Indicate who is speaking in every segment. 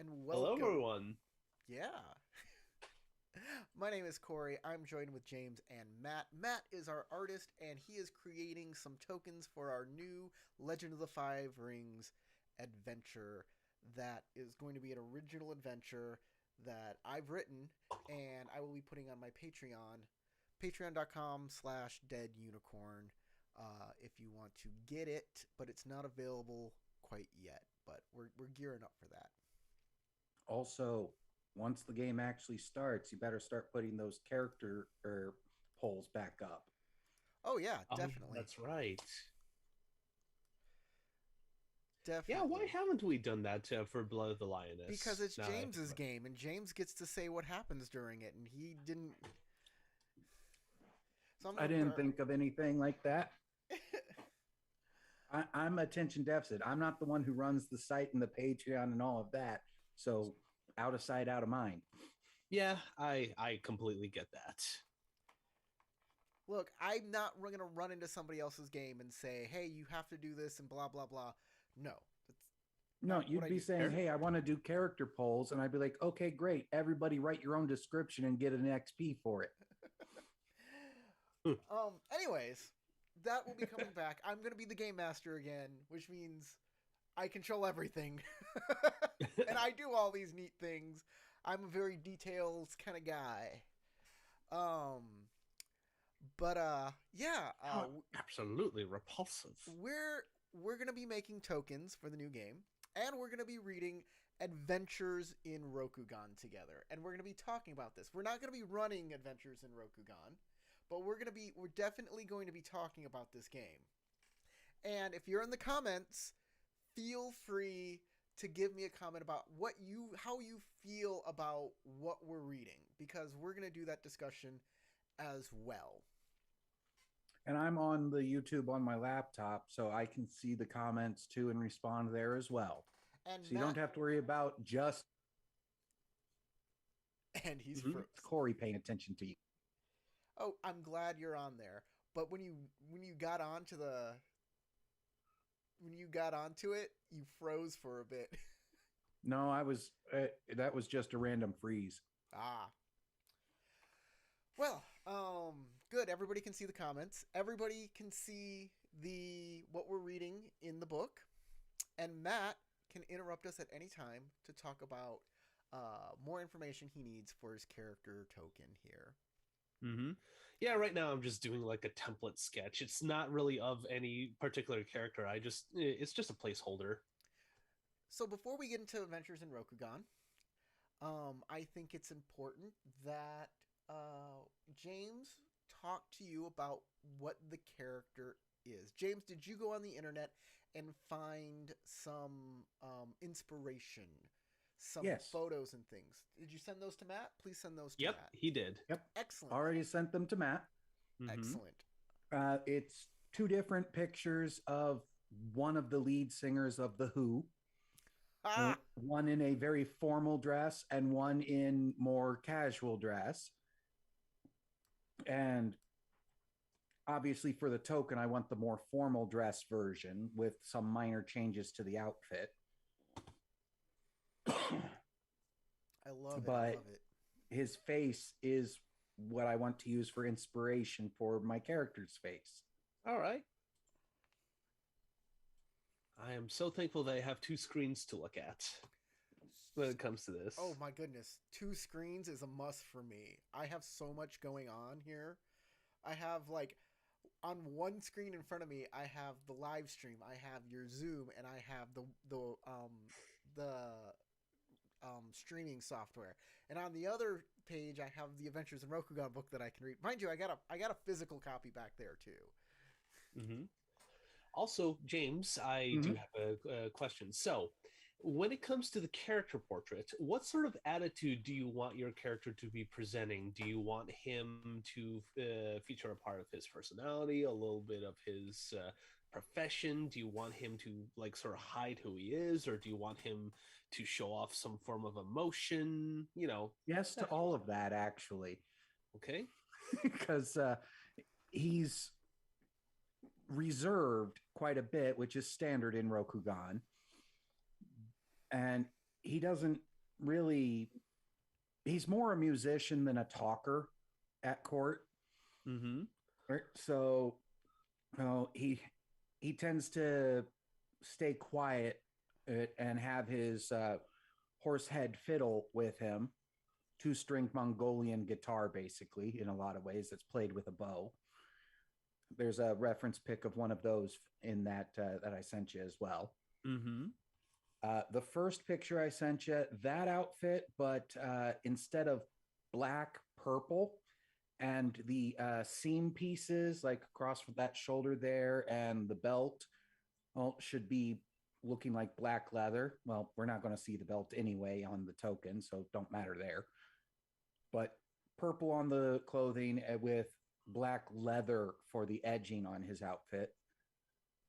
Speaker 1: and
Speaker 2: Hello,
Speaker 1: welcome.
Speaker 2: everyone.
Speaker 1: Yeah. My name is Corey. I'm joined with James and Matt. Matt is our artist, and he is creating some tokens for our new Legend of the Five Rings adventure that is going to be an original adventure that I've written, and I will be putting on my Patreon, patreon.com/deadunicorn, if you want to get it, but it's not available quite yet, but we're gearing up for that.
Speaker 3: Also, once the game actually starts, you better start putting those character polls back up.
Speaker 1: Oh yeah,
Speaker 2: Oh, yeah,
Speaker 1: definitely.
Speaker 2: that's right. Yeah, why
Speaker 1: Definitely.
Speaker 2: haven't we done that for Blood of the
Speaker 1: Because
Speaker 2: Lioness?
Speaker 1: it's
Speaker 2: Now that I think
Speaker 1: James's
Speaker 2: about it.
Speaker 1: game and James gets to say what happens during it and he didn't. So I'm
Speaker 3: I
Speaker 1: going to
Speaker 3: didn't
Speaker 1: start.
Speaker 3: think of anything like that. I'm attention deficit. I'm not the one who runs the site and the Patreon and all of that. So out of sight, out of mind.
Speaker 2: Yeah, I completely get that.
Speaker 1: Look, I'm not going to run into somebody else's game and say, "Hey, you have to do this" and blah blah blah. No. That's
Speaker 3: No,
Speaker 1: not what
Speaker 3: you'd
Speaker 1: I
Speaker 3: be
Speaker 1: do.
Speaker 3: saying,
Speaker 2: Fair.
Speaker 3: hey, I want to do character polls. And I'd be like, okay, great. Everybody write your own description and get an XP for it.
Speaker 1: Anyways, that will be coming back. I'm going to be the game master again, which means I control everything. And I do all these neat things. I'm a very details kind of guy. Um, but yeah,
Speaker 2: How absolutely repulsive.
Speaker 1: we're gonna be making tokens for the new game, and we're gonna be reading Adventures in Rokugan together, and we're gonna be talking about this. We're not gonna be running Adventures in Rokugan, but we're definitely going to be talking about this game. And if you're in the comments, feel free to give me a comment about how you feel about what we're reading, because we're gonna do that discussion as well.
Speaker 3: And I'm on the YouTube on my laptop, so I can see the comments too and respond there as well.
Speaker 1: And
Speaker 3: So you don't
Speaker 1: Matt,
Speaker 3: have to worry about just
Speaker 1: and he's
Speaker 2: Mhm.
Speaker 1: froze.
Speaker 3: Corey paying attention to you.
Speaker 1: Oh, I'm glad you're on there. But when you got onto the when you got onto it, you froze for a bit.
Speaker 3: No, that was just a random freeze.
Speaker 1: Ah. Well, good. Everybody can see the comments. Everybody can see the what we're reading in the book. And Matt can interrupt us at any time to talk about more information he needs for his character token here.
Speaker 2: hmm Yeah, right now I'm just doing like a template sketch. It's not really of any particular character. It's just a placeholder.
Speaker 1: So before we get into Adventures in Rokugan, I think it's important that James talk to you about what the character is. James, did you go on the internet and find some inspiration, some
Speaker 3: Yes.
Speaker 1: photos and things? Did you send those to Matt? Please send those to
Speaker 2: Yep,
Speaker 1: Matt.
Speaker 2: he did.
Speaker 3: Yep.
Speaker 1: Excellent.
Speaker 3: Already sent them to Matt.
Speaker 2: hmm
Speaker 1: Excellent.
Speaker 3: It's two different pictures of one of the lead singers of The Who,
Speaker 1: Ah!
Speaker 3: one in a very formal dress and one in more casual dress. And obviously, for the token, I want the more formal dress version with some minor changes to the outfit.
Speaker 1: I love it. I
Speaker 3: But
Speaker 1: love it.
Speaker 3: his face is what I want to use for inspiration for my character's face.
Speaker 2: All right. I am so thankful that I have two screens to look at when it comes to
Speaker 1: Oh
Speaker 2: this.
Speaker 1: my goodness. Two screens is a must for me. I have so much going on here. I have like on one screen in front of me, I have the live stream, I have your Zoom, and I have the streaming software. And on the other page, I have the Adventures in Rokugan book that I can read. Mind you, I got a physical copy back there too.
Speaker 2: hmm Also, James, I do
Speaker 3: Mm-hmm.
Speaker 2: have a question. So, when it comes to the character portrait, what sort of attitude do you want your character to be presenting? Do you want him to feature a part of his personality, a little bit of his profession? Do you want him to like sort of hide who he is, or do you want him to show off some form of emotion?
Speaker 3: Yes, to
Speaker 2: That sort of
Speaker 3: all
Speaker 2: thing.
Speaker 3: of that, actually,
Speaker 2: Okay.
Speaker 3: because he's reserved quite a bit, which is standard in Rokugan. And he doesn't really, he's more a musician than a talker at court.
Speaker 2: Mm-hmm.
Speaker 3: Right? So, he tends to stay quiet and have his horsehead fiddle with him, two-string Mongolian guitar, basically, in a lot of ways, that's played with a bow. There's a reference pic of one of those in that that I sent you as well.
Speaker 2: Mm-hmm.
Speaker 3: The first picture I sent you, that outfit, but instead of black, purple, and the seam pieces like across that shoulder there and the belt, well, should be looking like black leather. Well, we're not going to see the belt anyway on the token, so don't matter there. But purple on the clothing with black leather for the edging on his outfit.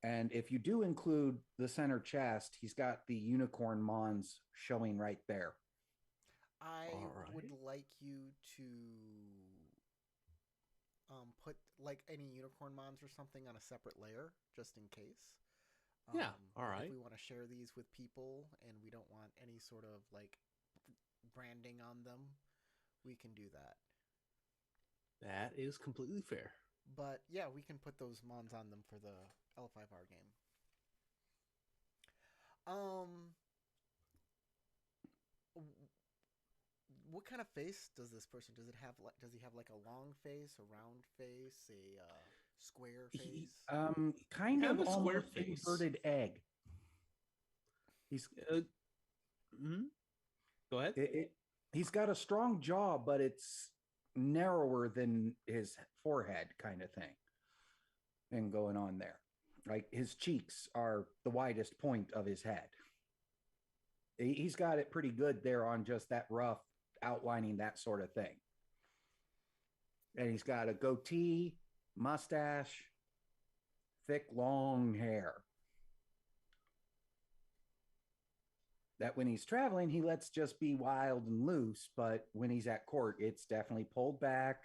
Speaker 3: And if you do include the center chest, he's got the unicorn mons showing right there.
Speaker 1: I
Speaker 2: Alright.
Speaker 1: would like you to put like any unicorn mons or something on a separate layer, just in case.
Speaker 2: Yeah, all right.
Speaker 1: If we want to share these with people and we don't want any sort of like branding on them, we can do that.
Speaker 2: That is completely fair.
Speaker 1: But yeah, we can put those mons on them for the L5R game. What kind of face does this person? Does it have? Does he have like a long face, a round face, a square face?
Speaker 3: Kind of
Speaker 2: a square
Speaker 3: almost
Speaker 2: face.
Speaker 3: inverted egg. He's
Speaker 2: Go ahead.
Speaker 3: He's got a strong jaw, but it's narrower than his forehead, kind of thing going on there. Like his cheeks are the widest point of his head. He's got it pretty good there on just that rough outlining, that sort of thing. And he's got a goatee, mustache, thick, long hair. That when he's traveling, he lets just be wild and loose, but when he's at court, it's definitely pulled back,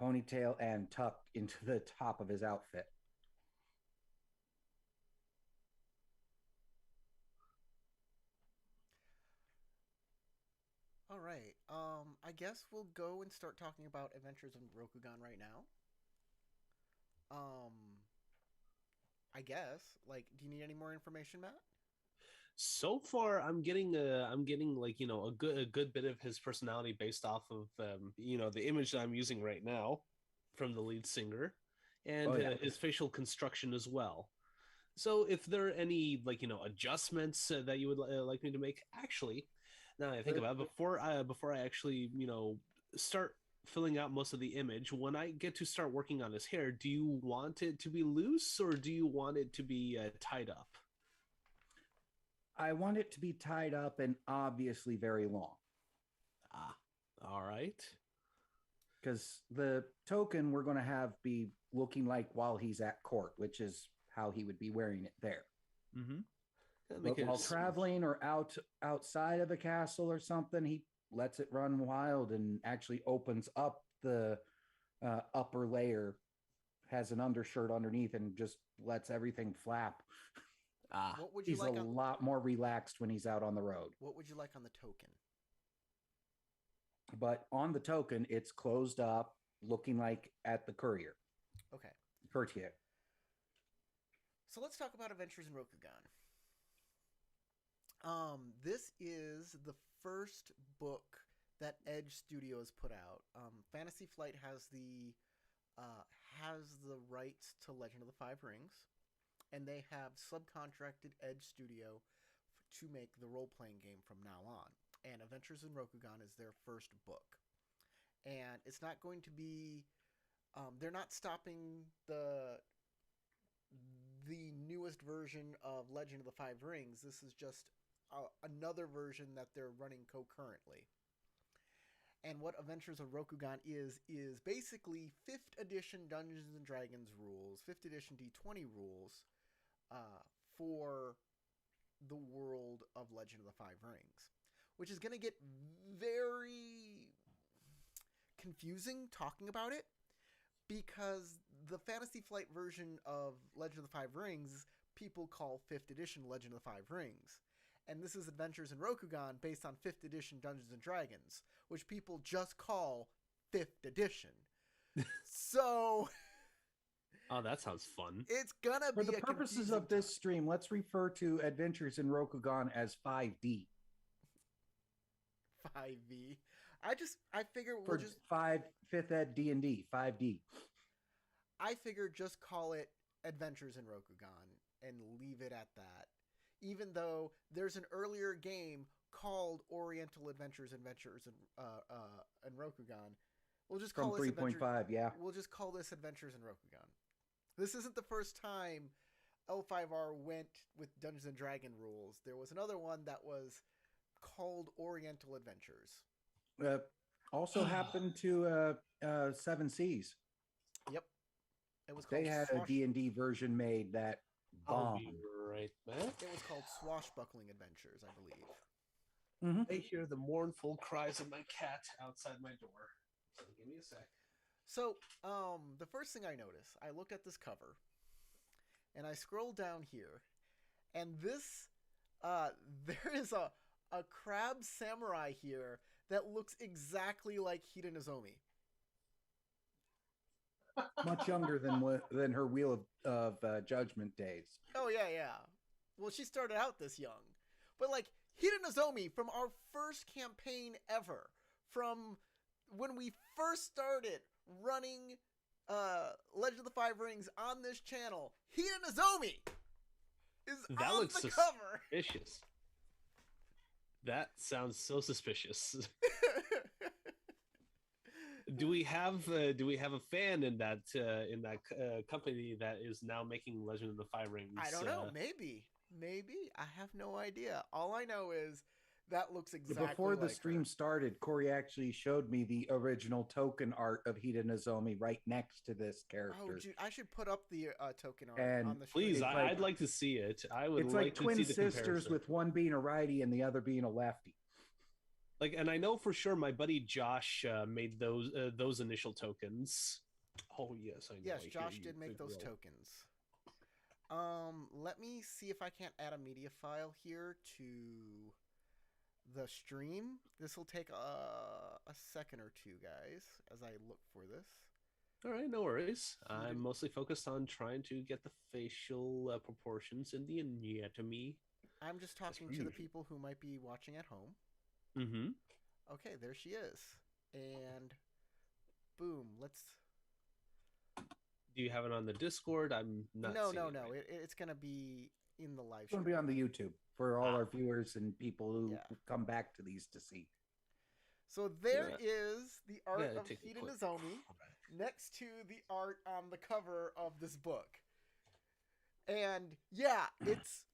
Speaker 3: ponytail, and tucked into the top of his outfit.
Speaker 1: All right. I guess we'll go and start talking about Adventures in Rokugan right now. I guess. Like, do you need any more information, Matt?
Speaker 2: So far, I'm getting like a good bit of his personality based off of the image that I'm using right now from the lead singer, and his facial construction as well. So if there are any adjustments that you would like me to make, actually, now that I think about it, before I actually start filling out most of the image, when I get to start working on his hair, do you want it to be loose or do you want it to be tied up?
Speaker 3: I want it to be tied up and obviously very long.
Speaker 2: Ah, all right.
Speaker 3: Because the token we're going to have be looking like while he's at court, which is how he would be wearing it there.
Speaker 2: Mm-hmm.
Speaker 3: But while traveling or outside of the castle or something, he lets it run wild and actually opens up the upper layer, has an undershirt underneath, and just lets everything flap.
Speaker 1: What would you
Speaker 3: He's
Speaker 1: like
Speaker 3: a lot more relaxed when he's out on the road.
Speaker 1: What would you like on the token?
Speaker 3: But on the token, it's closed up, looking like at the courier.
Speaker 1: Okay.
Speaker 3: Courtier.
Speaker 1: So let's talk about Adventures in Rokugan. This is the first book that Edge Studios put out. Fantasy Flight has the rights to Legend of the Five Rings, and they have subcontracted Edge Studio to make the role-playing game from now on. And Adventures in Rokugan is their first book. And it's not going to be... they're not stopping the newest version of Legend of the Five Rings. This is just another version that they're running concurrently. And what Adventures of Rokugan is basically 5th edition Dungeons & Dragons rules, 5th edition D20 rules for the world of Legend of the Five Rings, which is going to get very confusing talking about it, because the Fantasy Flight version of Legend of the Five Rings people call 5th edition Legend of the Five Rings. And this is Adventures in Rokugan based on 5th edition Dungeons and Dragons, which people just call 5th edition. So
Speaker 2: Oh, that sounds fun.
Speaker 1: it's gonna
Speaker 3: For
Speaker 1: be
Speaker 3: the purposes of this stream, let's refer to Adventures in Rokugan as 5D.
Speaker 1: 5V. I figure we'll
Speaker 3: For
Speaker 1: just
Speaker 3: 5th ed D&D, 5D.
Speaker 1: I figure just call it Adventures in Rokugan and leave it at that. Even though there's an earlier game called Oriental Adventures and Rokugan. We'll just call
Speaker 3: From
Speaker 1: this
Speaker 3: 3.5, yeah.
Speaker 1: We'll just call this Adventures in Rokugan. This isn't the first time L5R went with Dungeons and Dragon rules. There was another one that was called Oriental Adventures.
Speaker 3: Also happened to Seven Seas.
Speaker 1: Yep. It was called
Speaker 3: They had a D&D version made that
Speaker 2: I'll
Speaker 3: bombed.
Speaker 2: be right back.
Speaker 1: It was called Swashbuckling Adventures, I believe.
Speaker 3: Mm-hmm.
Speaker 2: I hear the mournful cries of my cat outside my door. So give me a sec.
Speaker 1: So, the first thing I noticed, I looked at this cover, and I scrolled down here, and this, there is a crab samurai here that looks exactly like Hida Nozomi.
Speaker 3: Much younger than her Wheel of Judgment days.
Speaker 1: Oh, yeah. Well, she started out this young. But, like, Hida Nozomi from our first campaign ever, from when we first started running Legend of the Five Rings on this channel, Hida Nozomi is
Speaker 2: That
Speaker 1: on
Speaker 2: looks
Speaker 1: the cover.
Speaker 2: suspicious. That sounds so suspicious. Do we have a fan in that company that is now making Legend of the Five Rings?
Speaker 1: I don't know. Maybe. I have no idea. All I know is that looks exactly
Speaker 3: Before the
Speaker 1: like
Speaker 3: stream
Speaker 1: her.
Speaker 3: started, Corey actually showed me the original token art of Hida Nozomi right next to this character.
Speaker 1: Oh, dude, I should put up the token art
Speaker 3: And
Speaker 1: on the stream.
Speaker 2: Please,
Speaker 3: It's
Speaker 2: I'd like to see it. I would
Speaker 3: It's
Speaker 2: like
Speaker 3: like
Speaker 2: to
Speaker 3: twin
Speaker 2: see the
Speaker 3: sisters
Speaker 2: comparison.
Speaker 3: with one being a righty and the other being a lefty.
Speaker 2: Like, and I know for sure my buddy Josh made those initial tokens. Oh yes, I know.
Speaker 1: Yes,
Speaker 2: I hear
Speaker 1: Josh
Speaker 2: you,
Speaker 1: did make
Speaker 2: big
Speaker 1: those
Speaker 2: girl.
Speaker 1: tokens. Let me see if I can't add a media file here to the stream. This will take a second or two, guys, as I look for this.
Speaker 2: All right, no worries. I'm mostly focused on trying to get the facial proportions and the anatomy.
Speaker 1: I'm just talking to the people who might be watching at home.
Speaker 2: Mm-hmm.
Speaker 1: Okay, there she is. And boom, let's...
Speaker 2: Do you have it on the Discord? I'm not.
Speaker 1: No.
Speaker 2: It right.
Speaker 1: It's going to be in the live
Speaker 3: It's going
Speaker 1: stream.
Speaker 3: to be on the YouTube for all our viewers and people who come back to these to see.
Speaker 1: So there is the art of
Speaker 2: take a
Speaker 1: Hida
Speaker 2: quick-
Speaker 1: Nozomi next to the art on the cover of this book. And yeah, it's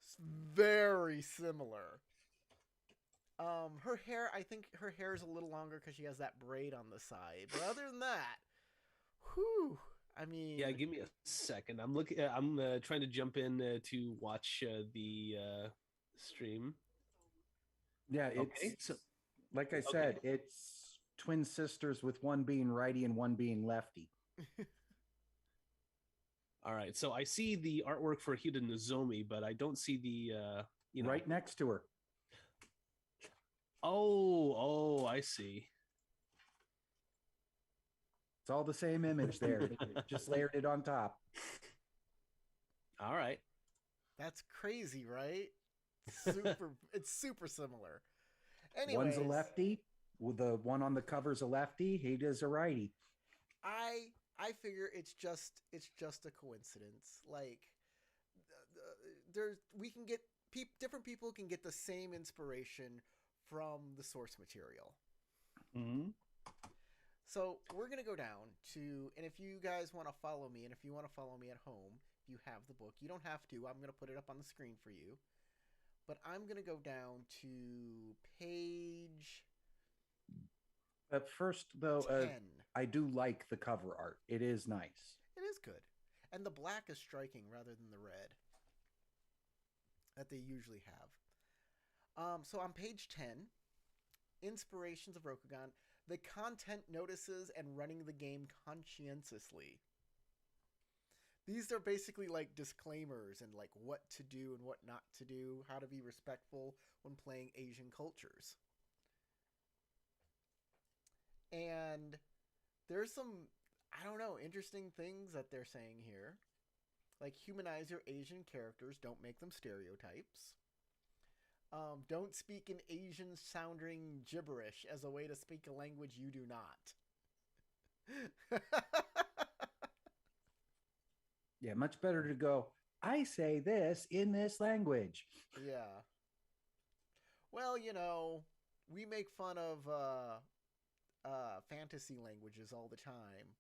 Speaker 1: very similar. Her hair, I think her hair is a little longer because she has that braid on the side. But other than that, whew, I mean...
Speaker 2: Yeah, give me a second. I'm looking. I'm trying to jump in to watch the stream.
Speaker 3: Yeah, it's
Speaker 2: Okay, so
Speaker 3: like I said, it's twin sisters with one being righty and one being lefty.
Speaker 2: all right. So I see the artwork for Hida Nozomi, but I don't see the
Speaker 3: Right next to her.
Speaker 2: Oh, I see.
Speaker 3: It's all the same image there. Just layered it on top.
Speaker 2: All right.
Speaker 1: That's crazy, right? It's super similar. Anyways,
Speaker 3: One's a lefty. With the one on the cover's a lefty. He does a righty.
Speaker 1: I figure it's just a coincidence. Like we can get different people can get the same inspiration from the source material.
Speaker 2: Mm-hmm.
Speaker 1: So we're gonna go down to, and if you guys want to follow me, and if you want to follow me at home, if you have the book, you don't have to. I'm gonna put it up on the screen for you. But I'm gonna go down to page.
Speaker 3: At first, though,
Speaker 1: 10.
Speaker 3: I do like the cover art. It is nice.
Speaker 1: It is good. And the black is striking rather than the red that they usually have. So on page 10, Inspirations of Rokugan, the content notices and running the game conscientiously. These are basically like disclaimers and like what to do and what not to do, how to be respectful when playing Asian cultures. And there's some, I don't know, interesting things that they're saying here. Like, humanize your Asian characters, don't make them stereotypes. Don't speak in Asian sounding gibberish as a way to speak a language you do not.
Speaker 3: Yeah, much better to go, I say this in this language.
Speaker 1: Yeah. Well, you know, we make fun of fantasy languages all the time.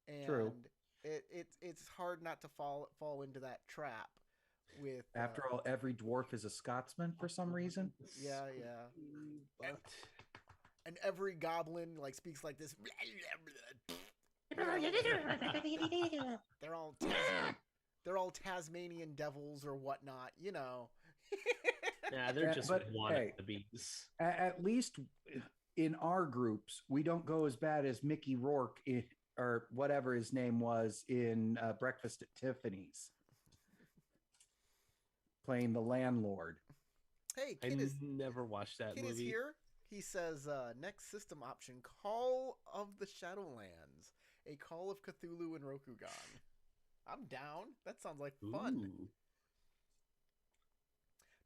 Speaker 1: And
Speaker 3: True.
Speaker 1: it's hard not to fall into that trap with
Speaker 3: After all, every dwarf is a Scotsman for some reason.
Speaker 1: yeah.
Speaker 2: But
Speaker 1: And every goblin like speaks like this. They're all Tasmanian devils or whatnot, you know.
Speaker 2: yeah, they're just
Speaker 3: But, hey,
Speaker 2: wannabes.
Speaker 3: At least in our groups, we don't go as bad as Mickey Rourke or whatever his name was in Breakfast at Tiffany's, playing the landlord.
Speaker 1: Hey,
Speaker 2: I never watched that
Speaker 1: Kid
Speaker 2: movie.
Speaker 1: is here. He says, next system option, Call of the Shadowlands, a Call of Cthulhu and Rokugan. I'm down. That sounds like fun.
Speaker 2: Ooh.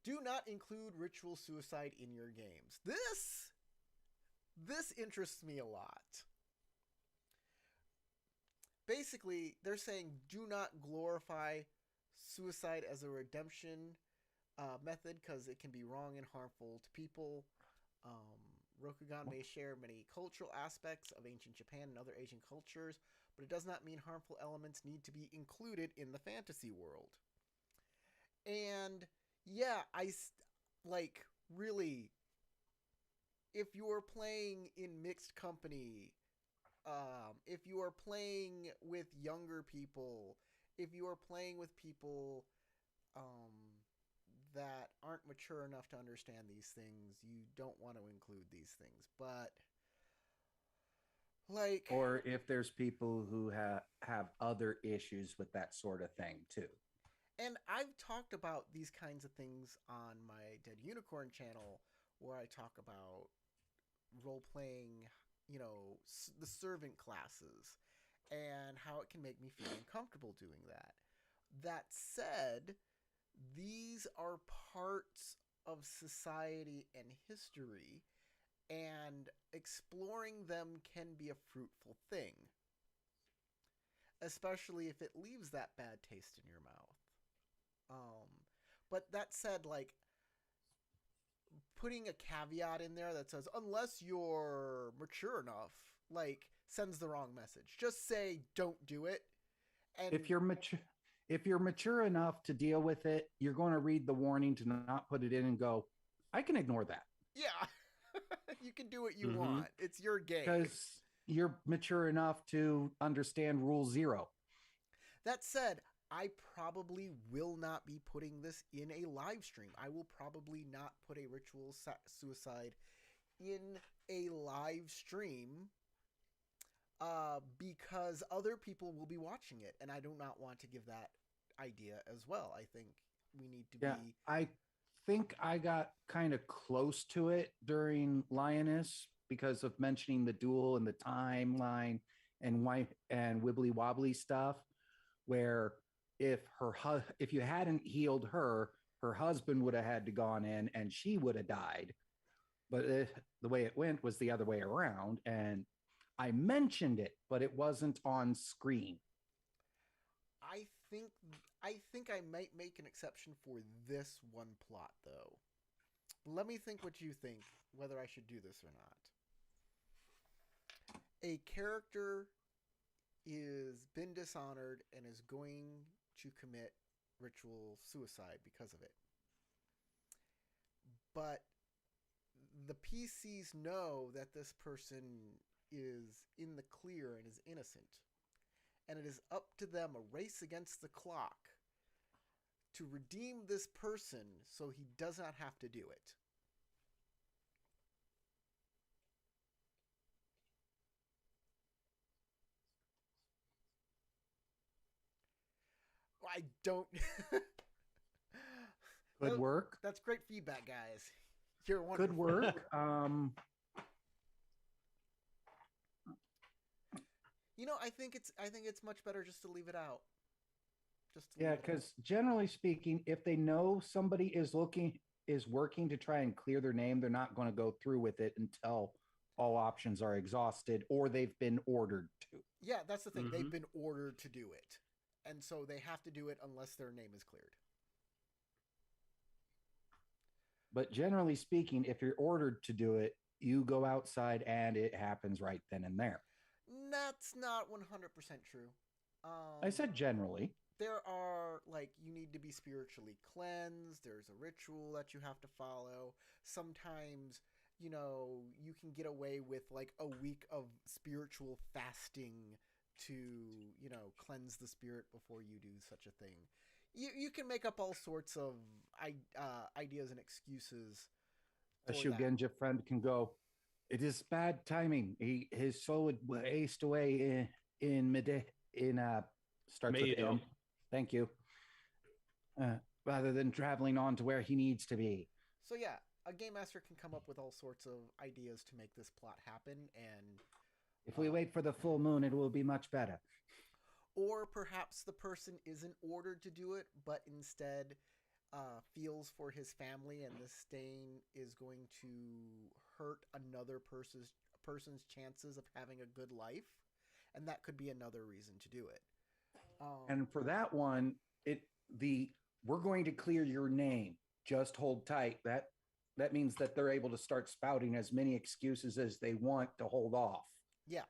Speaker 1: Do not include ritual suicide in your games. This interests me a lot. Basically, they're saying do not glorify suicide as a redemption method because it can be wrong and harmful to people. Rokugan may share many cultural aspects of ancient Japan and other Asian cultures, but it does not mean harmful elements need to be included in the fantasy world. And yeah, like, really, if you're playing in mixed company, if you are playing with younger people, if you are playing with people that aren't mature enough to understand these things, you don't want to include these things. But like,
Speaker 3: or if there's people who have other issues with that sort of thing too.
Speaker 1: And I've talked about these kinds of things on my Dead Unicorn channel, where I talk about role playing, you know, the servant classes and how it can make me feel uncomfortable doing that. That said, these are parts of society and history, and exploring them can be a fruitful thing, especially if it leaves that bad taste in your mouth. But that said, like, putting a caveat in there that says, unless you're mature enough, like, sends the wrong message. Just say, don't do it. And
Speaker 3: If you're mature enough to deal with it, you're going to read the warning to not put it in and go, I can ignore that.
Speaker 1: yeah, you can do what you want. It's your game.
Speaker 3: Because you're mature enough to understand rule 0.
Speaker 1: That said, I probably will not be putting this in a live stream. I will probably not put a ritual suicide in a live stream because other people will be watching it, and I do not want to give that idea as well. I think we need to be...
Speaker 3: I think I got kind of close to it during Lioness because of mentioning the duel and the timeline and wibbly wobbly stuff, where if you hadn't healed her husband would have had to gone in and she would have died. But the way it went was the other way around, and I mentioned it, but it wasn't on screen.
Speaker 1: I think I might make an exception for this one plot, though. Let me think what you think, whether I should do this or not. A character is been dishonored and is going to commit ritual suicide because of it. But the PCs know that this person is in the clear and is innocent. And it is up to them, a race against the clock, to redeem this person so he does not have to do it. I don't.
Speaker 3: Good work.
Speaker 1: That's great feedback, guys. You're wonderful.
Speaker 3: Good work.
Speaker 1: I think it's much better just to leave it out.
Speaker 3: Yeah, because generally speaking, if they know somebody is working to try and clear their name, they're not going to go through with it until all options are exhausted or they've been ordered to.
Speaker 1: Yeah, that's the thing. Mm-hmm. They've been ordered to do it. And so they have to do it unless their name is cleared.
Speaker 3: But generally speaking, if you're ordered to do it, you go outside and it happens right then and there.
Speaker 1: That's not 100% true.
Speaker 3: I said generally.
Speaker 1: There are, you need to be spiritually cleansed. There's a ritual that you have to follow. Sometimes, you can get away with, a week of spiritual fasting to, cleanse the spirit before you do such a thing. You can make up all sorts of ideas and excuses.
Speaker 3: A Shugenja friend can go, it is bad timing. His soul would waste away starts with M. Thank you. Rather than traveling on to where he needs to be.
Speaker 1: So yeah, a game master can come up with all sorts of ideas to make this plot happen, and
Speaker 3: if we wait for the full moon, it will be much better.
Speaker 1: Or perhaps the person isn't ordered to do it, but instead feels for his family, and this stain is going to hurt another person's chances of having a good life, and that could be another reason to do it.
Speaker 3: And for that one, we're going to clear your name. Just hold tight. That means that they're able to start spouting as many excuses as they want to hold off.
Speaker 1: Yeah.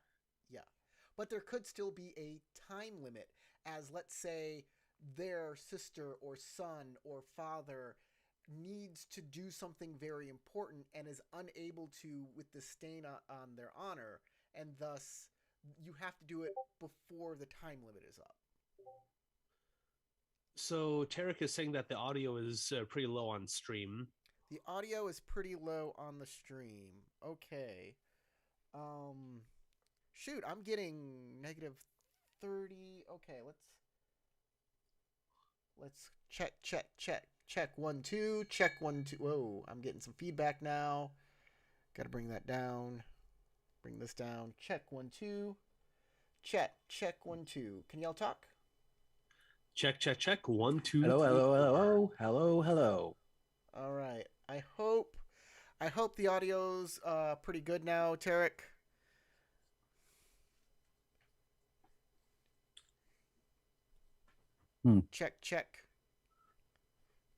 Speaker 1: But there could still be a time limit, as let's say their sister or son or father needs to do something very important and is unable to with the stain on their honor, and thus you have to do it before the time limit is up.
Speaker 2: So Tarek is saying that the audio is pretty low on stream.
Speaker 1: The audio is pretty low on the stream. Okay. Shoot, I'm getting negative 30. Okay, let's check 1 2, check 1 2. Whoa, I'm getting some feedback now. Got to bring that down. Bring this down. Check 1 2. Check 1 2. Can y'all talk?
Speaker 2: Check 1 2.
Speaker 3: Hello.
Speaker 1: All right. I hope the audio's pretty good now, Tarek.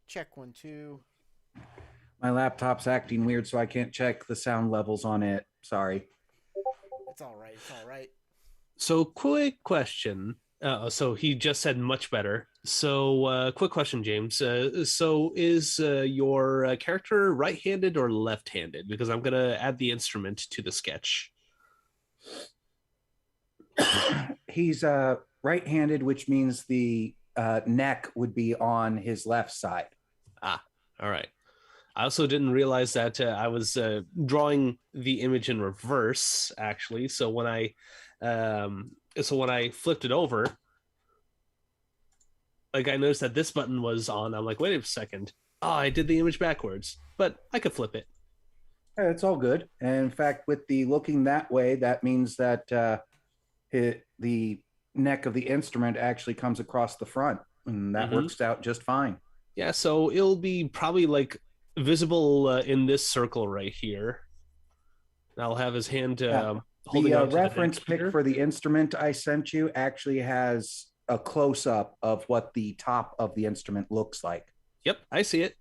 Speaker 1: Check 1 2.
Speaker 3: My laptop's acting weird, so I can't check the sound levels on it. Sorry.
Speaker 1: It's all right.
Speaker 2: So quick question. So he just said much better. So quick question, James. So is your character right-handed or left-handed? Because I'm going to add the instrument to the sketch.
Speaker 3: He's right-handed, which means the neck would be on his left side.
Speaker 2: All right. I also didn't realize that I was drawing the image in reverse, actually. So when I flipped it over, I noticed that this button was on. I'm like, wait a second. Oh, I did the image backwards, but I could flip it.
Speaker 3: Yeah, it's all good. And in fact, with the looking that way, that means that the neck of the instrument actually comes across the front, and that works out just fine.
Speaker 2: Yeah, so it'll be probably visible in this circle right here. And I'll have his hand holding
Speaker 3: the
Speaker 2: on to
Speaker 3: reference
Speaker 2: the
Speaker 3: pic for the instrument I sent you actually has a close-up of what the top of the instrument looks like.
Speaker 2: Yep, I see it.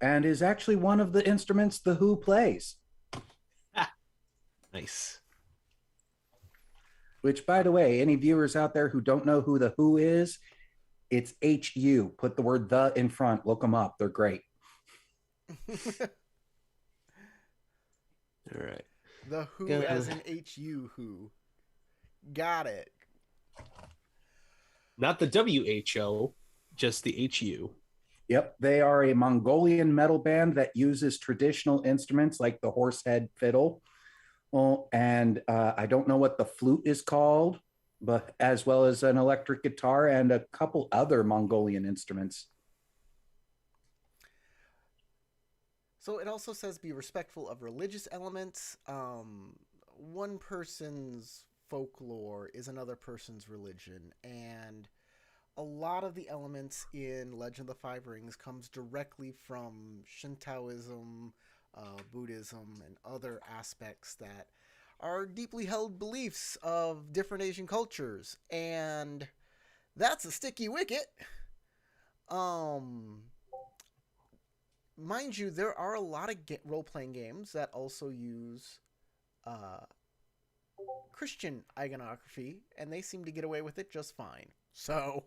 Speaker 3: And is actually one of the instruments The Who plays.
Speaker 2: Nice.
Speaker 3: Which, by the way, any viewers out there who don't know who The Who is, it's HU. Put the word "the" in front. Look them up. They're great.
Speaker 2: All right.
Speaker 1: The Who as in HU who. Got it.
Speaker 2: Not the WHO, just the HU.
Speaker 3: Yep. They are a Mongolian metal band that uses traditional instruments like the horsehead fiddle. And I don't know what the flute is called. but as well as an electric guitar and a couple other Mongolian instruments.
Speaker 1: So it also says be respectful of religious elements. One person's folklore is another person's religion, and a lot of the elements in Legend of the Five Rings comes directly from Shintoism, Buddhism, and other aspects that are deeply held beliefs of different Asian cultures, and that's a sticky wicket. Mind you, there are a lot of role-playing games that also use Christian iconography, and they seem to get away with it just fine. So,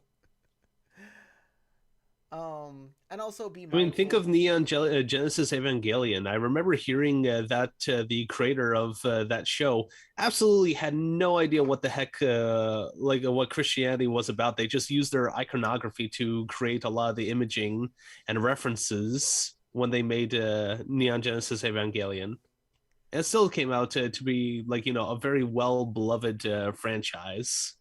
Speaker 1: and also be mindful.
Speaker 2: I mean, think of Neon Genesis Evangelion. I remember hearing that the creator of that show absolutely had no idea what the heck, what Christianity was about. They just used their iconography to create a lot of the imaging and references when they made Neon Genesis Evangelion. And it still came out to be a very well beloved franchise.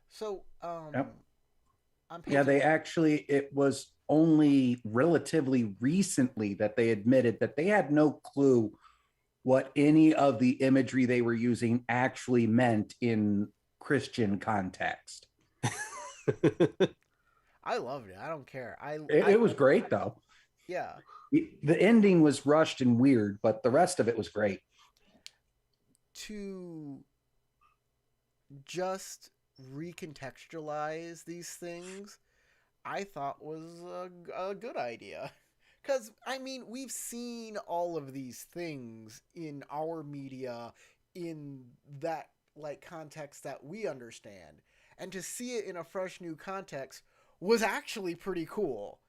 Speaker 1: So,
Speaker 3: yep. Yeah, it was only relatively recently that they admitted that they had no clue what any of the imagery they were using actually meant in Christian context.
Speaker 1: I loved it. I don't care.
Speaker 3: It was great, though.
Speaker 1: Yeah.
Speaker 3: The ending was rushed and weird, but the rest of it was great.
Speaker 1: To just recontextualize these things, I thought was a good idea. Because, I mean, we've seen all of these things in our media in that, context that we understand. And to see it in a fresh new context was actually pretty cool.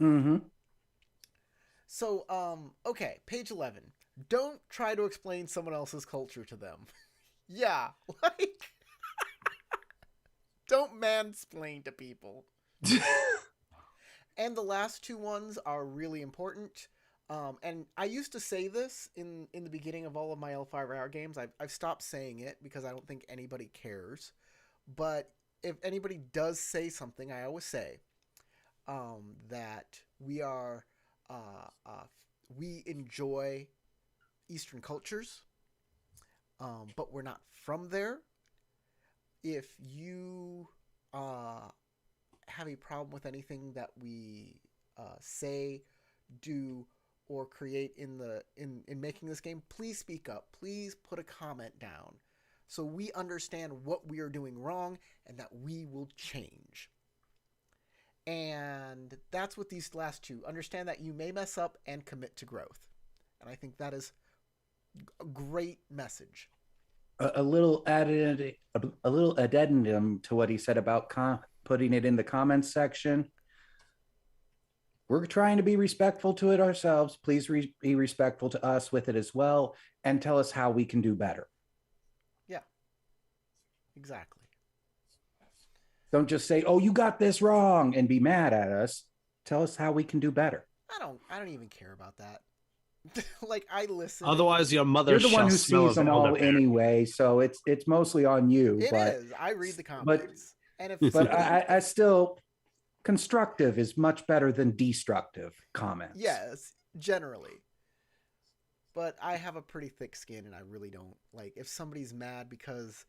Speaker 3: Mm-hmm.
Speaker 1: So, okay, page 11. Don't try to explain someone else's culture to them. Yeah, don't mansplain to people. And the last two ones are really important. And I used to say this in the beginning of all of my L5R games. I've stopped saying it because I don't think anybody cares. But if anybody does say something, I always say that we enjoy Eastern cultures, but we're not from there. If you have a problem with anything that we say, do, or create in making this game, please speak up. Please put a comment down so we understand what we are doing wrong and that we will change. And that's what these last two. Understand that you may mess up and commit to growth. And I think that is a great message.
Speaker 3: A little addendum to what he said about putting it in the comments section. We're trying to be respectful to it ourselves. Please be respectful to us with it as well, and tell us how we can do better.
Speaker 1: Yeah, exactly.
Speaker 3: Don't just say, "Oh, you got this wrong," and be mad at us. Tell us how we can do better.
Speaker 1: I don't even care about that. I listen.
Speaker 2: Otherwise, your mother.
Speaker 3: You're the one who sees them all anyway, so it's mostly on you.
Speaker 1: It is. I read the comments, but
Speaker 3: I still, constructive is much better than destructive comments.
Speaker 1: Yes, generally. But I have a pretty thick skin, and I really don't if somebody's mad because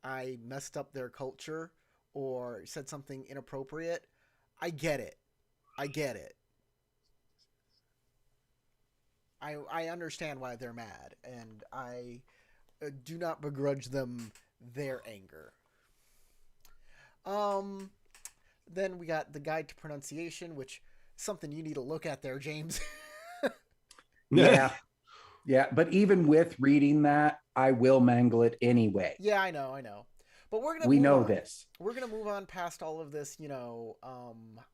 Speaker 1: I messed up their culture or said something inappropriate. I get it. I understand why they're mad, and I do not begrudge them their anger. Then we got the guide to pronunciation, which is something you need to look at there, James.
Speaker 3: Yeah. But even with reading that, I will mangle it anyway.
Speaker 1: Yeah, I know. But
Speaker 3: we know this.
Speaker 1: We're gonna move on past all of this.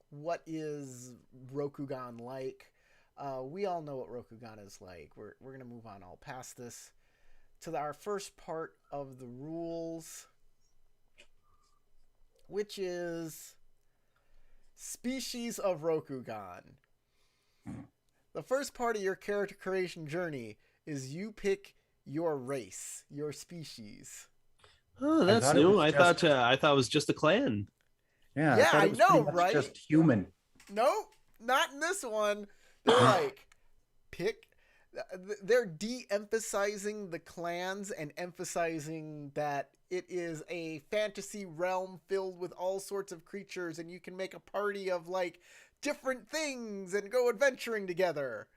Speaker 1: What is Rokugan like? We all know what Rokugan is like. We're gonna move on all past this to our first part of the rules, which is species of Rokugan. The first part of your character creation journey is you pick your race, your species.
Speaker 2: Oh, that's
Speaker 3: thought it
Speaker 2: new.
Speaker 3: was
Speaker 2: I
Speaker 3: just-
Speaker 2: thought it was just a clan.
Speaker 3: Yeah,
Speaker 1: Yeah,
Speaker 3: I thought
Speaker 1: I
Speaker 3: it was
Speaker 1: know,
Speaker 3: pretty much
Speaker 1: right?
Speaker 3: just human.
Speaker 1: Nope, not in this one. They're like, pick. They're de-emphasizing the clans and emphasizing that it is a fantasy realm filled with all sorts of creatures, and you can make a party of like different things and go adventuring together.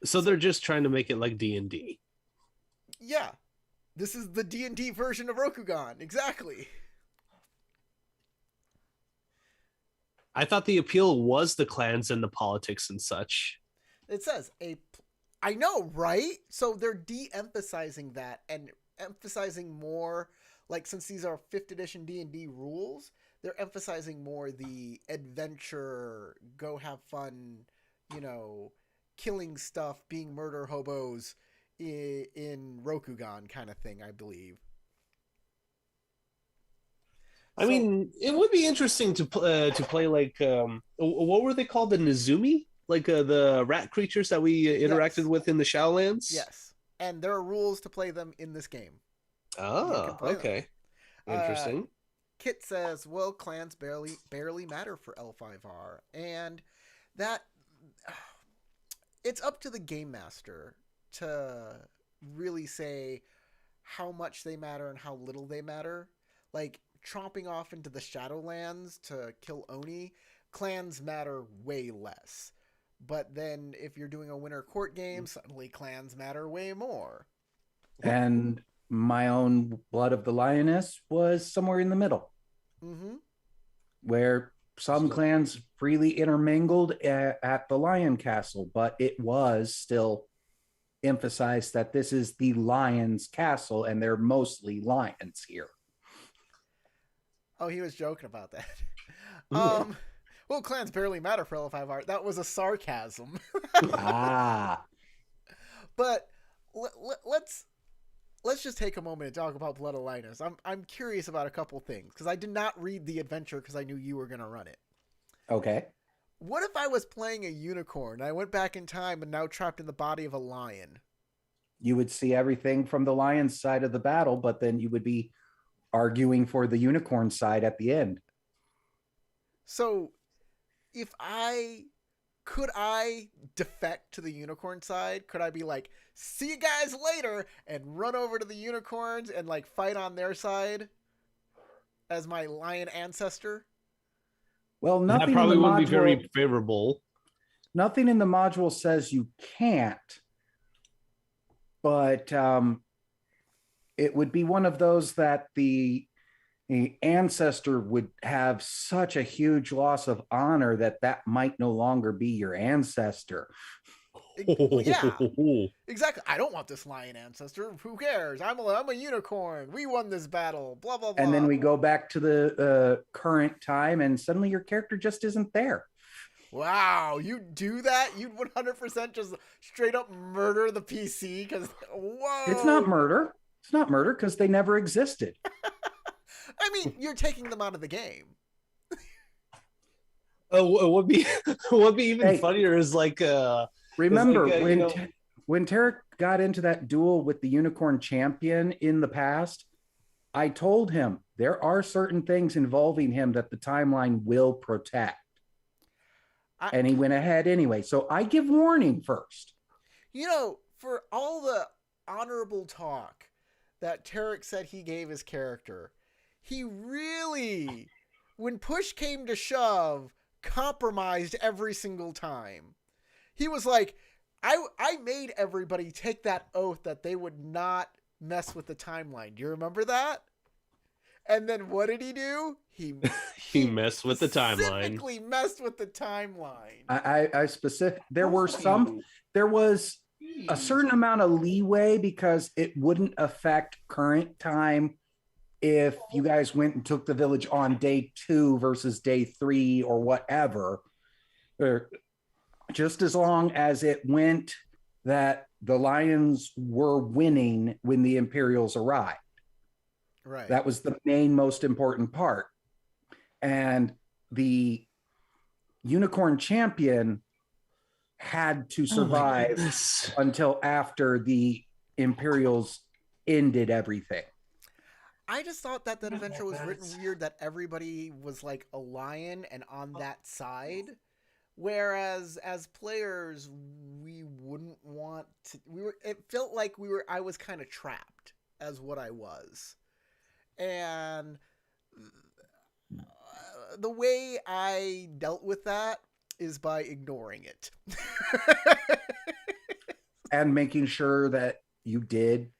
Speaker 2: So they're just trying to make it like D&D.
Speaker 1: Yeah, this is the D&D version of Rokugan, exactly.
Speaker 2: I thought the appeal was the clans and the politics and such.
Speaker 1: It says I know, right? So they're de-emphasizing that and emphasizing more, like, since these are 5th edition D&D rules, they're emphasizing more the adventure, go have fun, killing stuff, being murder hobos in Rokugan kind of thing, I believe.
Speaker 2: I mean, it would be interesting to play like what were they called? The Nizumi, like the rat creatures that we interacted with in the Shadowlands.
Speaker 1: Yes, and there are rules to play them in this game.
Speaker 2: Oh, okay, interesting.
Speaker 1: Kit says, "Well, clans barely matter for L5R," and that it's up to the game master to really say how much they matter and how little they matter. Like, tromping off into the Shadowlands to kill Oni, clans matter way less. But then if you're doing a winter court game, suddenly clans matter way more.
Speaker 3: And my own Blood of the Lioness was somewhere in the middle, where some clans freely intermingled at the Lion Castle, but it was still emphasized that this is the Lion's Castle and they're mostly lions here.
Speaker 1: Oh, he was joking about that. Well, clans barely matter for L5R. That was a sarcasm. But let's just take a moment to talk about Blood of Linus. I'm curious about a couple things because I did not read the adventure because I knew you were going to run it.
Speaker 3: Okay.
Speaker 1: What if I was playing a unicorn and I went back in time and now trapped in the body of a lion?
Speaker 3: You would see everything from the lion's side of the battle, but then you would be arguing for the unicorn side at the end.
Speaker 1: So could I defect to the unicorn side? Could I be like, see you guys later, and run over to the unicorns and like fight on their side as my lion ancestor?
Speaker 3: Well, nothing
Speaker 2: that probably
Speaker 3: in the
Speaker 2: wouldn't
Speaker 3: module,
Speaker 2: be very favorable.
Speaker 3: Nothing in the module says you can't, but it would be one of those that the ancestor would have such a huge loss of honor that might no longer be your ancestor.
Speaker 1: Yeah, exactly. I don't want this lion ancestor. Who cares? I'm a unicorn. We won this battle. Blah, blah, blah.
Speaker 3: And then we go back to the current time and suddenly your character just isn't there.
Speaker 1: Wow, you do that? You'd 100% just straight up murder the PC because, whoa.
Speaker 3: It's not murder. It's not murder because they never existed.
Speaker 1: I mean, you're taking them out of the game.
Speaker 2: What would be even funnier is like
Speaker 3: remember
Speaker 2: like,
Speaker 3: when Tarek got into that duel with the unicorn champion in the past, I told him there are certain things involving him that the timeline will protect. And he went ahead anyway. So I give warning first.
Speaker 1: For all the honorable talk that Tarek said he gave his character, he really, when push came to shove, compromised every single time. He was like, I made everybody take that oath that they would not mess with the timeline. Do you remember that? And then what did he do?
Speaker 2: He messed with the timeline.
Speaker 1: Specifically messed with the timeline.
Speaker 3: There was a certain amount of leeway because it wouldn't affect current time if you guys went and took the village on day 2 versus day 3 or whatever, or just as long as it went that the Lions were winning when the Imperials arrived.
Speaker 1: Right.
Speaker 3: That was the most important part. And the Unicorn Champion had to survive until after the Imperials ended everything.
Speaker 1: I just thought that
Speaker 2: Yeah,
Speaker 1: adventure was written
Speaker 2: that's-
Speaker 1: weird, that everybody was like a lion and on that side. Whereas as players, we wouldn't want to. It felt like I was kind of trapped as what I was, and the way I dealt with that is by ignoring it.
Speaker 3: And making sure that you did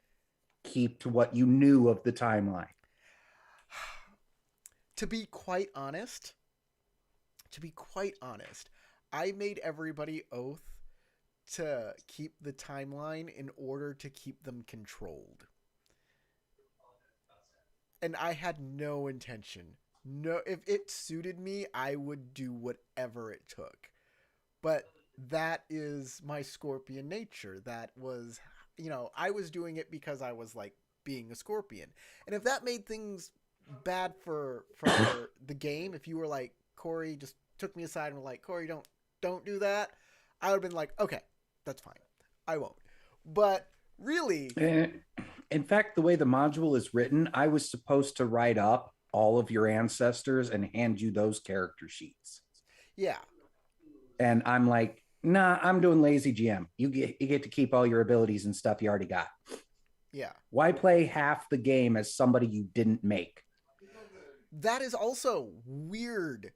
Speaker 3: keep to what you knew of the timeline.
Speaker 1: To be quite honest, I made everybody oath to keep the timeline in order to keep them controlled. And I had no intention. No, if it suited me, I would do whatever it took. But that is my scorpion nature. That was, I was doing it because I was like being a scorpion. And if that made things bad for the game, if you were like, Corey just took me aside and were like, Corey, don't do that, I would have been like, okay, that's fine, I won't. But really,
Speaker 3: in fact, the way the module is written, I was supposed to write up all of your ancestors and hand you those character sheets.
Speaker 1: yeah.
Speaker 3: And I'm like, nah, I'm doing lazy GM. You get to keep all your abilities and stuff you already got.
Speaker 1: Yeah.
Speaker 3: Why play half the game as somebody you didn't make?
Speaker 1: That is also weird.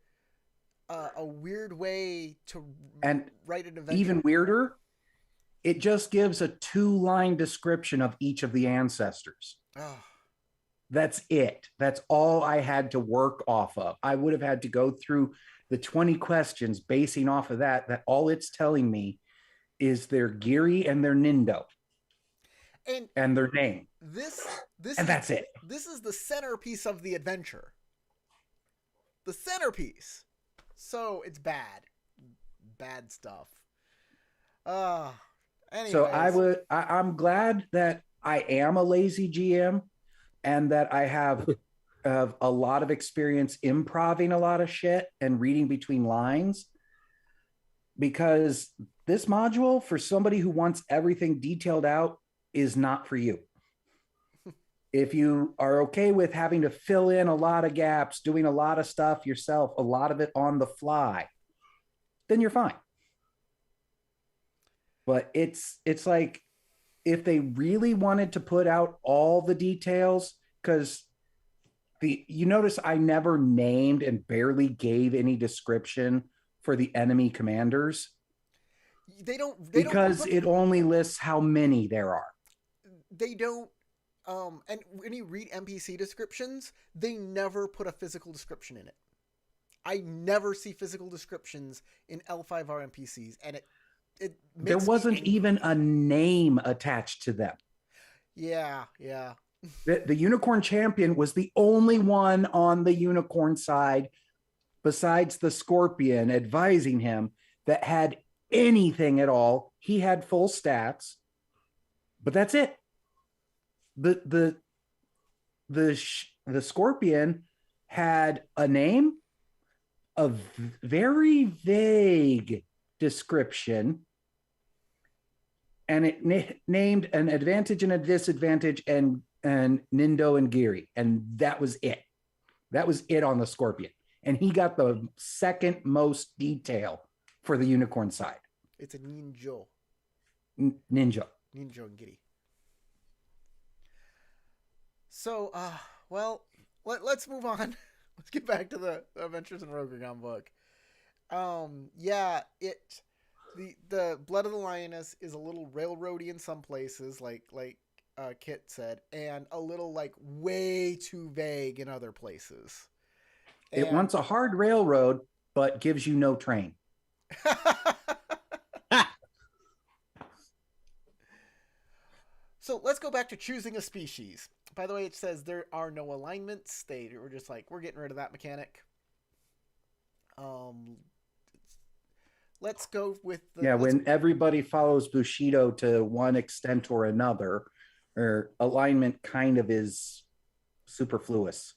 Speaker 1: A weird way to write an adventure.
Speaker 3: Even weirder, it just gives a 2-line description of each of the ancestors.
Speaker 1: Oh.
Speaker 3: That's it. That's all I had to work off of. I would have had to go through the 20 questions basing off of that all it's telling me is their Giri and their Nindo. And their name. That's it.
Speaker 1: This is the centerpiece of the adventure. The centerpiece. So it's bad. Bad stuff. Anyways.
Speaker 3: So I'm glad that I am a lazy GM and that I have a lot of experience improving a lot of shit and reading between lines, because this module, for somebody who wants everything detailed out, is not for you. If you are okay with having to fill in a lot of gaps, doing a lot of stuff yourself, a lot of it on the fly, then you're fine. But it's like, if they really wanted to put out all the details, because you notice I never named and barely gave any description for the enemy commanders. Because it only lists how many there are.
Speaker 1: They don't. And when you read NPC descriptions, they never put a physical description in it. I never see physical descriptions in L5R NPCs, and it
Speaker 3: there wasn't even a name attached to them.
Speaker 1: Yeah.
Speaker 3: The Unicorn Champion was the only one on the Unicorn side, besides the Scorpion advising him, that had anything at all. He had full stats, but that's it. The Scorpion had a name, a very vague description, and it named an advantage and a disadvantage and Nindo and Giri, and that was it. That was it on the Scorpion, and he got the second most detail for the Unicorn side.
Speaker 1: It's a ninja.
Speaker 3: Ninja
Speaker 1: and Giri. So, well, let's move on. Let's get back to the Adventures in Rokugan book. The Blood of the Lioness is a little railroady in some places, like Kit said, and a little like way too vague in other places.
Speaker 3: It wants a hard railroad, but gives you no train.
Speaker 1: So let's go back to choosing a species. By the way, it says there are no alignments. They were just like, we're getting rid of that mechanic. Let's go with
Speaker 3: when everybody follows Bushido to one extent or another, or alignment kind of is superfluous.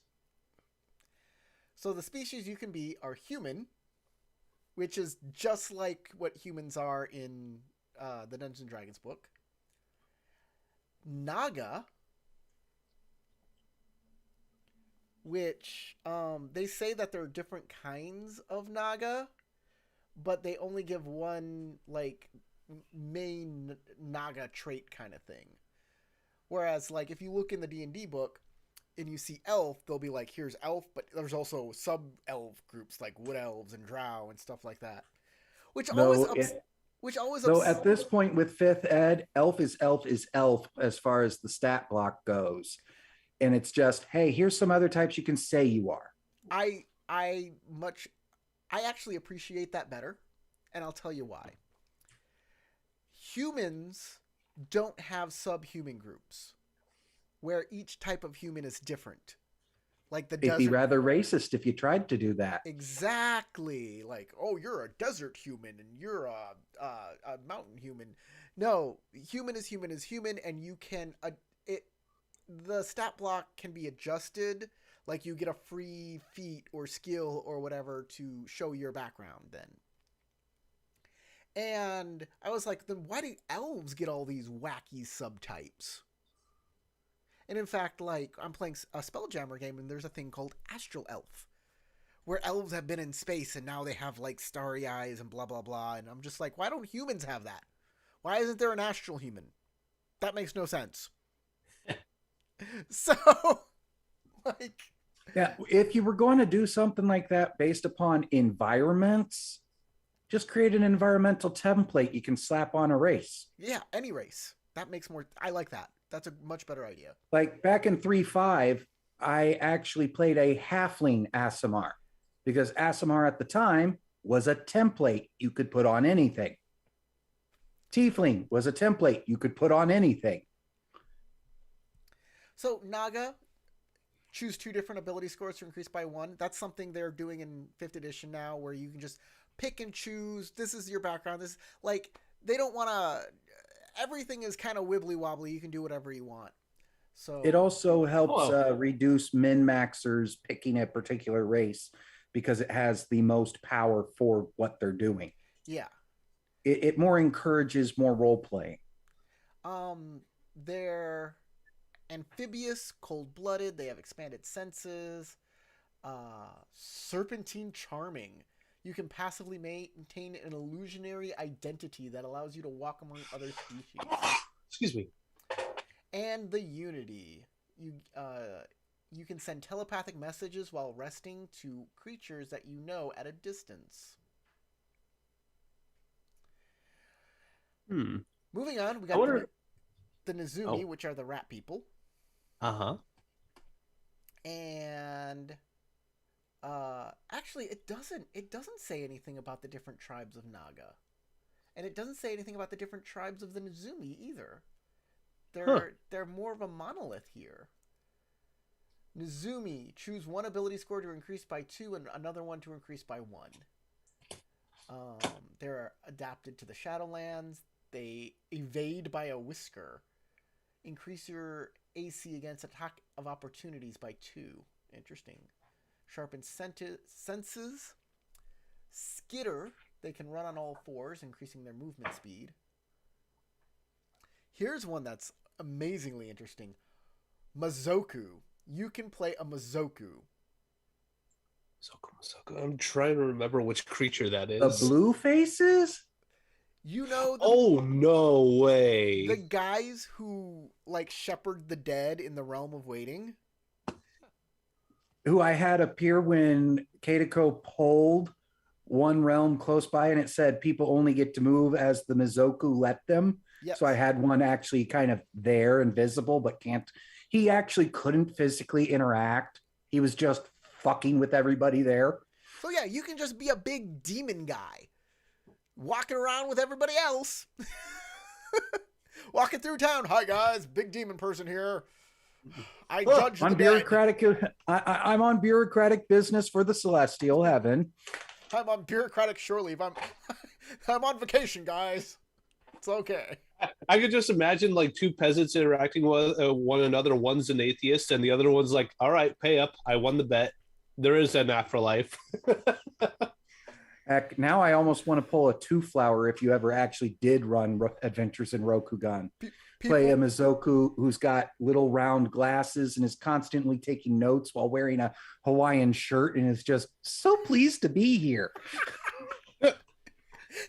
Speaker 1: So the species you can be are human, which is just like what humans are in the Dungeons & Dragons book. Naga, which they say that there are different kinds of Naga, but they only give one like main Naga trait kind of thing. Whereas like if you look in the D&D book and you see elf, they'll be like, here's elf, but there's also sub-elf groups like wood elves and drow and stuff like that. Which
Speaker 3: Though at this point with 5th ed, elf is elf as far as the stat block goes. And it's just, hey, here's some other types you can say you are.
Speaker 1: I actually appreciate that better, and I'll tell you why. Humans don't have subhuman groups where each type of human is different. Like the
Speaker 3: It'd be rather racist if you tried to do that.
Speaker 1: Exactly. Like, oh, you're a desert human and you're a mountain human. No, human is human is human, and you can the stat block can be adjusted. Like you get a free feat or skill or whatever to show your background then. And I was like, then why do elves get all these wacky subtypes? And in fact, like, I'm playing a Spelljammer game, and there's a thing called Astral Elf, where elves have been in space, and now they have, like, starry eyes and blah, blah, blah. And I'm just like, why don't humans have that? Why isn't there an astral human? That makes no sense. So, like...
Speaker 3: Yeah, if you were going to do something like that based upon environments, just create an environmental template you can slap on a race.
Speaker 1: Yeah, any race. That makes more... I like that. That's a much better idea.
Speaker 3: Like back in 3.5, I actually played a halfling Aasimar because Aasimar at the time was a template you could put on anything. Tiefling was a template you could put on anything.
Speaker 1: So Naga, choose 2 different ability scores to increase by 1. That's something they're doing in 5th edition now, where you can just pick and choose. This is your background. This, like, they don't want to... Everything is kind of wibbly wobbly. You can do whatever you want. So
Speaker 3: it also helps reduce min-maxers picking a particular race because it has the most power for what they're doing.
Speaker 1: Yeah.
Speaker 3: It more encourages more role playing.
Speaker 1: They're amphibious, cold-blooded. They have expanded senses. Serpentine charming. You can passively maintain an illusionary identity that allows you to walk among other species.
Speaker 2: Excuse me.
Speaker 1: And the Unity. You can send telepathic messages while resting to creatures that you know at a distance. Moving on, we got the Nizumi, which are the rat people.
Speaker 2: Uh-huh.
Speaker 1: And... actually, it doesn't say anything about the different tribes of Naga, and it doesn't say anything about the different tribes of the Nizumi either. They're more of a monolith here. Nizumi, choose 1 ability score to increase by 2 and another one to increase by 1. They're adapted to the Shadowlands. They evade by a whisker. Increase your AC against attack of opportunities by 2. Interesting. Sharpen senses. Skitter. They can run on all 4s, increasing their movement speed. Here's one that's amazingly interesting. Mozoku. You can play a Mozoku.
Speaker 2: Mozoku. I'm trying to remember which creature that is.
Speaker 3: The blue faces?
Speaker 1: You know...
Speaker 2: Oh, no way.
Speaker 1: The guys who, like, shepherd the dead in the Realm of Waiting...
Speaker 3: Who I had appear when Katako pulled one realm close by, and it said people only get to move as the Mozoku let them.
Speaker 1: Yep.
Speaker 3: So I had one actually kind of there and visible, but he actually couldn't physically interact. He was just fucking with everybody there.
Speaker 1: So yeah, you can just be a big demon guy walking around with everybody else. Walking through town. Hi guys, big demon person here. I judge
Speaker 3: on
Speaker 1: the
Speaker 3: bureaucratic. I'm on bureaucratic business for the celestial heaven.
Speaker 1: I'm on bureaucratic shore leave. I'm on vacation, guys. It's okay.
Speaker 2: I could just imagine like 2 peasants interacting with one another. One's an atheist, and the other one's like, "All right, pay up. I won the bet. There is an afterlife."
Speaker 3: Heck, now I almost want to pull a 2-flower if you ever actually did run adventures in Rokugan. play a
Speaker 1: People-
Speaker 3: Mozoku who's got little round glasses and is constantly taking notes while wearing a Hawaiian shirt and is just so pleased to be here.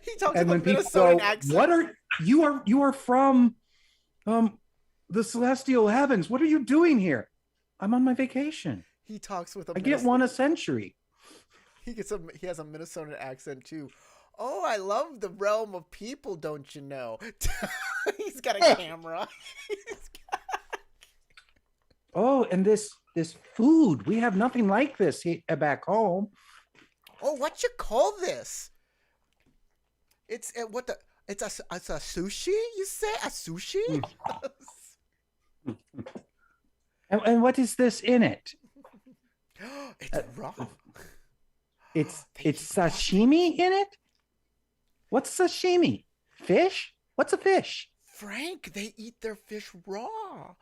Speaker 1: He talks
Speaker 3: And
Speaker 1: with a
Speaker 3: when people
Speaker 1: Minnesotan
Speaker 3: go,
Speaker 1: accent.
Speaker 3: "What are you are from the celestial heavens? What are you doing here?" "I'm on my vacation.
Speaker 1: He talks with a
Speaker 3: I get one a century."
Speaker 1: He has a Minnesotan accent too. Oh, I love the realm of people, don't you know? He's got a camera.
Speaker 3: "Oh, and this food, we have nothing like this back home."
Speaker 1: Oh, what you call this? It's it's a sushi, you say? A sushi?
Speaker 3: And what is this in it?
Speaker 1: It's raw.
Speaker 3: It's
Speaker 1: They eat raw.
Speaker 3: sashimi in it? What's sashimi? Fish? What's a fish?
Speaker 1: Frank, they eat their fish raw.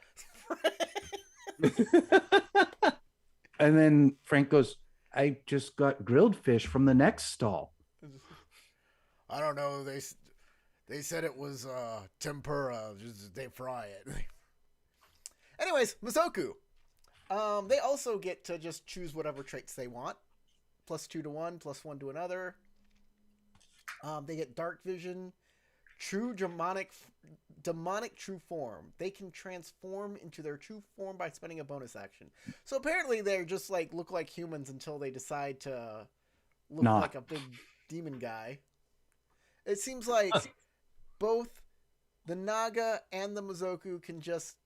Speaker 3: And then Frank goes, "I just got grilled fish from the next stall."
Speaker 1: I don't know. They said it was tempura. Just they fry it. Anyways, Mozoku. They also get to just choose whatever traits they want. +2 to one, +1 to another. They get dark vision, true demonic true form. They can transform into their true form by spending a bonus action. So apparently they're just like look like humans until they decide to look
Speaker 3: Not.
Speaker 1: like a big demon guy. It seems like both the Naga and the Mozoku can just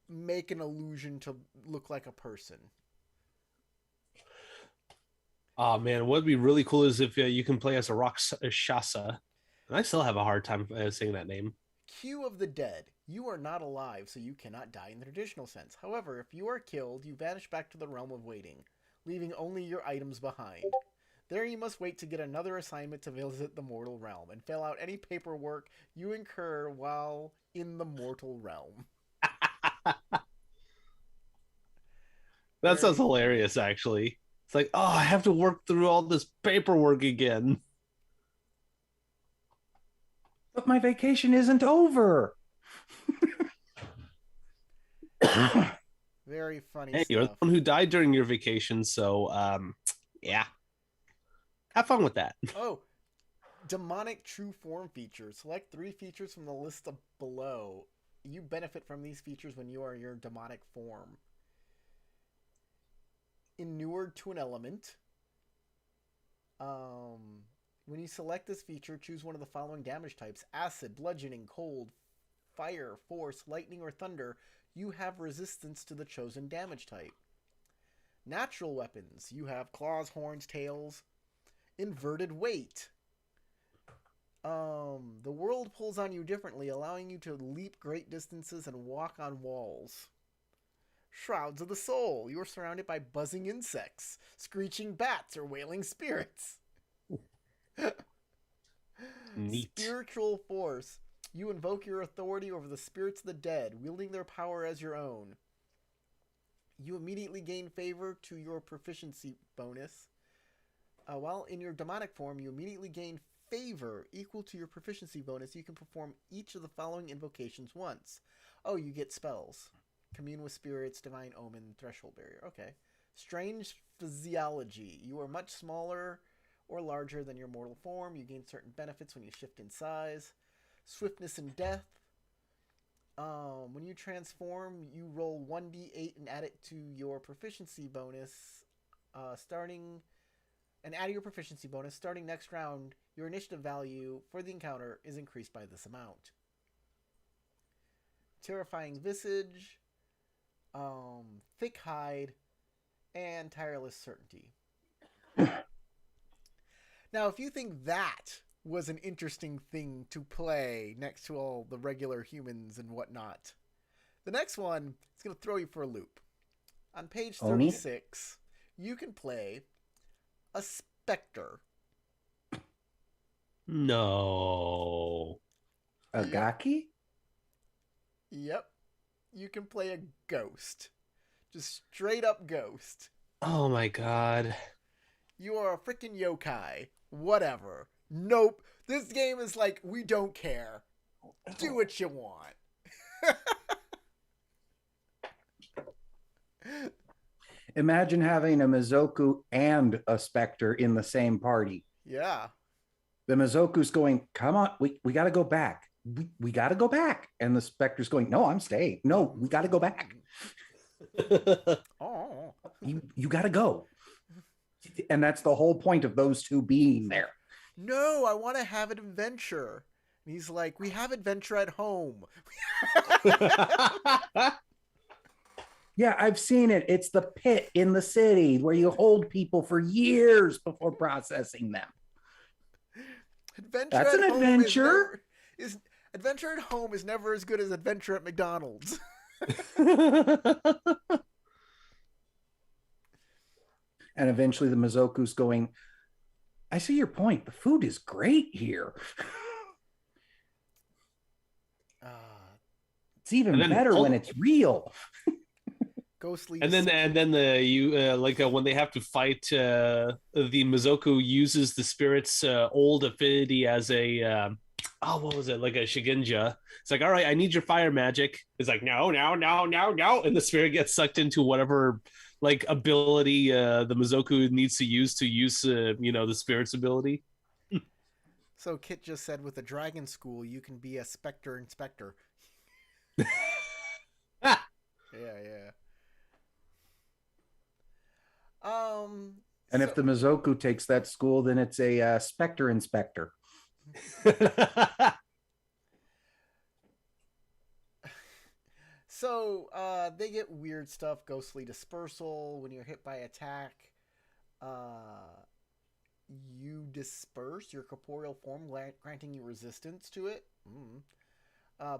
Speaker 1: make an illusion to look like a person.
Speaker 2: Oh man, what'd be really cool is if you can play as a Rakshasa. And I still have a hard time saying that name.
Speaker 1: Q of the dead. You are not alive, so you cannot die in the traditional sense. However, if you are killed, you vanish back to the realm of waiting, leaving only your items behind. There you must wait to get another assignment to visit the mortal realm, and fill out any paperwork you incur while in the mortal realm.
Speaker 2: That sounds hilarious, actually. It's like, oh, I have to work through all this paperwork again.
Speaker 3: "But my vacation isn't over."
Speaker 1: Very funny
Speaker 2: Hey,
Speaker 1: stuff.
Speaker 2: you're the one who died during your vacation, so yeah. Have fun with that.
Speaker 1: Oh, demonic true form features. Select 3 features from the list below. You benefit from these features when you are in your demonic form. Inured to an element. When you select this feature, choose one of the following damage types: acid, bludgeoning, cold, fire, force, lightning, or thunder. You have resistance to the chosen damage type. Natural weapons. You have claws, horns, tails. Inverted weight. The world pulls on you differently, allowing you to leap great distances and walk on walls. Shrouds of the soul. You are surrounded by buzzing insects, screeching bats, or wailing spirits.
Speaker 2: Neat.
Speaker 1: Spiritual force. You invoke your authority over the spirits of the dead, wielding their power as your own. You immediately gain favor to your proficiency bonus. While in your demonic form, you immediately gain favor equal to your proficiency bonus. You can perform each of the following invocations once. Oh, you get spells. Commune with spirits, divine omen, threshold barrier. Okay. Strange physiology. You are much smaller or larger than your mortal form. You gain certain benefits when you shift in size. Swiftness and death. When you transform, you roll 1d8 and add it to your proficiency bonus. Add your proficiency bonus. Starting next round, your initiative value for the encounter is increased by this amount. Terrifying visage, thick hide, and tireless certainty. Now, if you think that was an interesting thing to play next to all the regular humans and whatnot, the next one is going to throw you for a loop. On page 36, you can play a specter.
Speaker 2: No.
Speaker 3: A gaki?
Speaker 1: Yep. You can play a ghost. Just straight up ghost.
Speaker 2: Oh my god.
Speaker 1: You are a freaking yokai. Whatever. Nope. This game is like, we don't care. Do what you want.
Speaker 3: Imagine having a Mozoku and a Spectre in the same party.
Speaker 1: Yeah.
Speaker 3: The Mozoku's going, come on, we got to go back. We got to go back. And the Spectre's going, no, I'm staying. No, we got to go back.
Speaker 1: Oh.
Speaker 3: You got to go. And that's the whole point of those two being there.
Speaker 1: No, I want to have an adventure. And he's like, we have adventure at home.
Speaker 3: Yeah, I've seen it. It's the pit in the city where you hold people for years before processing them.
Speaker 1: That's an adventure. Adventure at home is never as good as adventure at McDonald's.
Speaker 3: And eventually the Mozoku's going, I see your point. The food is great here. It's even better when it's real.
Speaker 1: Ghostly.
Speaker 2: And then when they have to fight, the Mozoku uses the spirit's old affinity as a what was it, like a shigenja. It's like, all right, I need your fire magic. It's like, no, and the spirit gets sucked into whatever like ability the Mozoku needs to use the spirit's ability.
Speaker 1: So Kit just said, with the dragon school, you can be a Spectre inspector. Yeah.
Speaker 3: And if the Mozoku takes that school, then it's a Spectre inspector.
Speaker 1: So they get weird stuff. Ghostly dispersal. When you're hit by attack, you disperse your corporeal form, granting you resistance to it.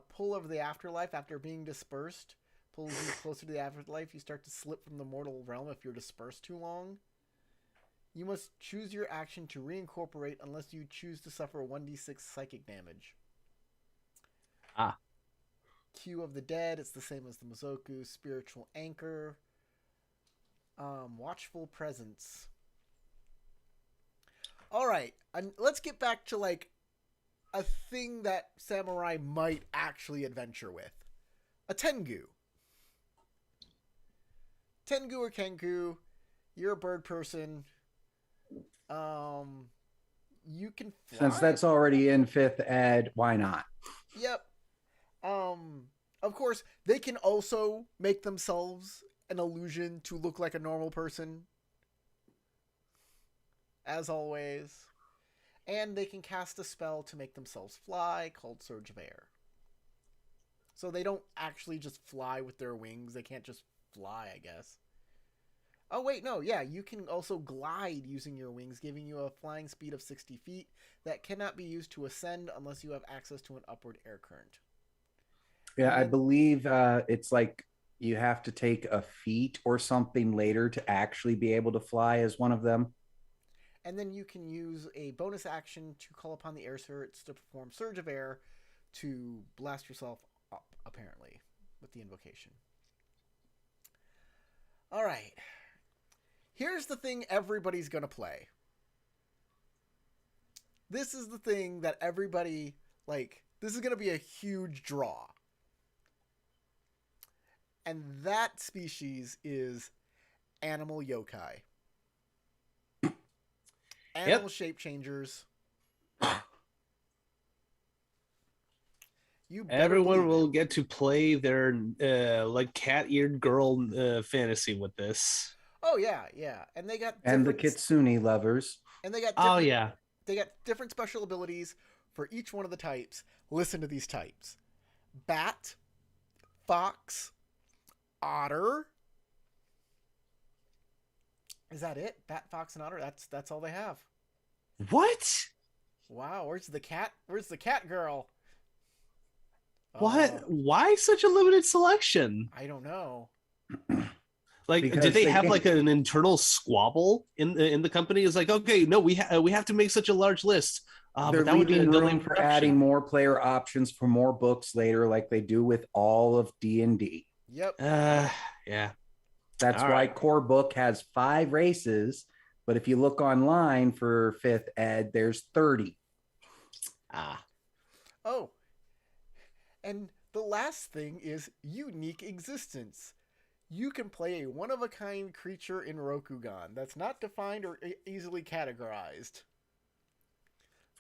Speaker 1: Pull of the afterlife. After being dispersed, pulls you closer to the afterlife. You start to slip from the mortal realm if you're dispersed too long. You must choose your action to reincorporate unless you choose to suffer 1d6 psychic damage. Q of the Dead, it's the same as the Mozoku. Spiritual Anchor. Watchful Presence. Alright, let's get back to like a thing that samurai might actually adventure with. A Tengu. Tengu or Kenku, you're a bird person. You can fly.
Speaker 3: Since that's already in 5th ed, why not?
Speaker 1: Yep. Of course, they can also make themselves an illusion to look like a normal person. As always. And they can cast a spell to make themselves fly called Surge of Air. So they don't actually just fly with their wings. They can't just fly, I guess. Oh, wait, no. Yeah, you can also glide using your wings, giving you a flying speed of 60 feet that cannot be used to ascend unless you have access to an upward air current.
Speaker 3: Yeah, I believe it's like you have to take a feat or something later to actually be able to fly as one of them.
Speaker 1: And then you can use a bonus action to call upon the air spirits to perform Surge of Air to blast yourself up, apparently, with the invocation. All right. Here's the thing everybody's going to play. This is the thing that everybody, this is going to be a huge draw. And that species is animal yokai. Animal shape changers.
Speaker 2: Everyone will get to play their cat-eared girl fantasy with this.
Speaker 1: Oh yeah, and they got
Speaker 3: the kitsune lovers.
Speaker 1: And they got they got different special abilities for each one of the types. Listen to these types: bat, fox, otter. Is that it? Bat, fox, and otter. That's all they have.
Speaker 2: What?
Speaker 1: Wow, where's the cat? Where's the cat girl?
Speaker 2: What? Why such a limited selection?
Speaker 1: I don't know.
Speaker 2: Did they have an internal squabble in the company? It's like, okay, no, we have to make such a large list.
Speaker 3: They're leaving room for adding more player options for more books later, like they do with all of D&D.
Speaker 1: Yep.
Speaker 2: Yeah.
Speaker 3: That's why Core Book has 5 races, but if you look online for 5th ed, there's 30.
Speaker 1: Oh. And the last thing is unique existence. You can play a one-of-a-kind creature in Rokugan that's not defined or easily categorized.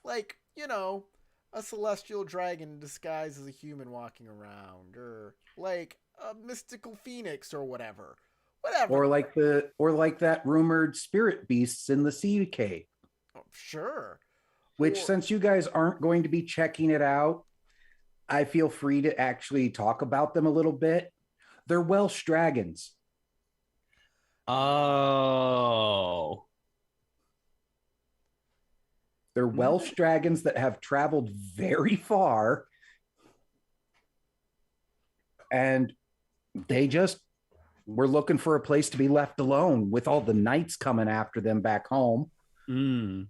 Speaker 1: Like, you know, a celestial dragon disguised as a human walking around, or like a mystical phoenix or whatever. Whatever.
Speaker 3: Or like that rumored spirit beasts in the sea cave.
Speaker 1: Oh, sure.
Speaker 3: Which, since you guys aren't going to be checking it out, I feel free to actually talk about them a little bit. They're Welsh dragons.
Speaker 2: Oh.
Speaker 3: They're Welsh dragons that have traveled very far. And they just were looking for a place to be left alone with all the knights coming after them back home.
Speaker 2: Mm.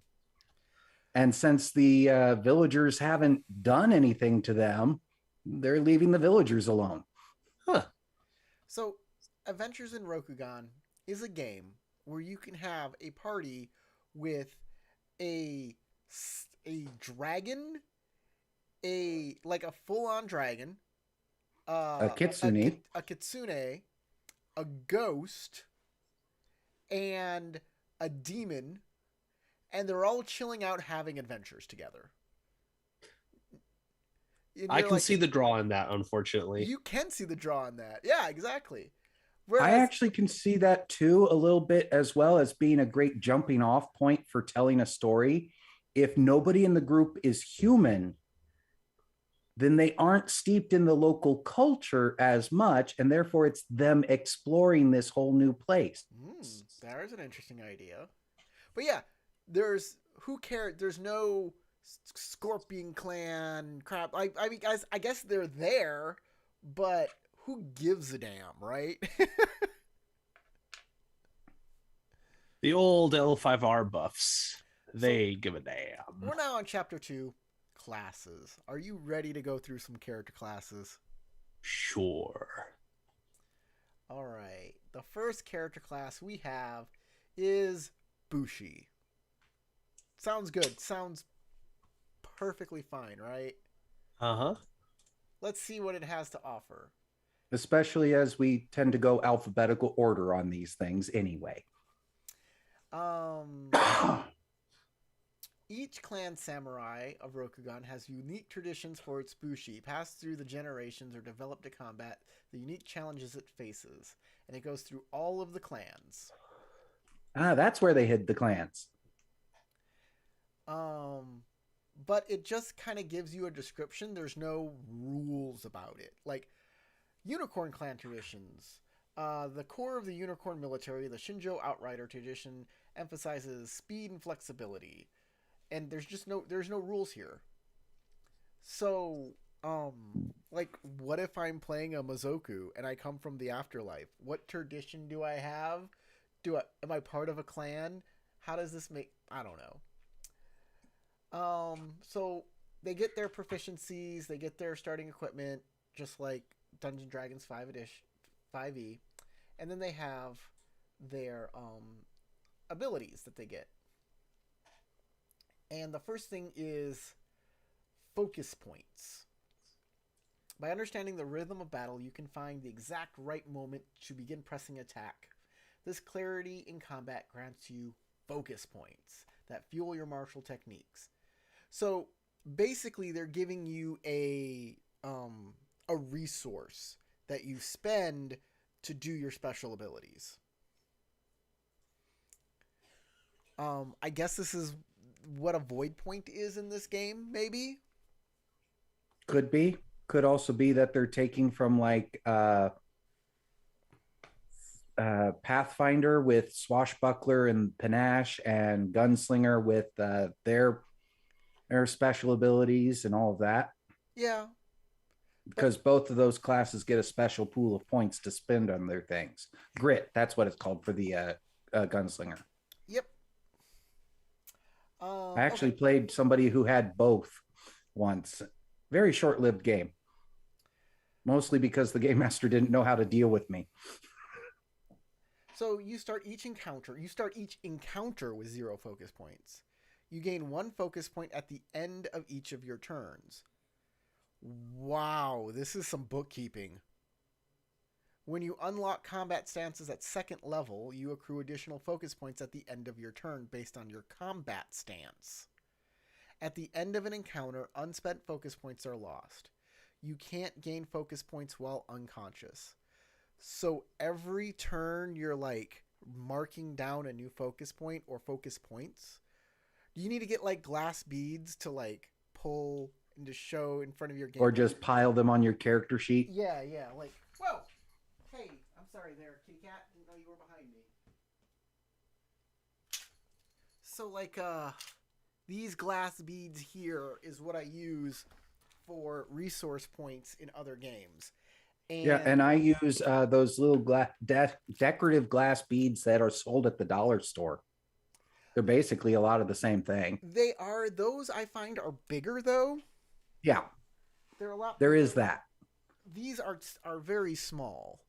Speaker 3: And since the villagers haven't done anything to them, they're leaving the villagers alone.
Speaker 2: Huh.
Speaker 1: So, Adventures in Rokugan is a game where you can have a party with a dragon, a full-on dragon,
Speaker 3: A kitsune.
Speaker 1: a kitsune, a ghost, and a demon, and they're all chilling out having adventures together.
Speaker 2: I can see the draw in that, unfortunately.
Speaker 1: You can see the draw in that. Yeah, exactly.
Speaker 3: I actually can see that too a little bit, as well as being a great jumping off point for telling a story. If nobody in the group is human, then they aren't steeped in the local culture as much, and therefore it's them exploring this whole new place.
Speaker 1: There's an interesting idea. But yeah, who cares? There's no Scorpion Clan crap. I mean, guys, I guess they're there, but who gives a damn, right?
Speaker 2: The old L5R buffs, they give a damn.
Speaker 1: We're now on Chapter 2, Classes. Are you ready to go through some character classes?
Speaker 2: Sure.
Speaker 1: All right. The first character class we have is Bushi. Sounds good. Sounds perfectly fine, right?
Speaker 2: Uh-huh.
Speaker 1: Let's see what it has to offer.
Speaker 3: Especially as we tend to go alphabetical order on these things anyway.
Speaker 1: Each clan samurai of Rokugan has unique traditions for its Bushi, passed through the generations or developed to combat the unique challenges it faces. And it goes through all of the clans.
Speaker 3: That's where they hid the clans.
Speaker 1: But it just kind of gives you a description. There's no rules about it. Like, Unicorn Clan traditions. The core of the Unicorn military, the Shinjo Outrider tradition, emphasizes speed and flexibility. And there's no rules here. So, like, what if I'm playing a Mozoku and I come from the afterlife? What tradition do I have? Am I part of a clan? How does this make... I don't know. So they get their proficiencies, they get their starting equipment, just like Dungeons & Dragons 5e, and then they have their abilities that they get. And the first thing is focus points. By understanding the rhythm of battle, you can find the exact right moment to begin pressing attack. This clarity in combat grants you focus points that fuel your martial techniques. So basically, they're giving you a resource that you spend to do your special abilities. I guess this is what a void point is in this game, maybe?
Speaker 3: Could be. Could also be that they're taking from like Pathfinder with Swashbuckler and Panache, and Gunslinger with their special abilities and all of that.
Speaker 1: Yeah.
Speaker 3: Because both of those classes get a special pool of points to spend on their things. Grit, that's what it's called for the Gunslinger.
Speaker 1: Yep.
Speaker 3: I actually played somebody who had both once. Very short-lived game. Mostly because the game master didn't know how to deal with me.
Speaker 1: So you start each encounter with 0 focus points. You gain 1 focus point at the end of each of your turns. Wow, this is some bookkeeping. When you unlock combat stances at second level, you accrue additional focus points at the end of your turn based on your combat stance. At the end of an encounter, unspent focus points are lost. You can't gain focus points while unconscious. So every turn you're like marking down a new focus point or focus points. Do you need to get like glass beads to like pull and to show in front of your game?
Speaker 3: Or just pile them on your character sheet?
Speaker 1: Yeah, like, whoa! Hey, I'm sorry there, kitty cat. Didn't know you were behind me. So like these glass beads here is what I use for resource points in other games.
Speaker 3: And I use those little decorative glass beads that are sold at the dollar store. They're basically a lot of the same thing.
Speaker 1: They are. Those I find are bigger though.
Speaker 3: Yeah.
Speaker 1: They're a lot
Speaker 3: There
Speaker 1: bigger.
Speaker 3: is that.
Speaker 1: These are very small.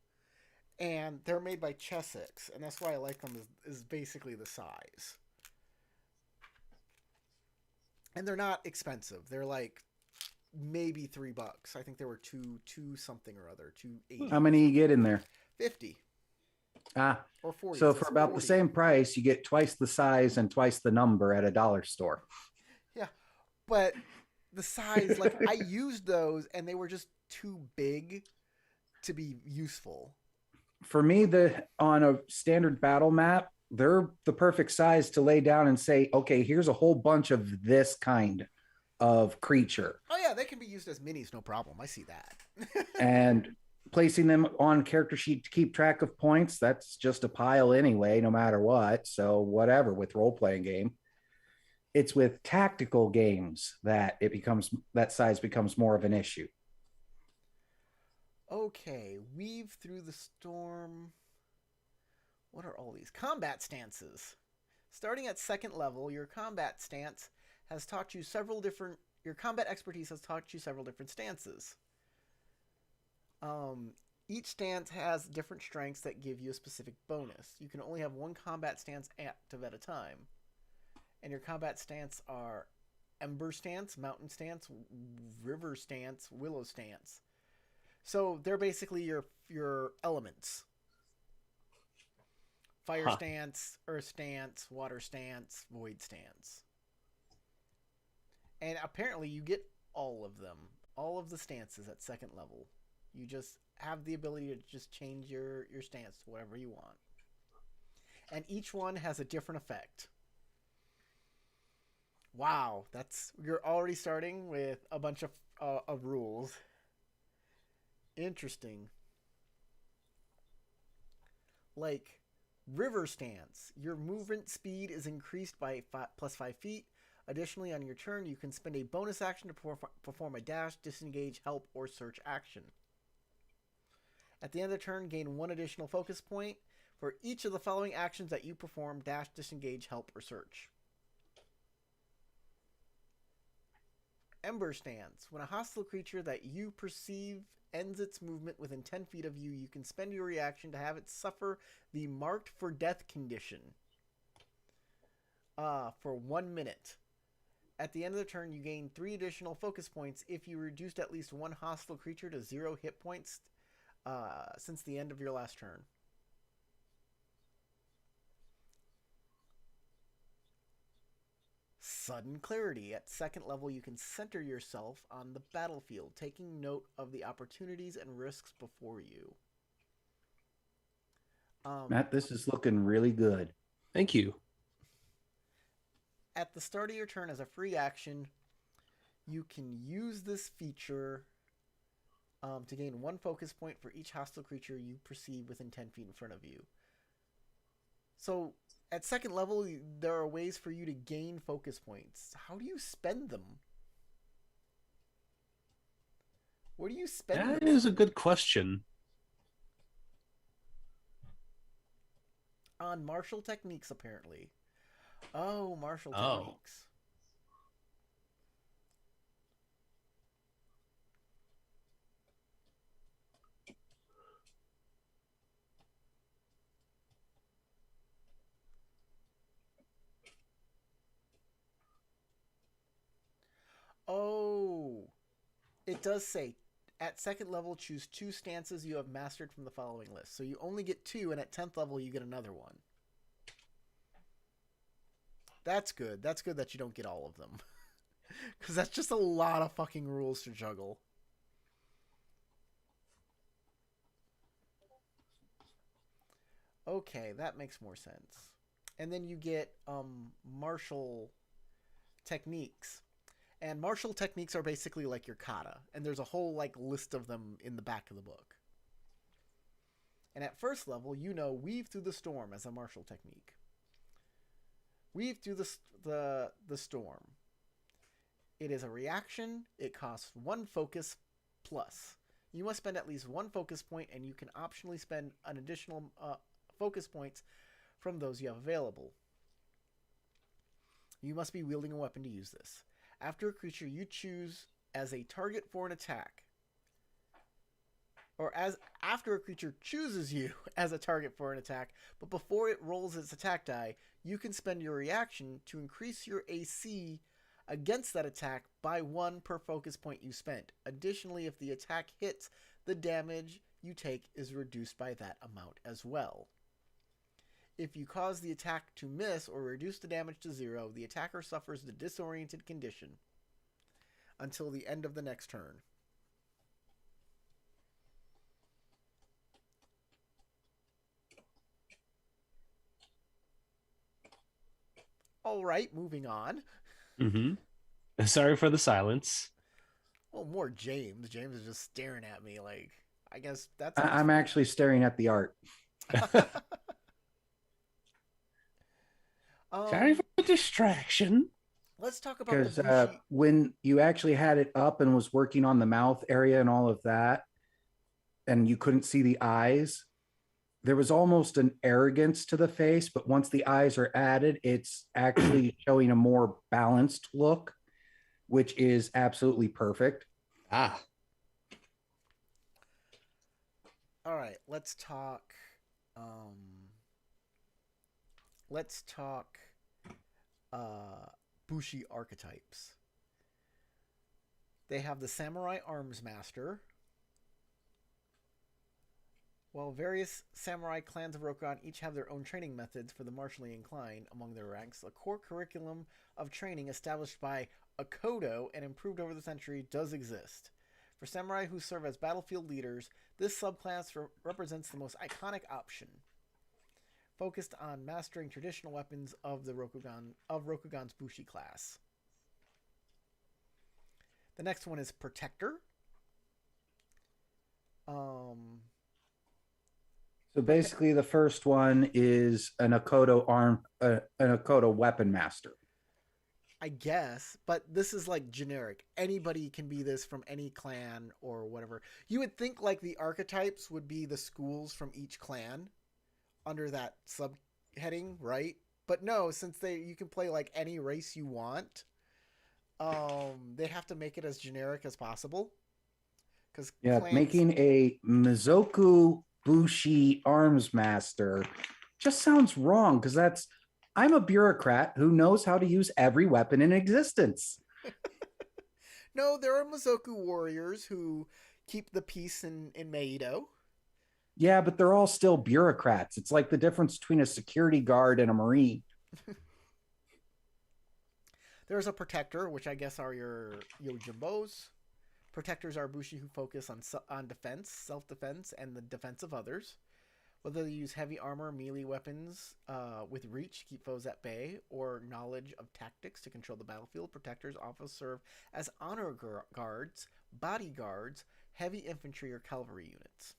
Speaker 1: And they're made by Chessex, and that's why I like them is basically the size. And they're not expensive. They're like maybe $3. I think there were two something or other, 280.
Speaker 3: How many you get in there?
Speaker 1: 50. Or 40.
Speaker 3: So for about 40. The same price, you get twice the size and twice the number at a dollar store.
Speaker 1: Yeah, but the size, like I used those, and they were just too big to be useful.
Speaker 3: For me, on a standard battle map, they're the perfect size to lay down and say, okay, here's a whole bunch of this kind of creature.
Speaker 1: Oh yeah, they can be used as minis, no problem. I see that.
Speaker 3: And placing them on character sheet to keep track of points, that's just a pile anyway, no matter what. So whatever with role-playing game. It's with tactical games that that size becomes more of an issue.
Speaker 1: Okay, weave through the storm. What are all these? Combat stances. Starting at second level, your combat stance has taught you your combat expertise has taught you several different stances. Each stance has different strengths that give you a specific bonus. You can only have one combat stance active at a time. And your combat stance are Ember stance, Mountain stance, River stance, Willow stance. So they're basically your elements. Fire stance, earth stance, water stance, void stance. And apparently you get all of them. All of the stances at second level. You just have the ability to just change your stance to whatever you want. And each one has a different effect. Wow, you're already starting with a bunch of rules. Interesting. Like river stance, your movement speed is increased by plus 5 feet. Additionally, on your turn, you can spend a bonus action to perform a dash, disengage, help, or search action. At the end of the turn, gain 1 additional focus point for each of the following actions that you perform: dash, disengage, help, or search. Ember stance. When a hostile creature that you perceive ends its movement within 10 feet of you, you can spend your reaction to have it suffer the marked for death condition for 1 minute. At the end of the turn, you gain 3 additional focus points if you reduced at least one hostile creature to 0 hit points since the end of your last turn. Sudden clarity. At second level, you can center yourself on the battlefield, taking note of the opportunities and risks before you.
Speaker 3: Matt, this is looking really good.
Speaker 2: Thank you.
Speaker 1: At the start of your turn, as a free action, you can use this feature to gain 1 focus point for each hostile creature you perceive within 10 feet in front of you. So at second level, there are ways for you to gain focus points. How do you spend them? Where do you spend them?
Speaker 2: That is a good question.
Speaker 1: On martial techniques, apparently. Oh, martial techniques. Oh, it it does say at 2nd level, choose 2 stances you have mastered from the following list. So you only get 2, and at 10th level, you get another one. That's good. That's good that you don't get all of them. Because that's just a lot of fucking rules to juggle. Okay, that makes more sense. And then you get martial techniques. And martial techniques are basically like your kata. And there's a whole like list of them in the back of the book. And at 1st level, you know Weave Through the Storm as a martial technique. Weave Through the Storm. It is a reaction. It costs 1 focus plus. You must spend at least 1 focus point, and you can optionally spend an additional focus points from those you have available. You must be wielding a weapon to use this. After a creature you choose as a target for an attack, or after a creature chooses you as a target for an attack, but before it rolls its attack die, you can spend your reaction to increase your AC against that attack by 1 per focus point you spent. Additionally, if the attack hits, the damage you take is reduced by that amount as well. If you cause the attack to miss or reduce the damage to 0, the attacker suffers the disoriented condition until the end of the next turn. All right, moving on.
Speaker 2: Mm-hmm. Sorry for the silence.
Speaker 1: Well, more James. James is just staring at me like, I guess that's...
Speaker 3: I'm actually staring at the art.
Speaker 2: Sorry for the distraction.
Speaker 1: Let's talk about
Speaker 3: Because
Speaker 1: the Bushi...
Speaker 3: when you actually had it up and was working on the mouth area and all of that, and you couldn't see the eyes, there was almost an arrogance to the face, but once the eyes are added, it's actually showing a more balanced look, which is absolutely perfect.
Speaker 2: Ah.
Speaker 1: All right, let's talk... Bushi Archetypes. They have the Samurai Arms Master. While various samurai clans of Rokugan each have their own training methods for the martially inclined among their ranks, a core curriculum of training established by Akodo and improved over the century does exist. For samurai who serve as battlefield leaders, this subclass represents the most iconic option, focused on mastering traditional weapons of the Rokugan's Bushi class. The next one is Protector.
Speaker 3: So basically, the first one is an Akodo weapon master.
Speaker 1: I guess, but this is like generic. Anybody can be this from any clan or whatever. You would think like the archetypes would be the schools from each clan under that subheading, right? But no, since you can play like any race you want, they have to make it as generic as possible. Because
Speaker 3: making a Mozoku Bushi Arms Master just sounds wrong, because I'm a bureaucrat who knows how to use every weapon in existence.
Speaker 1: No, there are Mozoku warriors who keep the peace in Meido.
Speaker 3: Yeah, but they're all still bureaucrats. It's like the difference between a security guard and a Marine.
Speaker 1: There's a Protector, which I guess are your Yojimbos. Protectors are Bushi who focus on defense, self-defense, and the defense of others. Whether they use heavy armor, melee weapons with reach to keep foes at bay, or knowledge of tactics to control the battlefield, Protectors often serve as honor guards, bodyguards, heavy infantry, or cavalry units.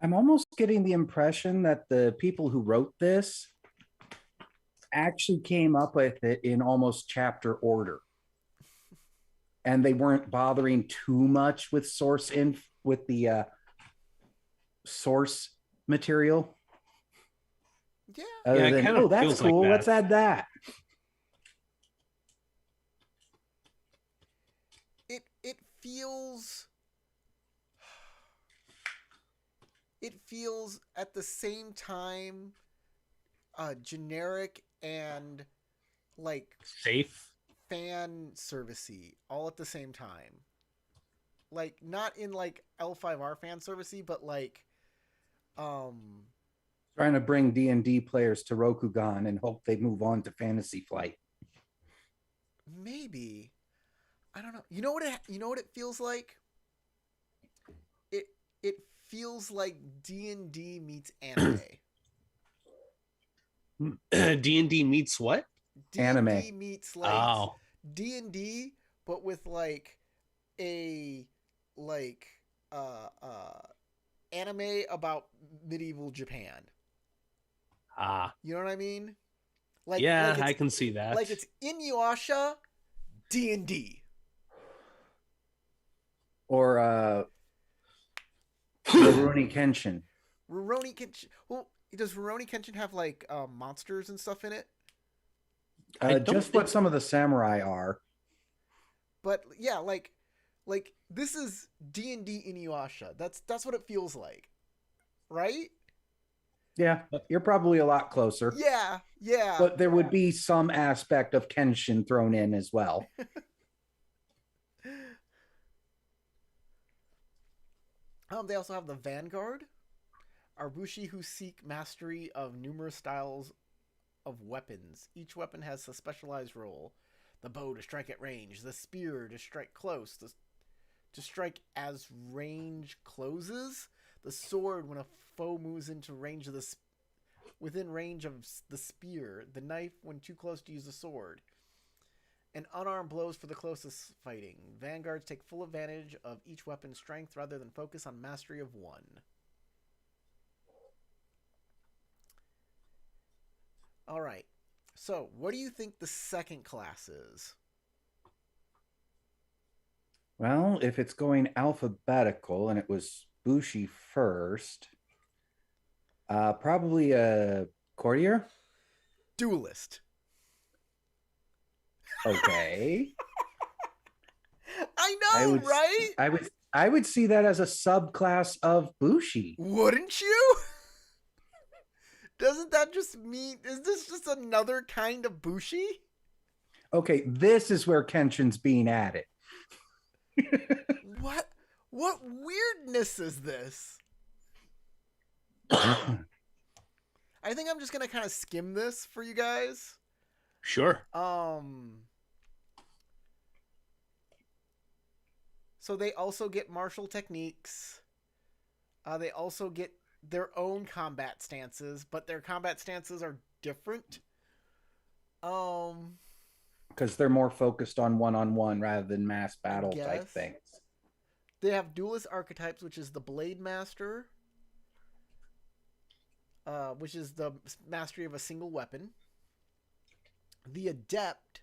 Speaker 3: I'm almost getting the impression that the people who wrote this actually came up with it in almost chapter order. And they weren't bothering too much with with the source material.
Speaker 1: Yeah.
Speaker 3: Other than, that's cool. Like that. Let's add that.
Speaker 1: It feels at the same time generic and like
Speaker 2: safe,
Speaker 1: fan servicey all at the same time. Like, not in like L5R fan servicey, but like
Speaker 3: Trying to bring D&D players to Rokugan and hope they move on to Fantasy Flight.
Speaker 1: maybe, I don't know. You know what it feels like? It feels like D&D meets anime.
Speaker 2: D&D meets what?
Speaker 1: D&D
Speaker 3: Anime.
Speaker 1: meets like
Speaker 2: Oh,
Speaker 1: D&D, but with like a anime about medieval Japan. You know what I mean?
Speaker 2: Yeah, I can see that.
Speaker 1: Like it's Inuyasha D&D.
Speaker 3: Or Rurouni Kenshin.
Speaker 1: Rurouni Kenshin. Well, does Rurouni Kenshin have like monsters and stuff in it?
Speaker 3: Just what some of the samurai are.
Speaker 1: But yeah, like this is D&D Inuyasha. That's what it feels like, right?
Speaker 3: Yeah, you're probably a lot closer.
Speaker 1: Yeah.
Speaker 3: But there would be some aspect of Kenshin thrown in as well.
Speaker 1: They also have the Vanguard, Arbushi who seek mastery of numerous styles of weapons. Each weapon has a specialized role. The bow to strike at range, the spear to strike close, to strike as range closes, the sword when a foe moves into range of within range of the spear, the knife when too close to use the sword, and unarmed blows for the closest fighting. Vanguards take full advantage of each weapon's strength rather than focus on mastery of one. All right. So, what do you think the second class is?
Speaker 3: Well, if it's going alphabetical and it was Bushi first, probably a Courtier.
Speaker 1: Duelist.
Speaker 3: Okay.
Speaker 1: I know, right?
Speaker 3: I would see that as a subclass of Bushi.
Speaker 1: Wouldn't you? Doesn't that just mean, is this just another kind of Bushi?
Speaker 3: Okay, this is where Kenshin's being added.
Speaker 1: What weirdness is this? I think I'm just gonna kind of skim this for you guys.
Speaker 2: Sure.
Speaker 1: So they also get martial techniques. They also get their own combat stances, but their combat stances are different.
Speaker 3: Because they're more focused on one-on-one rather than mass battle type things.
Speaker 1: They have duelist archetypes, which is the Blade Master, which is the mastery of a single weapon. The Adept,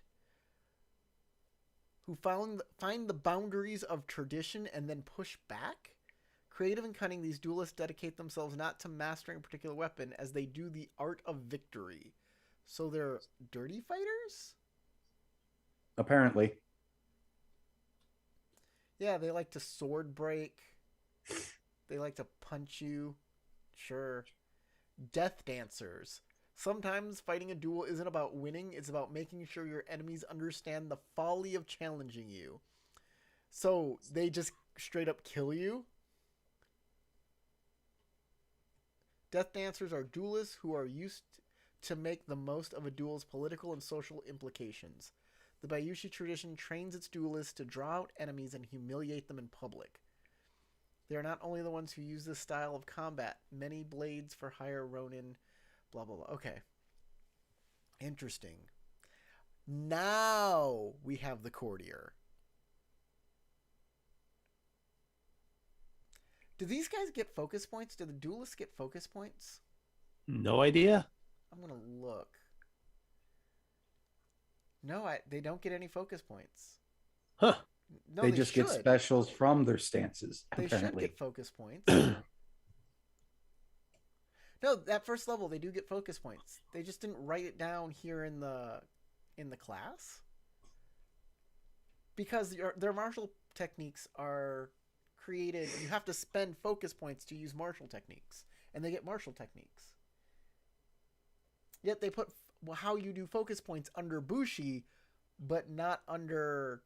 Speaker 1: who find the boundaries of tradition and then push back. Creative and cunning, these duelists dedicate themselves not to mastering a particular weapon as they do the art of victory. So they're dirty fighters?
Speaker 3: Apparently.
Speaker 1: Yeah, they like to sword break. They like to punch you. Sure. Death Dancers. Sometimes fighting a duel isn't about winning, it's about making sure your enemies understand the folly of challenging you. So they just straight up kill you. Death Dancers are duelists who are used to make the most of a duel's political and social implications. The Bayushi tradition trains its duelists to draw out enemies and humiliate them in public. They are not only the ones who use this style of combat. Many blades for hire Ronin, blah, blah, blah. Okay. Interesting. Now we have the Courtier. Do these guys get focus points? Do the duelists get focus points?
Speaker 2: No idea.
Speaker 1: I'm going to look. No, they don't get any focus points.
Speaker 2: Huh.
Speaker 1: No,
Speaker 3: they just get specials from their stances,
Speaker 1: they
Speaker 3: apparently.
Speaker 1: Should get focus points. No, that first level, they do get focus points. They just didn't write it down here in the class. Because their martial techniques are created. You have to spend focus points to use martial techniques. And they get martial techniques. Yet they put how you do focus points under Bushi, but not under.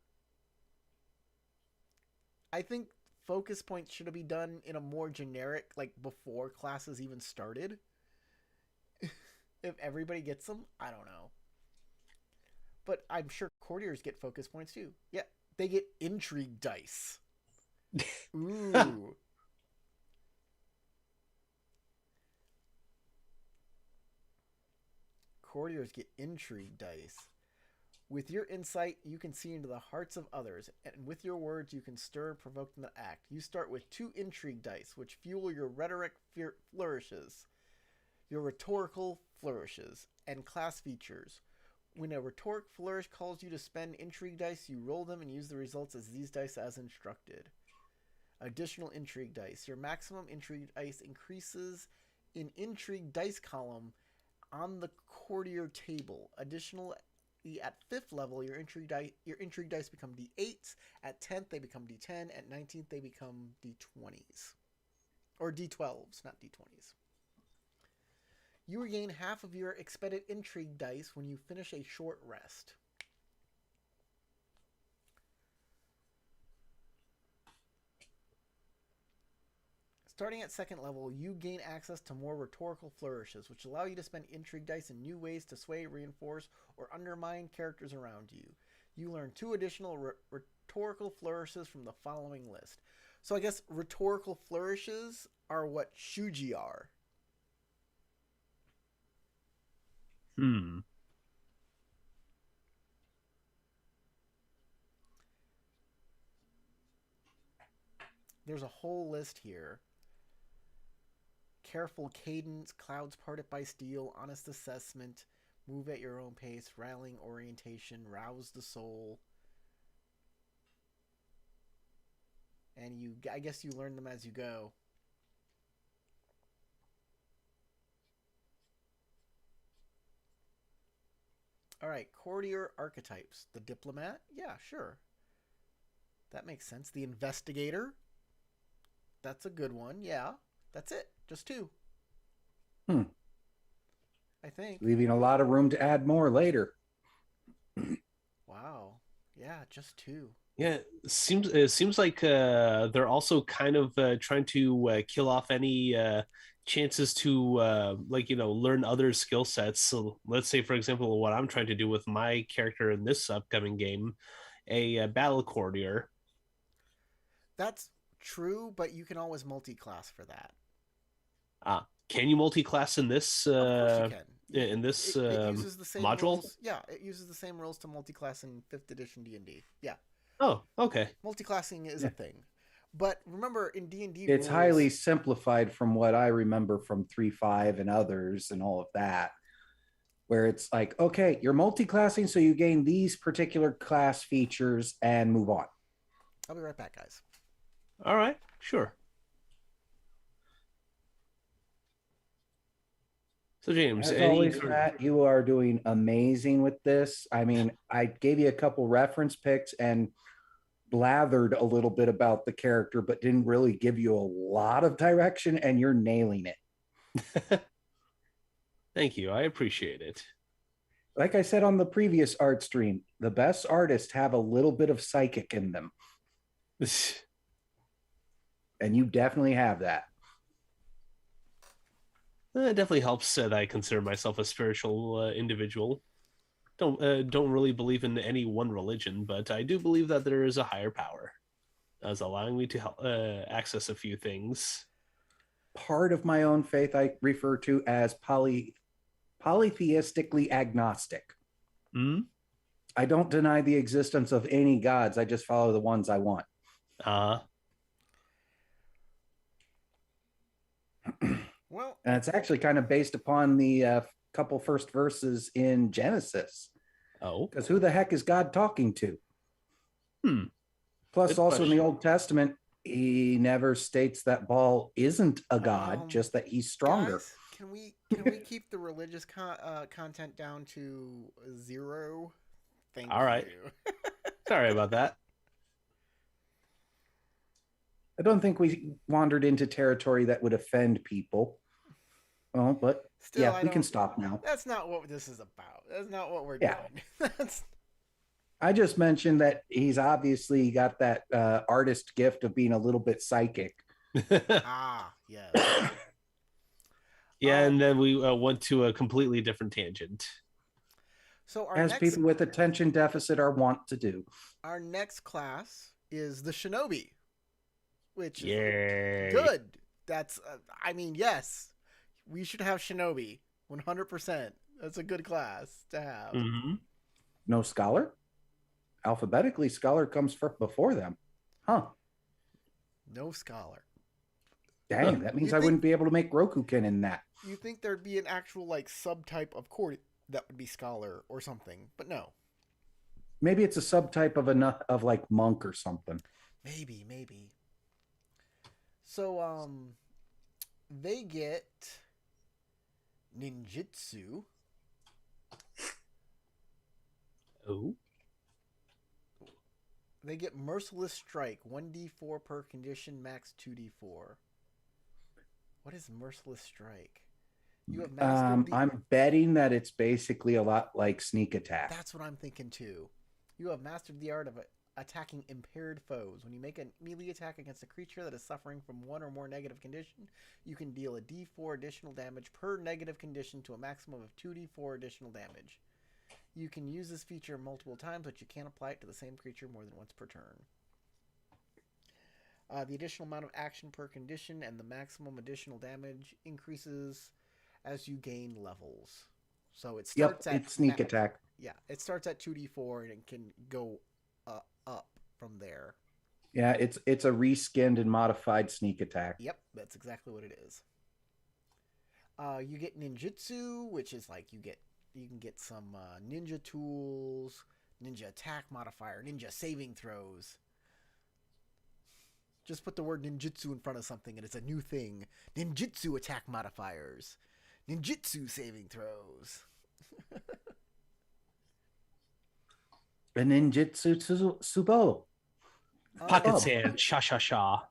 Speaker 1: I think focus points should be done in a more generic, like before classes even started. If everybody gets them, I don't know. But I'm sure courtiers get focus points too. Yeah, they get intrigue dice. Ooh. Courtiers get intrigue dice. With your insight, you can see into the hearts of others, and with your words, you can stir and provoke them to act. You start with 2 intrigue dice, which fuel your rhetoric flourishes, your rhetorical flourishes, and class features. When a rhetoric flourish calls you to spend intrigue dice, you roll them and use the results as these dice as instructed. Additional intrigue dice. Your maximum intrigue dice increases in intrigue dice column on the courtier table. Additionally, at 5th level, your intrigue dice become D8s. At 10th, they become D10. At 19th, they become D20s. Or D12s, not D20s. You regain half of your expended intrigue dice when you finish a short rest. Starting at 2nd level, you gain access to more rhetorical flourishes, which allow you to spend intrigue dice in new ways to sway, reinforce, or undermine characters around you. You learn 2 additional rhetorical flourishes from the following list. So I guess rhetorical flourishes are what shuji are. There's a whole list here. Careful cadence, clouds parted by steel, honest assessment, move at your own pace, rallying orientation, rouse the soul. And I guess you learn them as you go. All right, Courtier Archetypes. The Diplomat? Yeah, sure. That makes sense. The Investigator? That's a good one, yeah. That's it. Just 2. I think.
Speaker 3: Leaving a lot of room to add more later.
Speaker 1: Wow. Yeah, just 2.
Speaker 2: Yeah, it seems like they're also kind of trying to kill off any chances to learn other skill sets. So let's say, for example, what I'm trying to do with my character in this upcoming game, a battle courtier.
Speaker 1: That's true, but you can always multi-class for that.
Speaker 2: Can you multi-class in this?
Speaker 1: Of course you can.
Speaker 2: In this
Speaker 1: it uses the same
Speaker 2: module?
Speaker 1: Rules. Yeah, it uses the same rules to multi-class in 5th edition D&D. Yeah.
Speaker 2: Oh, okay.
Speaker 1: Multi-classing is a thing. But remember, in D&D
Speaker 3: it's
Speaker 1: rules,
Speaker 3: highly simplified from what I remember from 3.5 and others and all of that, where it's like, okay, you're multi-classing, so you gain these particular class features and move on.
Speaker 1: I'll be right back, guys.
Speaker 2: All right, sure. So James,
Speaker 3: as always, Matt, you are doing amazing with this. I mean, I gave you a couple reference picks and blathered a little bit about the character, but didn't really give you a lot of direction, and you're nailing it.
Speaker 2: Thank you. I appreciate it.
Speaker 3: Like I said on the previous art stream, the best artists have a little bit of psychic in them. And you definitely have that.
Speaker 2: It definitely helps that I consider myself a spiritual individual. Don't really believe in any one religion, but I do believe that there is a higher power that's allowing me to help access a few things.
Speaker 3: Part of my own faith I refer to as polytheistically agnostic. I don't deny the existence of any gods. I just follow the ones I want.
Speaker 1: Well,
Speaker 3: and it's actually kind of based upon the couple first verses in Genesis.
Speaker 2: Oh,
Speaker 3: because who the heck is God talking to? Plus,
Speaker 2: good
Speaker 3: also
Speaker 2: question.
Speaker 3: In the Old Testament, he never states that Baal isn't a god, just that he's stronger.
Speaker 1: Guys, can we keep the religious content down to 0? Thank you.
Speaker 2: All right. Sorry about that.
Speaker 3: I don't think we wandered into territory that would offend people. Well, but
Speaker 1: still,
Speaker 3: we can stop now.
Speaker 1: That's not what this is about. That's not what we're doing.
Speaker 3: I just mentioned that he's obviously got that artist gift of being a little bit psychic.
Speaker 1: Ah, yes.
Speaker 2: Yeah, and then we went to a completely different tangent.
Speaker 1: So
Speaker 3: As people with attention deficit are wont to do.
Speaker 1: Our next class is the Shinobi, which is
Speaker 2: Yay.
Speaker 1: good. That's, I mean, yes, we should have Shinobi 100%. That's a good class to have.
Speaker 2: Mm-hmm.
Speaker 3: No Scholar? Alphabetically, Scholar comes before them. Huh.
Speaker 1: No Scholar.
Speaker 3: Dang, that means I wouldn't be able to make Rokugan in that.
Speaker 1: You think there'd be an actual, like, subtype of Courtier that would be Scholar or something, but no.
Speaker 3: Maybe it's a subtype of like monk or something.
Speaker 1: Maybe. So, they get ninjutsu.
Speaker 2: Oh.
Speaker 1: They get Merciless Strike, 1d4 per condition, max 2d4. What is Merciless Strike? You have mastered
Speaker 3: I'm betting that it's basically a lot like Sneak Attack.
Speaker 1: That's what I'm thinking too. You have mastered the art of attacking impaired foes. When you make a melee attack against a creature that is suffering from one or more negative condition, you can deal a d4 additional damage per negative condition to a maximum of 2d4 additional damage. You can use this feature multiple times, but you can't apply it to the same creature more than once per turn. The additional amount of action per condition and the maximum additional damage increases as you gain levels. So it starts at
Speaker 3: Sneak Attack.
Speaker 1: Yeah, it starts at 2d4 and it can go up from there.
Speaker 3: Yeah, it's a reskinned and modified Sneak Attack.
Speaker 1: Yep, that's exactly what it is. You get ninjutsu, which is like you can get some ninja tools, ninja attack modifier, ninja saving throws. Just put the word ninjutsu in front of something and it's a new thing. Ninjutsu attack modifiers. Ninjutsu saving throws.
Speaker 3: A ninjutsu subo.
Speaker 2: Pocket sand, sha.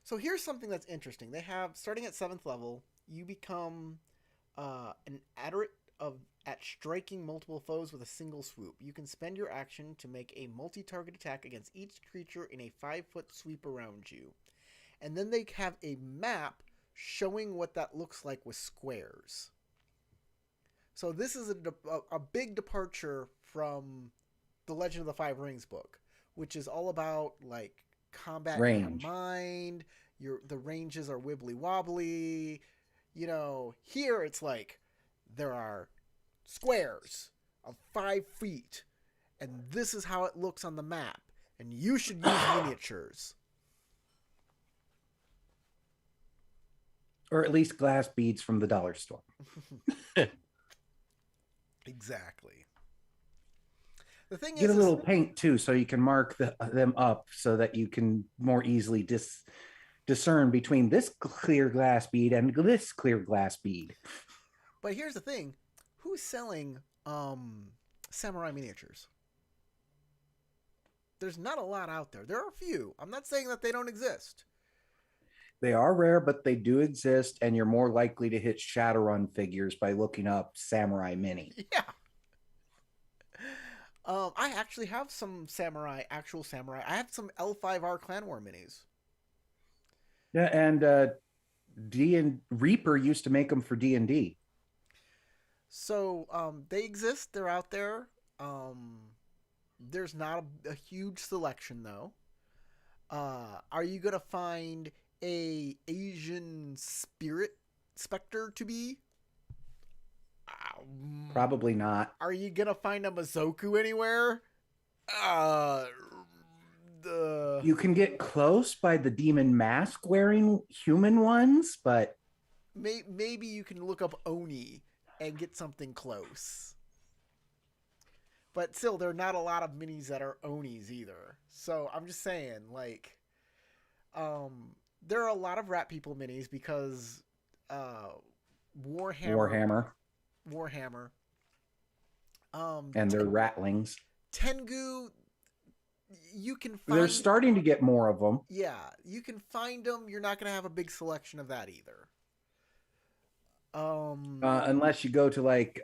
Speaker 1: So here's something that's interesting. They have, starting at 7th level, you become an adderant at striking multiple foes with a single swoop. You can spend your action to make a multi-target attack against each creature in a 5-foot sweep around you. And then they have a map showing what that looks like with squares. So this is a big departure from the Legend of the Five Rings book, which is all about like combat range. Mind. The ranges are wibbly wobbly. You know, here it's like there are squares of 5 feet, and this is how it looks on the map, and you should use miniatures.
Speaker 3: Or at least glass beads from the dollar store.
Speaker 1: Exactly. The thing
Speaker 3: Get a little paint too, so you can mark them up so that you can more easily discern between this clear glass bead and this clear glass bead.
Speaker 1: But here's the thing. Who's selling samurai miniatures? There's not a lot out there. There are a few. I'm not saying that they don't exist.
Speaker 3: They are rare, but they do exist, and you're more likely to hit Shadowrun figures by looking up Samurai Mini.
Speaker 1: Yeah. I actually have some actual samurai. I have some L5R Clan War minis.
Speaker 3: Yeah, and Reaper used to make them for D&D.
Speaker 1: So they exist. They're out there. There's not a huge selection though. Are you gonna find a Asian spirit specter to be?
Speaker 3: Probably not.
Speaker 1: Are you gonna find a Mozoku anywhere?
Speaker 3: You can get close by the demon mask wearing human ones, but
Speaker 1: maybe you can look up Oni and get something close. But still, there are not a lot of minis that are Onis either. So I'm just saying, like, there are a lot of Rat People minis because Warhammer.
Speaker 3: And they're ratlings.
Speaker 1: Tengu, you can find.
Speaker 3: They're starting to get more of them.
Speaker 1: Yeah, you can find them. You're not going to have a big selection of that either.
Speaker 3: Unless you go to like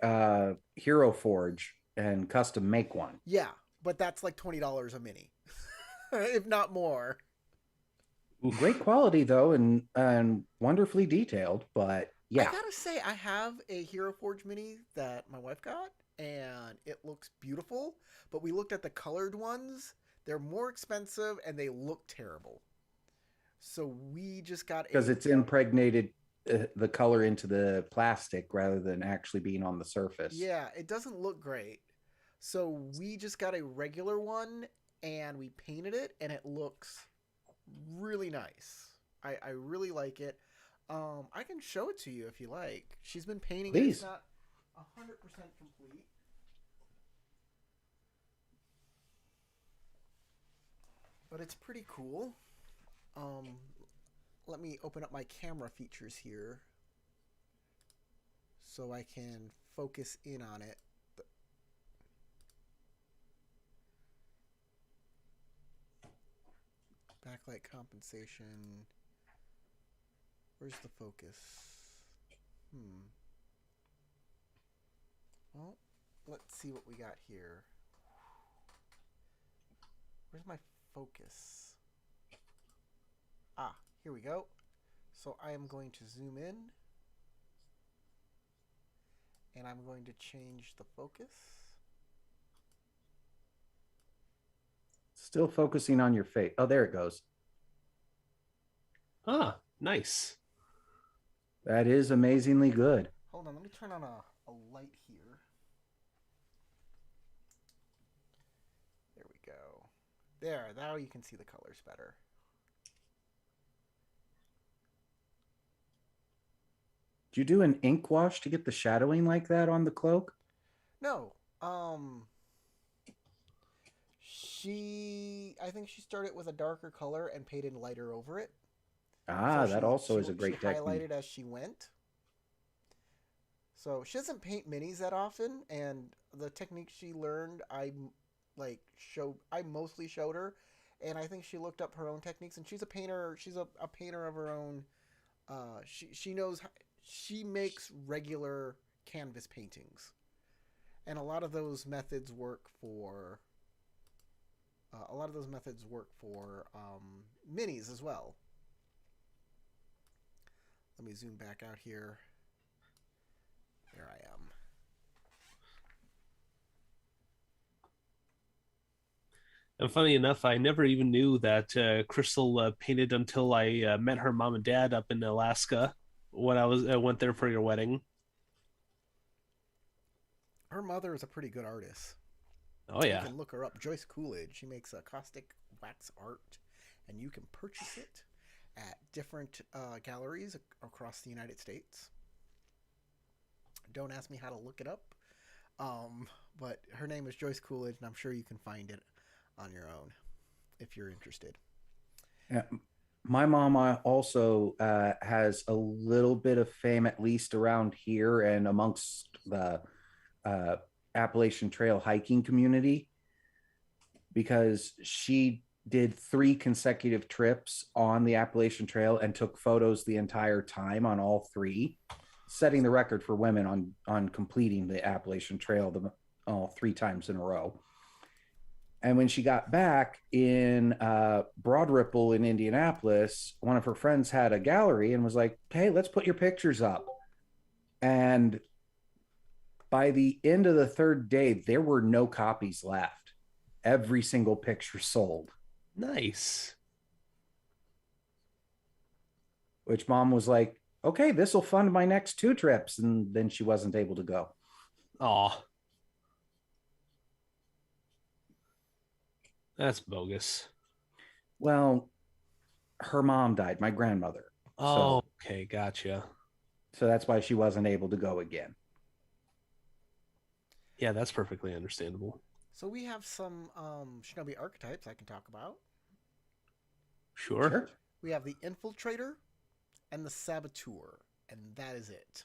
Speaker 3: Hero Forge and custom make one.
Speaker 1: Yeah, but that's like $20 a mini, if not more.
Speaker 2: Oof.
Speaker 3: Great quality though, and wonderfully detailed. But
Speaker 1: I
Speaker 3: yeah,
Speaker 1: gotta say, I have a Hero Forge mini that my wife got, and it looks beautiful. But we looked at the colored ones; they're more expensive, and they look terrible. So we just got
Speaker 3: because
Speaker 1: a
Speaker 3: it's impregnated the color into the plastic rather than actually being on the surface.
Speaker 1: yeah, it doesn't look great. So we just got a regular one, and we painted it, and it looks really nice. I really like it. I can show it to you if you like. She's been painting it. It's
Speaker 3: Please.
Speaker 1: not 100% complete. But it's pretty cool. Let me open up my camera features here so I can focus in on it. Backlight compensation. Where's the focus? Well, let's see what we got here. Where's my focus? Ah, here we go. So I am going to zoom in. And I'm going to change the focus.
Speaker 3: Still focusing on your face. Oh, there it goes.
Speaker 2: Ah, nice.
Speaker 3: That is amazingly good.
Speaker 1: Hold on, let me turn on a light here. There we go. There, now you can see the colors better.
Speaker 3: Did you do an ink wash to get the shadowing like that on the cloak?
Speaker 1: No, I think she started with a darker color and painted lighter over it.
Speaker 3: Ah,
Speaker 1: So
Speaker 3: that also is a great
Speaker 1: she
Speaker 3: technique.
Speaker 1: highlighted as she went. So she doesn't paint minis that often, and the technique she learned, I mostly showed her, and I think she looked up her own techniques. And she's a painter. She's a painter of her own. She knows she makes regular canvas paintings, and a lot of those methods work for. Minis as well. Let me zoom back out here. There I am.
Speaker 2: And funny enough, I never even knew that Crystal painted until I met her mom and dad up in Alaska when I went there for your wedding.
Speaker 1: Her mother is a pretty good artist.
Speaker 2: Oh yeah.
Speaker 1: You can look her up. Joyce Coolidge. She makes a caustic wax art, and you can purchase it at different galleries across the United States. Don't ask me how to look it up, but her name is Joyce Coolidge, and I'm sure you can find it on your own if you're interested.
Speaker 3: Yeah. My mom also has a little bit of fame, at least around here and amongst the Appalachian Trail hiking community, because she did 3 consecutive trips on the Appalachian Trail and took photos the entire time on all 3, setting the record for women on completing the Appalachian Trail all 3 times in a row. And when she got back in Broad Ripple in Indianapolis, one of her friends had a gallery and was like, "Hey, let's put your pictures up." And by the end of the 3rd day, there were no copies left. Every single picture sold.
Speaker 2: Nice.
Speaker 3: Which mom was like, "Okay, this will fund my next 2 trips." And then she wasn't able to go.
Speaker 2: Aw. That's bogus.
Speaker 3: Well, her mom died, my grandmother.
Speaker 2: Oh, okay, gotcha.
Speaker 3: So that's why she wasn't able to go again.
Speaker 2: Yeah, that's perfectly understandable.
Speaker 1: So we have some Shinobi archetypes I can talk about.
Speaker 2: Sure.
Speaker 1: We have the Infiltrator and the Saboteur, and that is it.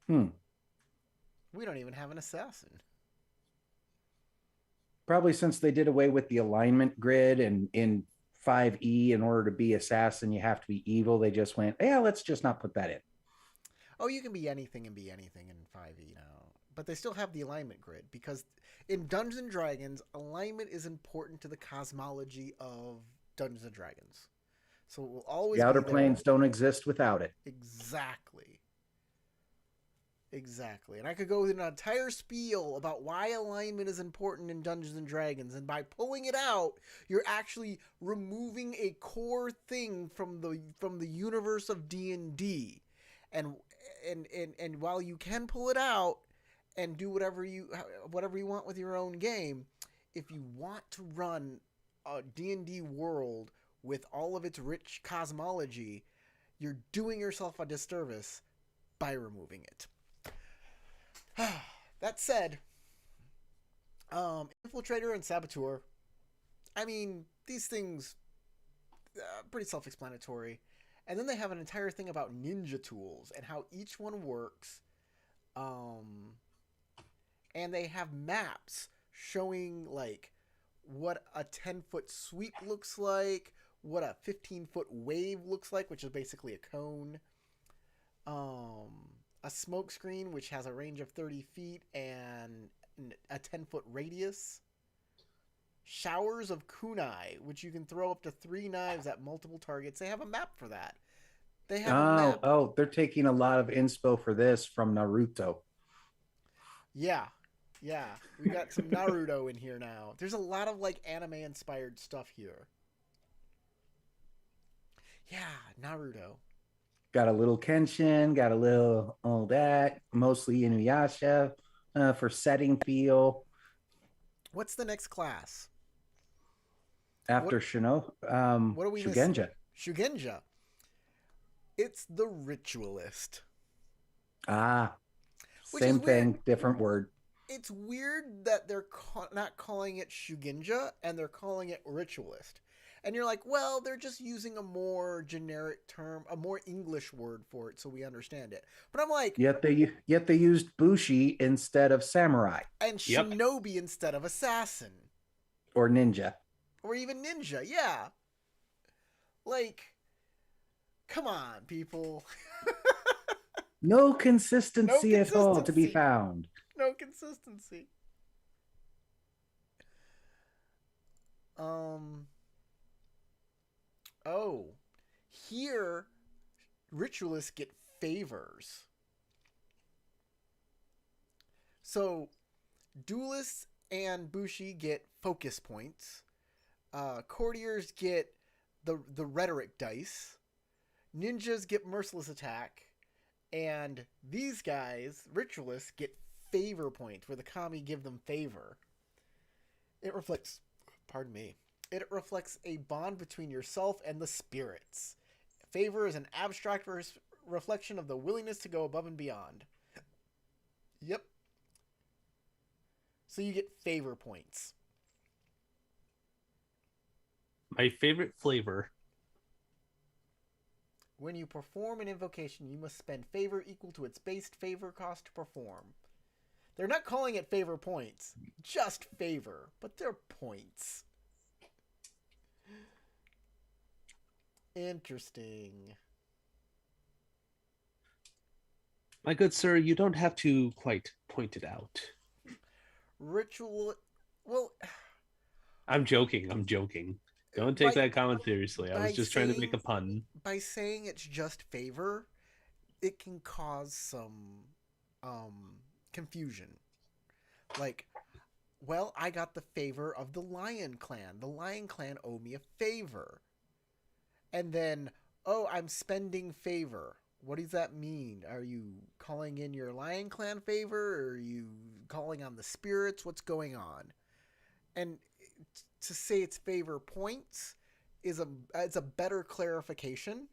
Speaker 1: We don't even have an assassin.
Speaker 3: Probably since they did away with the alignment grid, and in 5e, in order to be assassin, you have to be evil. They just went, yeah, let's just not put that in.
Speaker 1: Oh, you can be anything and be anything in 5e now. but they still have the alignment grid because in Dungeons and Dragons, alignment is important to the cosmology of Dungeons and Dragons. So it will always
Speaker 3: The outer
Speaker 1: be there.
Speaker 3: planes don't exist without it.
Speaker 1: Exactly. Exactly. And I could go with an entire spiel about why alignment is important in Dungeons and Dragons, and by pulling it out, you're actually removing a core thing from the universe of D&D. And while you can pull it out and do whatever you want with your own game, if you want to run a D&D world with all of its rich cosmology, you're doing yourself a disservice by removing it. That said, Infiltrator and Saboteur, I mean, these things pretty self-explanatory. And then they have an entire thing about ninja tools and how each one works. And they have maps showing like what a 10-foot sweep looks like, what a 15-foot wave looks like, which is basically a cone. A smoke screen, which has a range of 30 feet and a 10-foot radius. Showers of kunai, which you can throw up to 3 knives at multiple targets. They have a map for that. They have a map.
Speaker 3: Oh, they're taking a lot of inspo for this from Naruto.
Speaker 1: Yeah. We got some Naruto in here now. There's a lot of like anime-inspired stuff here. Yeah, Naruto.
Speaker 3: Got a little Kenshin, got a little all that, mostly Inuyasha for setting feel.
Speaker 1: What's the next class?
Speaker 3: After Shino,
Speaker 1: what are we
Speaker 3: Shugenja.
Speaker 1: missing? Shugenja. It's the Ritualist.
Speaker 3: Same thing, different word.
Speaker 1: It's weird that they're not calling it Shugenja and they're calling it Ritualist. And you're like, well, they're just using a more generic term, a more English word for it, so we understand it. But I'm like,
Speaker 3: yet they used Bushi instead of samurai,
Speaker 1: and Shinobi instead of assassin,
Speaker 3: or ninja,
Speaker 1: or even ninja. Yeah, like, come on, people.
Speaker 3: No consistency at all to be found.
Speaker 1: No consistency. Oh, here, ritualists get favors. So, duelists and Bushi get focus points. Courtiers get the rhetoric dice. Ninjas get merciless attack. And these guys, ritualists, get favor points, where the kami give them favor. It reflects, it reflects a bond between yourself and the spirits. Favor is an abstract reflection of the willingness to go above and beyond. Yep. So you get favor points.
Speaker 2: My favorite flavor.
Speaker 1: When you perform an invocation, you must spend favor equal to its base favor cost to perform. They're not calling it favor points, just favor, but they're points. Interesting.
Speaker 2: My good sir, you don't have to quite point it out.
Speaker 1: Ritual... Well...
Speaker 2: I'm joking. Don't take that comment seriously. I was just trying to make a pun.
Speaker 1: By saying it's just favor, it can cause some confusion. Like, well, I got the favor of the Lion Clan. The Lion Clan owe me a favor. And then, oh, I'm spending favor. What does that mean? Are you calling in your Lion Clan favor? Or are you calling on the spirits? What's going on? And to say it's favor points is a better clarification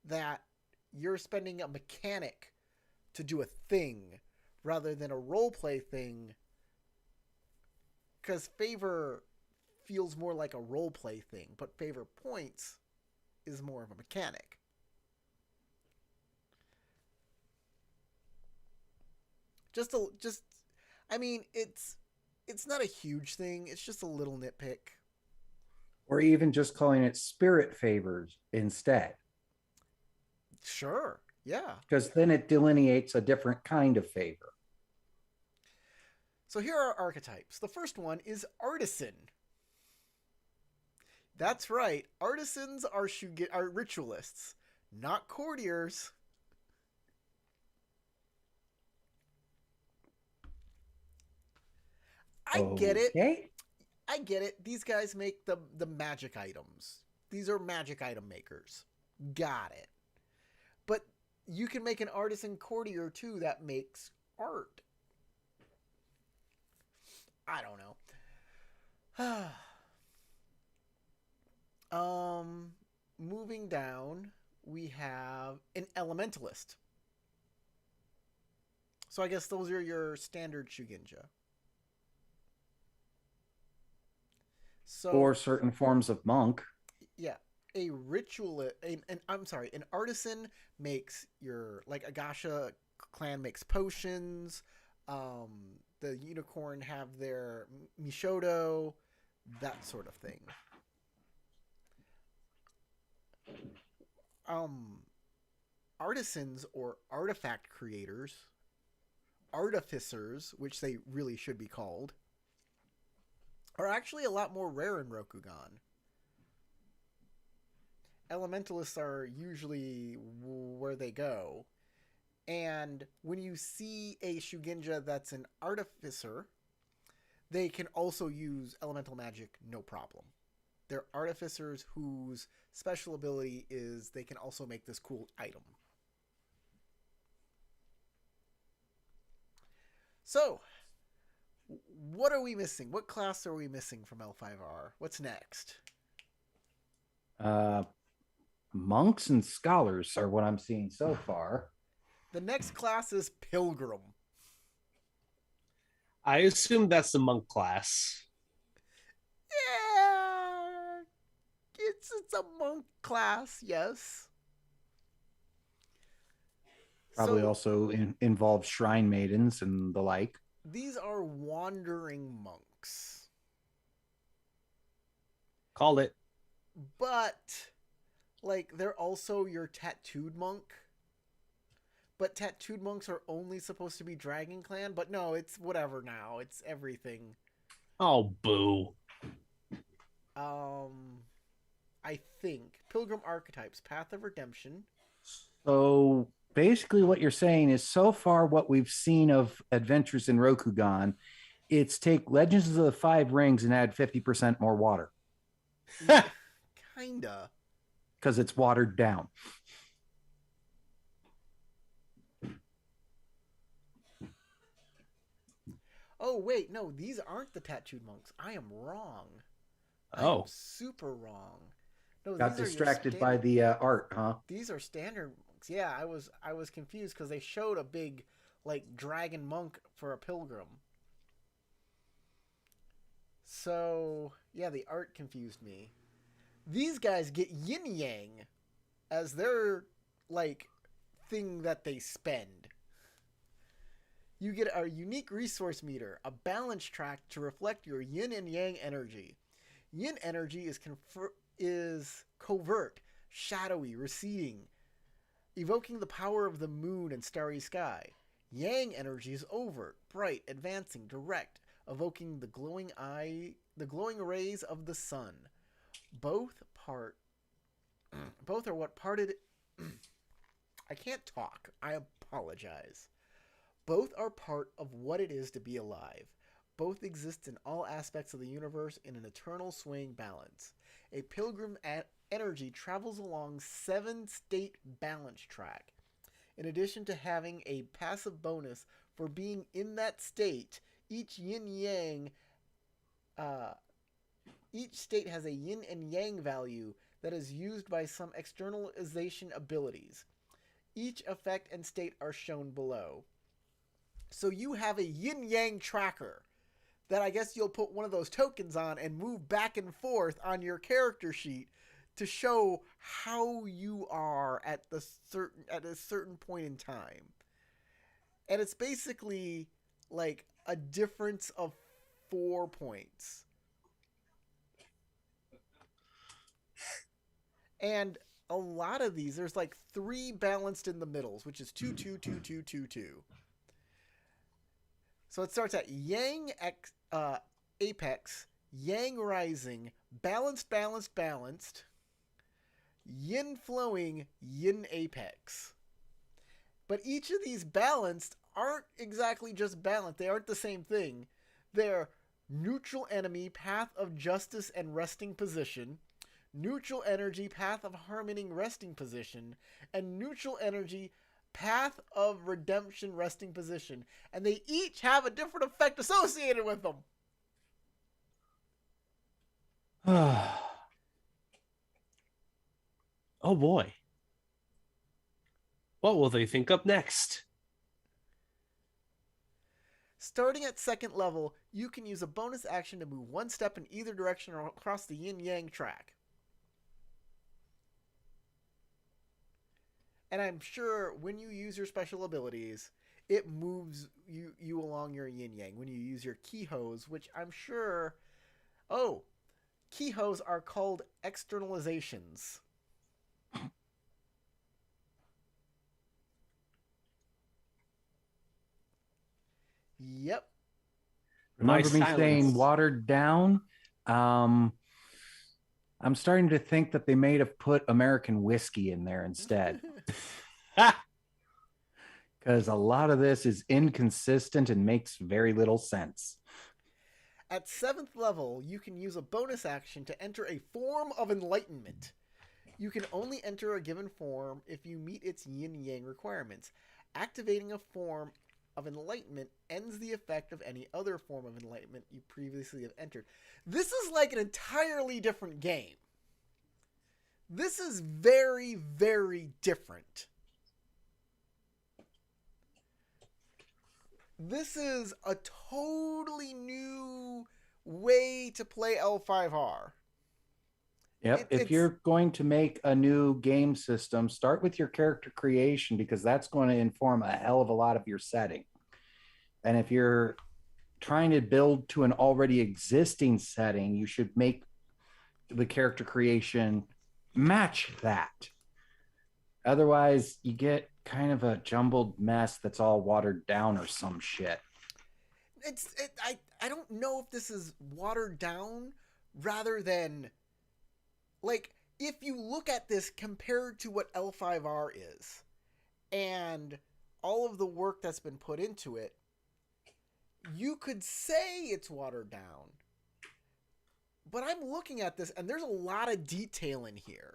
Speaker 1: that you're spending a mechanic to do a thing rather than a roleplay thing, because favor feels more like a roleplay thing, but favor points is more of a mechanic. I mean, it's not a huge thing. It's just a little nitpick.
Speaker 3: Or even just calling it spirit favors instead.
Speaker 1: Sure. Yeah.
Speaker 3: because then it delineates a different kind of favor.
Speaker 1: So here are archetypes. The first one is Artisan. That's right. Artisans are ritualists, not courtiers. I get it.
Speaker 3: Okay.
Speaker 1: I get it. These guys make the magic items. These are magic item makers. Got it. But you can make an artisan courtier too that makes art. I don't know. Moving down, we have an elementalist. So I guess those are your standard Shugenja. So
Speaker 3: Or certain forms of monk.
Speaker 1: yeah, a ritual. An artisan makes your like Agasha clan makes potions. The unicorn have their Mishodo, that sort of thing. Artisans or artifact creators, artificers, which they really should be called, are actually a lot more rare in Rokugan. Elementalists are usually where they go. And when you see a Shugenja that's an artificer, they can also use elemental magic no problem. They're artificers whose special ability is they can also make this cool item. So, what are we missing? What class are we missing from L5R? What's next?
Speaker 3: Monks and scholars are what I'm seeing so far.
Speaker 1: The next class is Pilgrim.
Speaker 2: I assume that's the monk class.
Speaker 1: Yeah, it's a monk class, yes.
Speaker 3: Probably also involves shrine maidens and the like.
Speaker 1: These are wandering monks.
Speaker 2: Called it.
Speaker 1: But, like, they're also your tattooed monk. But tattooed monks are only supposed to be Dragon Clan. But no, it's whatever now. It's everything.
Speaker 2: Oh, boo.
Speaker 1: I think Pilgrim Archetypes, Path of Redemption.
Speaker 3: So basically what you're saying is so far what we've seen of Adventures in Rokugan, it's take Legends of the Five Rings and add 50% more water.
Speaker 1: Kinda.
Speaker 3: Because it's watered down.
Speaker 1: Oh, wait, no, these aren't the tattooed monks. I am wrong. I am super wrong. No,
Speaker 3: Got distracted by the art, huh?
Speaker 1: These are standard monks. Yeah, I was confused because they showed a big, like, dragon monk for a pilgrim. So, yeah, the art confused me. These guys get yin yang as their, like, thing that they spend. You get a unique resource meter, a balance track to reflect your yin and yang energy. Yin energy is covert, shadowy, receding, evoking the power of the moon and starry sky. Yang energy is overt, bright, advancing, direct, evoking the glowing rays of the sun. Both are what parted. I can't talk. I apologize. Both are part of what it is to be alive. Both exist in all aspects of the universe in an eternal swaying balance. A pilgrim energy travels along 7-state balance track. In addition to having a passive bonus for being in that state, each state has a yin and yang value that is used by some externalization abilities. Each effect and state are shown below. So you have a yin-yang tracker that I guess you'll put one of those tokens on and move back and forth on your character sheet to show how you are at a certain point in time. And it's basically like a difference of 4 points. And a lot of these, there's like 3 balanced in the middles, which is 2, 2, 2, 2, 2, 2. So it starts at Yang Apex, Yang Rising, Balanced, Balanced, Balanced, Yin Flowing, Yin Apex. But each of these balanced aren't exactly just balanced. They aren't the same thing. They're neutral enemy, path of justice and resting position, neutral energy, path of harmony, resting position, and neutral energy, path of redemption, resting position. And they each have a different effect associated with them.
Speaker 2: Oh boy. What will they think up next?
Speaker 1: Starting at 2nd level, you can use a bonus action to move 1 step in either direction or across the yin-yang track. And I'm sure when you use your special abilities, it moves you along your yin-yang. When you use your keyhose, which I'm sure... Oh, keyhose are called externalizations. Yep.
Speaker 3: Remember me saying watered down? I'm starting to think that they may have put American whiskey in there instead. Because a lot of this is inconsistent and makes very little sense.
Speaker 1: At 7th level, you can use a bonus action to enter a form of enlightenment. You can only enter a given form if you meet its yin-yang requirements. Activating a form of enlightenment ends the effect of any other form of enlightenment you previously have entered. This is like an entirely different game. This is very, very different. This is a totally new way to play L5R.
Speaker 3: Yep. If you're going to make a new game system, start with your character creation, because that's going to inform a hell of a lot of your setting. And if you're trying to build to an already existing setting, you should make the character creation match that. Otherwise, you get kind of a jumbled mess that's all watered down or some shit.
Speaker 1: I don't know if this is watered down rather than... Like, if you look at this compared to what L5R is, and all of the work that's been put into it, you could say it's watered down. But I'm looking at this, and there's a lot of detail in here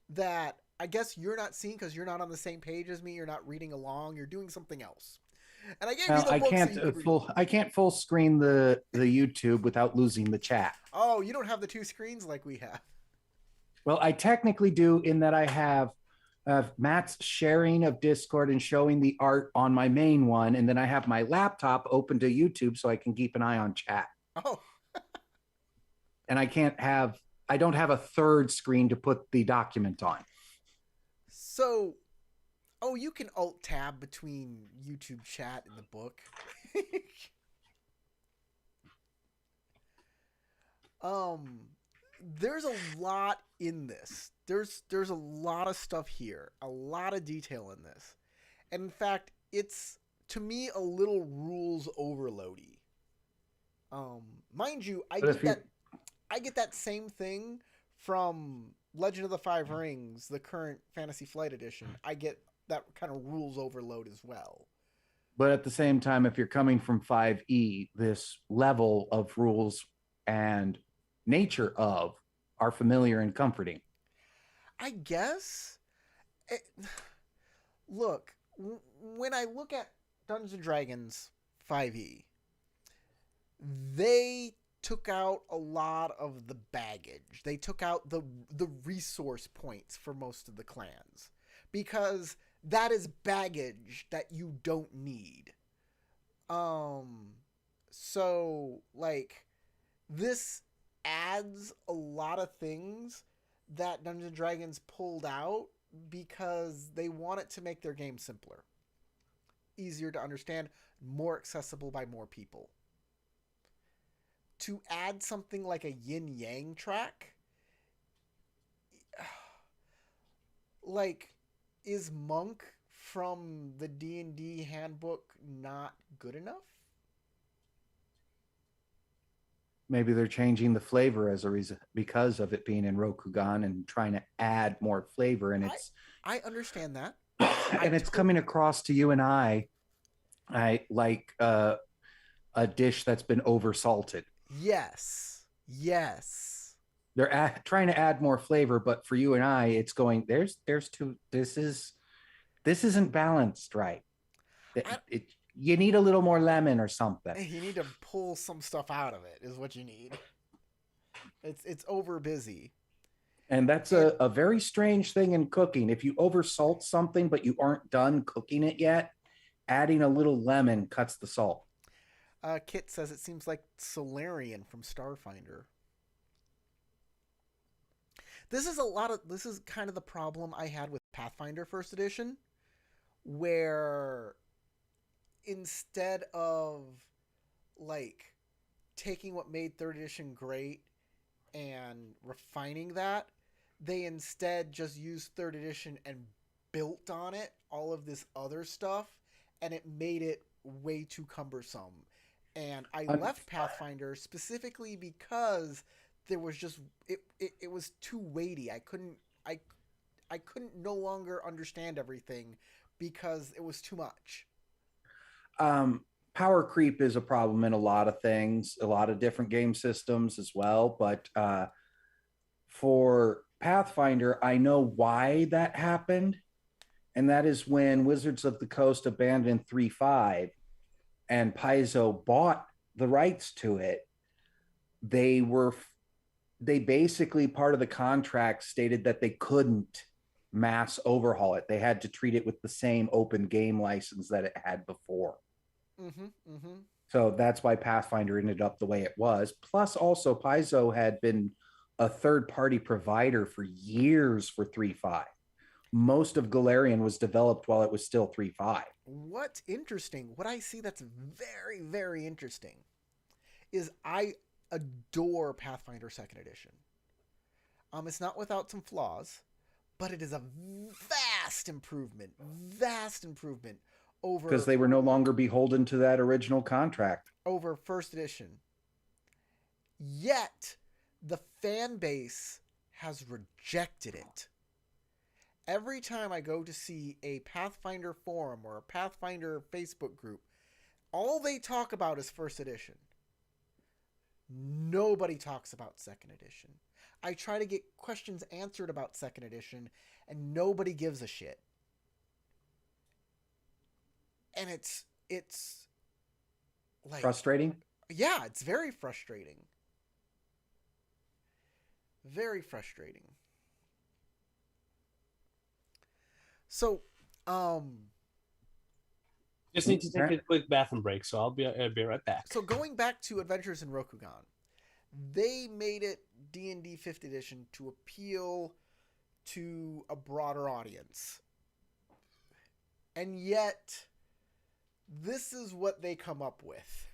Speaker 1: that I guess you're not seeing because you're not on the same page as me. You're not reading along. You're doing something else. And I gave you the books.
Speaker 3: I can't full screen the YouTube without losing the chat.
Speaker 1: Oh, you don't have the 2 screens like we have.
Speaker 3: Well, I technically do, in that I have Matt's sharing of Discord and showing the art on my main one, and then I have my laptop open to YouTube so I can keep an eye on chat.
Speaker 1: Oh.
Speaker 3: And I don't have a third screen to put the document on.
Speaker 1: So, you can alt-tab between YouTube chat and the book. There's a lot in this. There's a lot of stuff here. A lot of detail in this. And in fact, it's, to me, a little rules overloady. Mind you, I get that same thing from Legend of the 5 Rings, the current Fantasy Flight Edition. I get that kind of rules overload as well.
Speaker 3: But at the same time, if you're coming from 5e, this level of rules and nature of are familiar and comforting.
Speaker 1: I guess. Look, when I look at Dungeons & Dragons 5e, they took out a lot of the baggage. They took out the resource points for most of the clans, because that is baggage that you don't need. So, like, this adds a lot of things that Dungeons & Dragons pulled out because they want it to make their game simpler, easier to understand, more accessible by more people. To add something like a yin-yang track, like, is Monk from the D&D handbook not good enough?
Speaker 3: Maybe they're changing the flavor as a reason because of it being in Rokugan and trying to add more flavor. And
Speaker 1: I understand that.
Speaker 3: and it's coming across to you and I like a dish that's been over salted.
Speaker 1: Yes.
Speaker 3: They're trying to add more flavor, but for you and I, it's going there's too. This isn't balanced right. You need a little more lemon or something.
Speaker 1: You need to pull some stuff out of it, is what you need. It's over busy.
Speaker 3: And that's a very strange thing in cooking. If you over salt something, but you aren't done cooking it yet, adding a little lemon cuts the salt.
Speaker 1: Kit says it seems like Solarian from Starfinder. This is kind of the problem I had with Pathfinder First Edition, where instead of like taking what made Third Edition great and refining that, they instead just used Third Edition and built on it all of this other stuff, and it made it way too cumbersome. And I left Pathfinder specifically because there was just it was too weighty. I couldn't no longer understand everything because it was too much.
Speaker 3: Power creep is a problem in a lot of things, a lot of different game systems as well. But for Pathfinder, I know why that happened. And that is when Wizards of the Coast abandoned 3.5 and Paizo bought the rights to it. They basically, part of the contract stated that they couldn't mass overhaul it. They had to treat it with the same open game license that it had before. So that's why Pathfinder ended up the way it was. Plus, also, Paizo had been a third-party provider for years for 3.5. Most of Galarian was developed while it was still 3.5.
Speaker 1: What's interesting, what I see that's very, very interesting, is I adore Pathfinder 2nd Edition. It's not without some flaws, but it is a vast improvement over...
Speaker 3: Because they were no longer beholden to that original contract.
Speaker 1: Over First Edition. Yet, the fan base has rejected it. Every time I go to see a Pathfinder forum or a Pathfinder Facebook group, all they talk about is First Edition. Nobody talks about 2nd Edition. I try to get questions answered about 2nd Edition, and nobody gives a shit. And it's like...
Speaker 3: Frustrating?
Speaker 1: Yeah, it's very frustrating. Very frustrating. So,
Speaker 2: just need to take a quick bathroom break, so I'll be right back.
Speaker 1: So going back to Adventures in Rokugan, they made it D&D 5th Edition to appeal to a broader audience. And yet, this is what they come up with.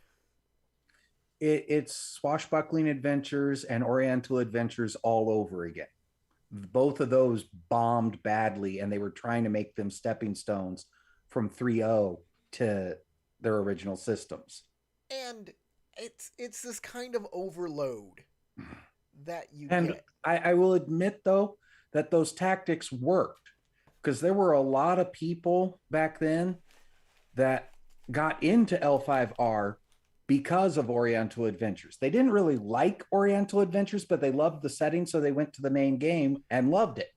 Speaker 3: It's swashbuckling adventures and Oriental adventures all over again. Both of those bombed badly, and they were trying to make them stepping stones from 3.0 to their original systems.
Speaker 1: And it's this kind of overload that you
Speaker 3: and
Speaker 1: get.
Speaker 3: I will admit, though, that those tactics worked, because there were a lot of people back then that got into L5R because of Oriental Adventures. They didn't really like Oriental Adventures, but they loved the setting, so they went to the main game and loved it.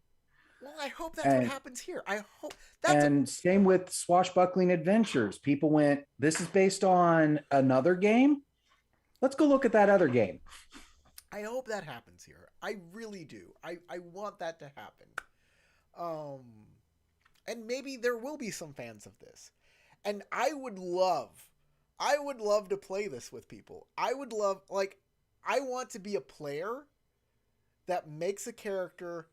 Speaker 1: Well, I hope that's what happens here. I hope that's...
Speaker 3: And same with Swashbuckling Adventures. People went, this is based on another game? Let's go look at that other game.
Speaker 1: I hope that happens here. I really do. I want that to happen. And maybe there will be some fans of this. And I would love to play this with people. I want to be a player that makes a character,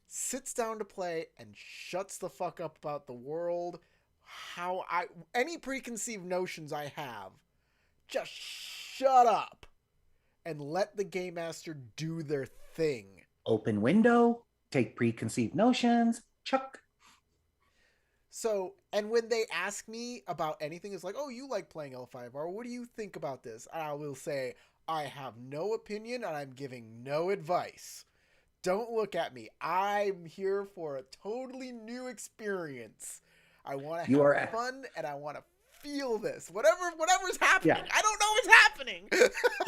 Speaker 1: sits down to play, and shuts the fuck up about the world. Any preconceived notions I have, just shut up and let the game master do their thing.
Speaker 3: Open window, take preconceived notions, Chuck.
Speaker 1: So, and when they ask me about anything, it's like, oh, you like playing L5R. What do you think about this? And I will say, I have no opinion and I'm giving no advice. Don't look at me. I'm here for a totally new experience. I want to have fun and I want to feel this. Whatever's happening. Yeah. I don't know what's happening.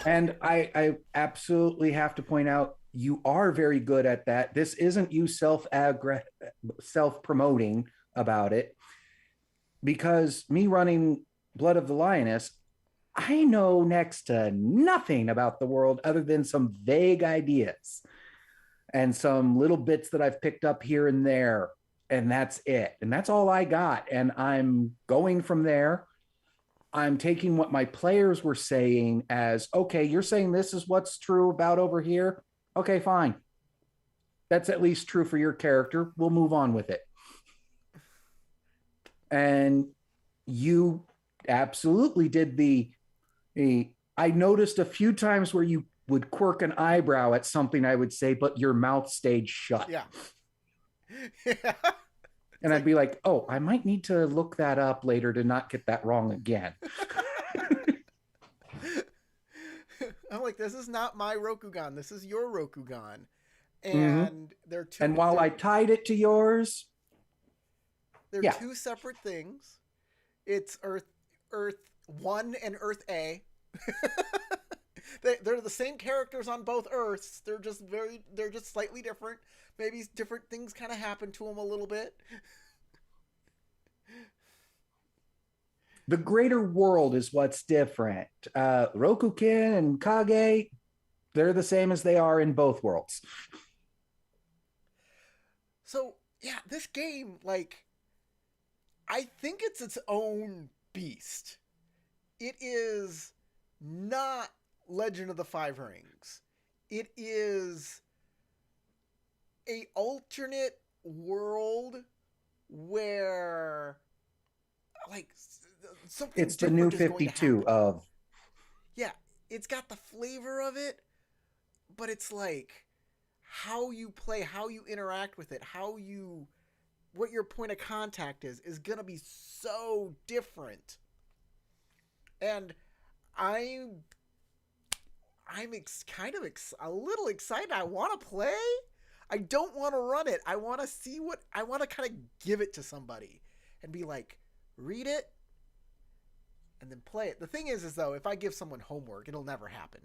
Speaker 3: And I absolutely have to point out, you are very good at that. This isn't you self-promoting about it, because me running Blood of the Lioness, I know next to nothing about the world other than some vague ideas and some little bits that I've picked up here and there, and that's it. And that's all I got. And I'm going from there. I'm taking what my players were saying as, okay, you're saying this is what's true about over here. Okay, fine. That's at least true for your character. We'll move on with it. And you absolutely did I noticed a few times where you would quirk an eyebrow at something I would say, but your mouth stayed shut.
Speaker 1: Yeah.
Speaker 3: And I'd be like, oh, I might need to look that up later to not get that wrong again.
Speaker 1: I'm like, this is not my Rokugan. This is your Rokugan. And they're two.
Speaker 3: And while I tied it to yours,
Speaker 1: they're two separate things. It's Earth 1 and Earth A. They're the same characters on both Earths. They're just slightly different. Maybe different things kind of happen to them a little bit.
Speaker 3: The greater world is what's different. Rokugan and Kage, they're the same as they are in both worlds.
Speaker 1: So, yeah, this game, like, I think it's its own beast. It is not Legend of the Five Rings. It is a alternate world where, like, something
Speaker 3: it's the new 52 of.
Speaker 1: Yeah, it's got the flavor of it, but it's like how you play, how you interact with it, what your point of contact is gonna be so different. And I'm a little excited. I want to play. I don't want to run it. I want to see I want to kind of give it to somebody and be like, read it and then play it. The thing is though, if I give someone homework, it'll never happen.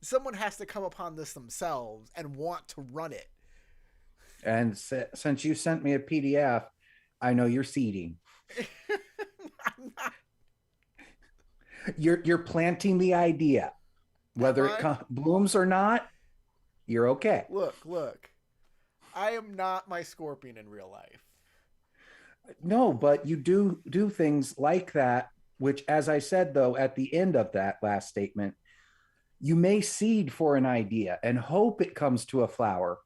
Speaker 1: Someone has to come upon this themselves and want to run it.
Speaker 3: And since you sent me a PDF, I know you're seeding.
Speaker 1: I'm not.
Speaker 3: You're planting the idea. Whether it blooms or not, you're okay.
Speaker 1: Look. I am not my scorpion in real life.
Speaker 3: No, but you do things like that, which, as I said, though, at the end of that last statement, you may seed for an idea and hope it comes to a flower.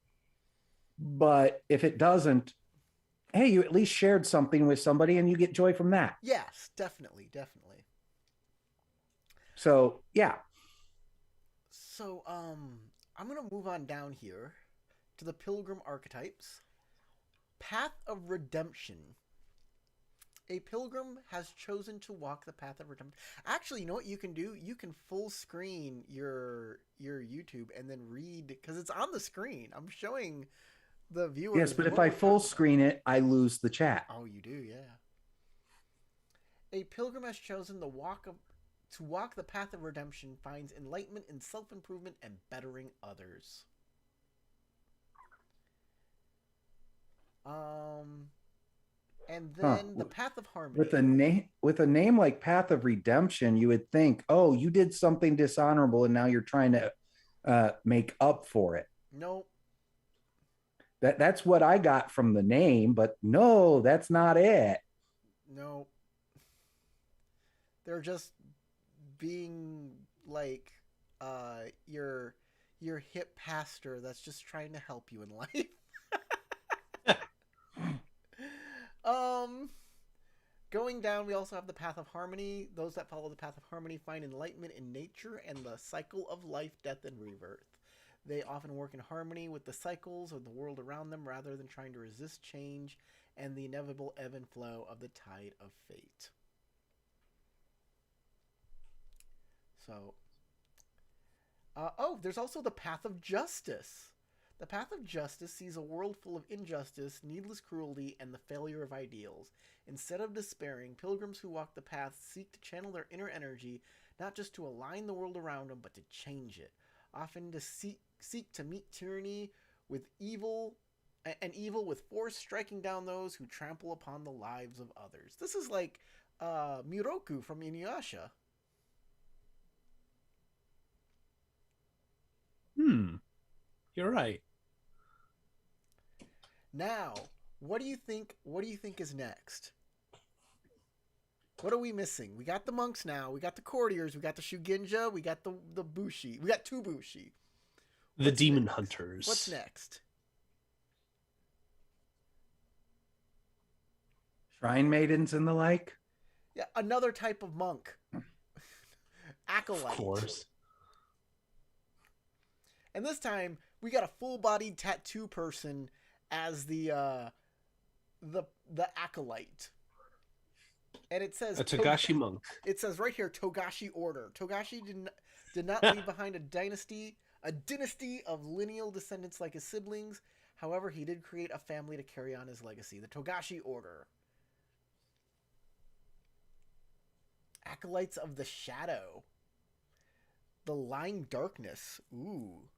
Speaker 3: But if it doesn't, hey, you at least shared something with somebody and you get joy from that.
Speaker 1: Yes, definitely.
Speaker 3: So, yeah.
Speaker 1: So, I'm going to move on down here to the Pilgrim Archetypes. Path of Redemption. A pilgrim has chosen to walk the path of redemption. Actually, you know what you can do? You can full screen your YouTube and then read, because it's on the screen. I'm showing the viewers.
Speaker 3: Yes, but if I full screen it, I lose the chat.
Speaker 1: Oh, you do, yeah. A pilgrim has chosen to walk the path of redemption, finds enlightenment in self-improvement and bettering others. And then the Path of Harmony. With a name like Path of Redemption, you would think, oh, you did something dishonorable and now you're trying to make up for it. Nope.
Speaker 3: That's what I got from the name, but no, that's not it.
Speaker 1: Nope. They're just being like your hip pastor that's just trying to help you in life. Going down, we also have the Path of Harmony. Those that follow the Path of Harmony find enlightenment in nature and the cycle of life, death, and rebirth. They often work in harmony with the cycles of the world around them rather than trying to resist change and the inevitable ebb and flow of the tide of fate. So, there's also the Path of Justice. The Path of Justice sees a world full of injustice, needless cruelty, and the failure of ideals. Instead of despairing, pilgrims who walk the path seek to channel their inner energy, not just to align the world around them, but to change it. Often to seek to meet tyranny with evil, and evil with force, striking down those who trample upon the lives of others. This is like Miroku from Inuyasha.
Speaker 2: You're right.
Speaker 1: Now, what do you think is next? What are we missing? We got the monks now. We got the courtiers. We got the Shugenja. We got the Bushi. We got 2 Bushi.
Speaker 2: The demon hunters.
Speaker 1: What's next?
Speaker 3: Shrine maidens and the like.
Speaker 1: Yeah, another type of monk. Acolyte.
Speaker 2: Of course.
Speaker 1: And this time, we got a full-bodied tattoo person as the Acolyte. And it says...
Speaker 2: A Togashi monk.
Speaker 1: It says right here, Togashi Order. Togashi did not leave behind a dynasty of lineal descendants like his siblings. However, he did create a family to carry on his legacy. The Togashi Order. Acolytes of the Shadow. The Lying Darkness. Ooh.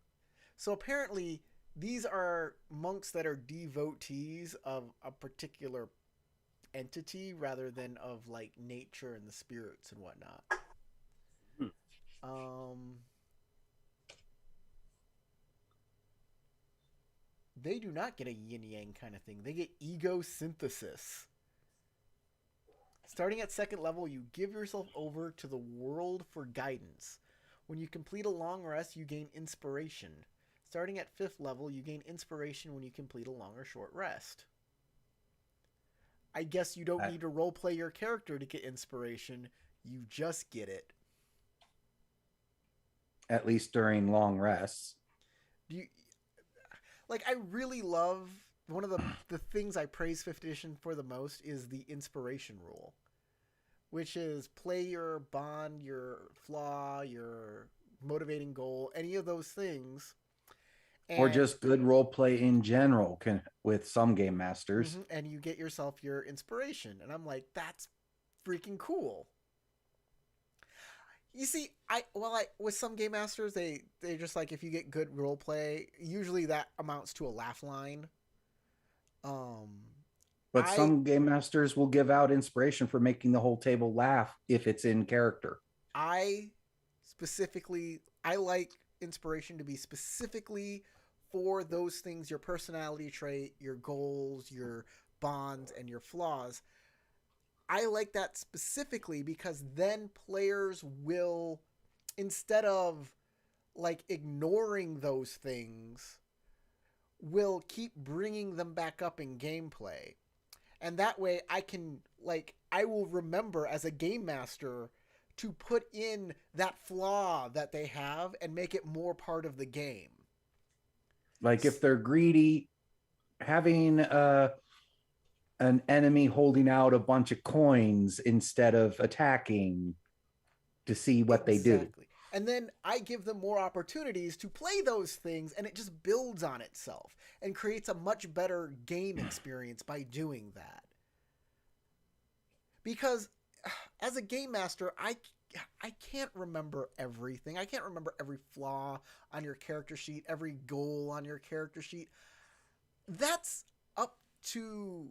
Speaker 1: So apparently, these are monks that are devotees of a particular entity rather than of like nature and the spirits and whatnot. They do not get a yin-yang kind of thing. They get ego synthesis. Starting at 2nd level, you give yourself over to the world for guidance. When you complete a long rest, you gain inspiration. Starting at 5th level, you gain inspiration when you complete a long or short rest. I guess you don't need to roleplay your character to get inspiration. You just get it.
Speaker 3: At least during long rests.
Speaker 1: I really love... One of the things I praise 5th edition for the most is the inspiration rule. Which is play your bond, your flaw, your motivating goal, any of those things.
Speaker 3: Or just good role play in general with some game masters.
Speaker 1: And you get yourself your inspiration. And I'm like, that's freaking cool. You see, with some game masters, they just like, if you get good role play, usually that amounts to a laugh line.
Speaker 3: But some game masters will give out inspiration for making the whole table laugh if it's in character.
Speaker 1: I like inspiration to be specifically for those things, your personality trait, your goals, your bonds, and your flaws. I like that specifically because then players will, instead of like ignoring those things, will keep bringing them back up in gameplay. And that way I will remember as a game master to put in that flaw that they have and make it more part of the game.
Speaker 3: Like if they're greedy, having an enemy holding out a bunch of coins instead of attacking to see what they do.
Speaker 1: And then I give them more opportunities to play those things, and it just builds on itself and creates a much better game experience by doing that. Because as a game master, I can't remember everything. I can't remember every flaw on your character sheet, every goal on your character sheet. That's up to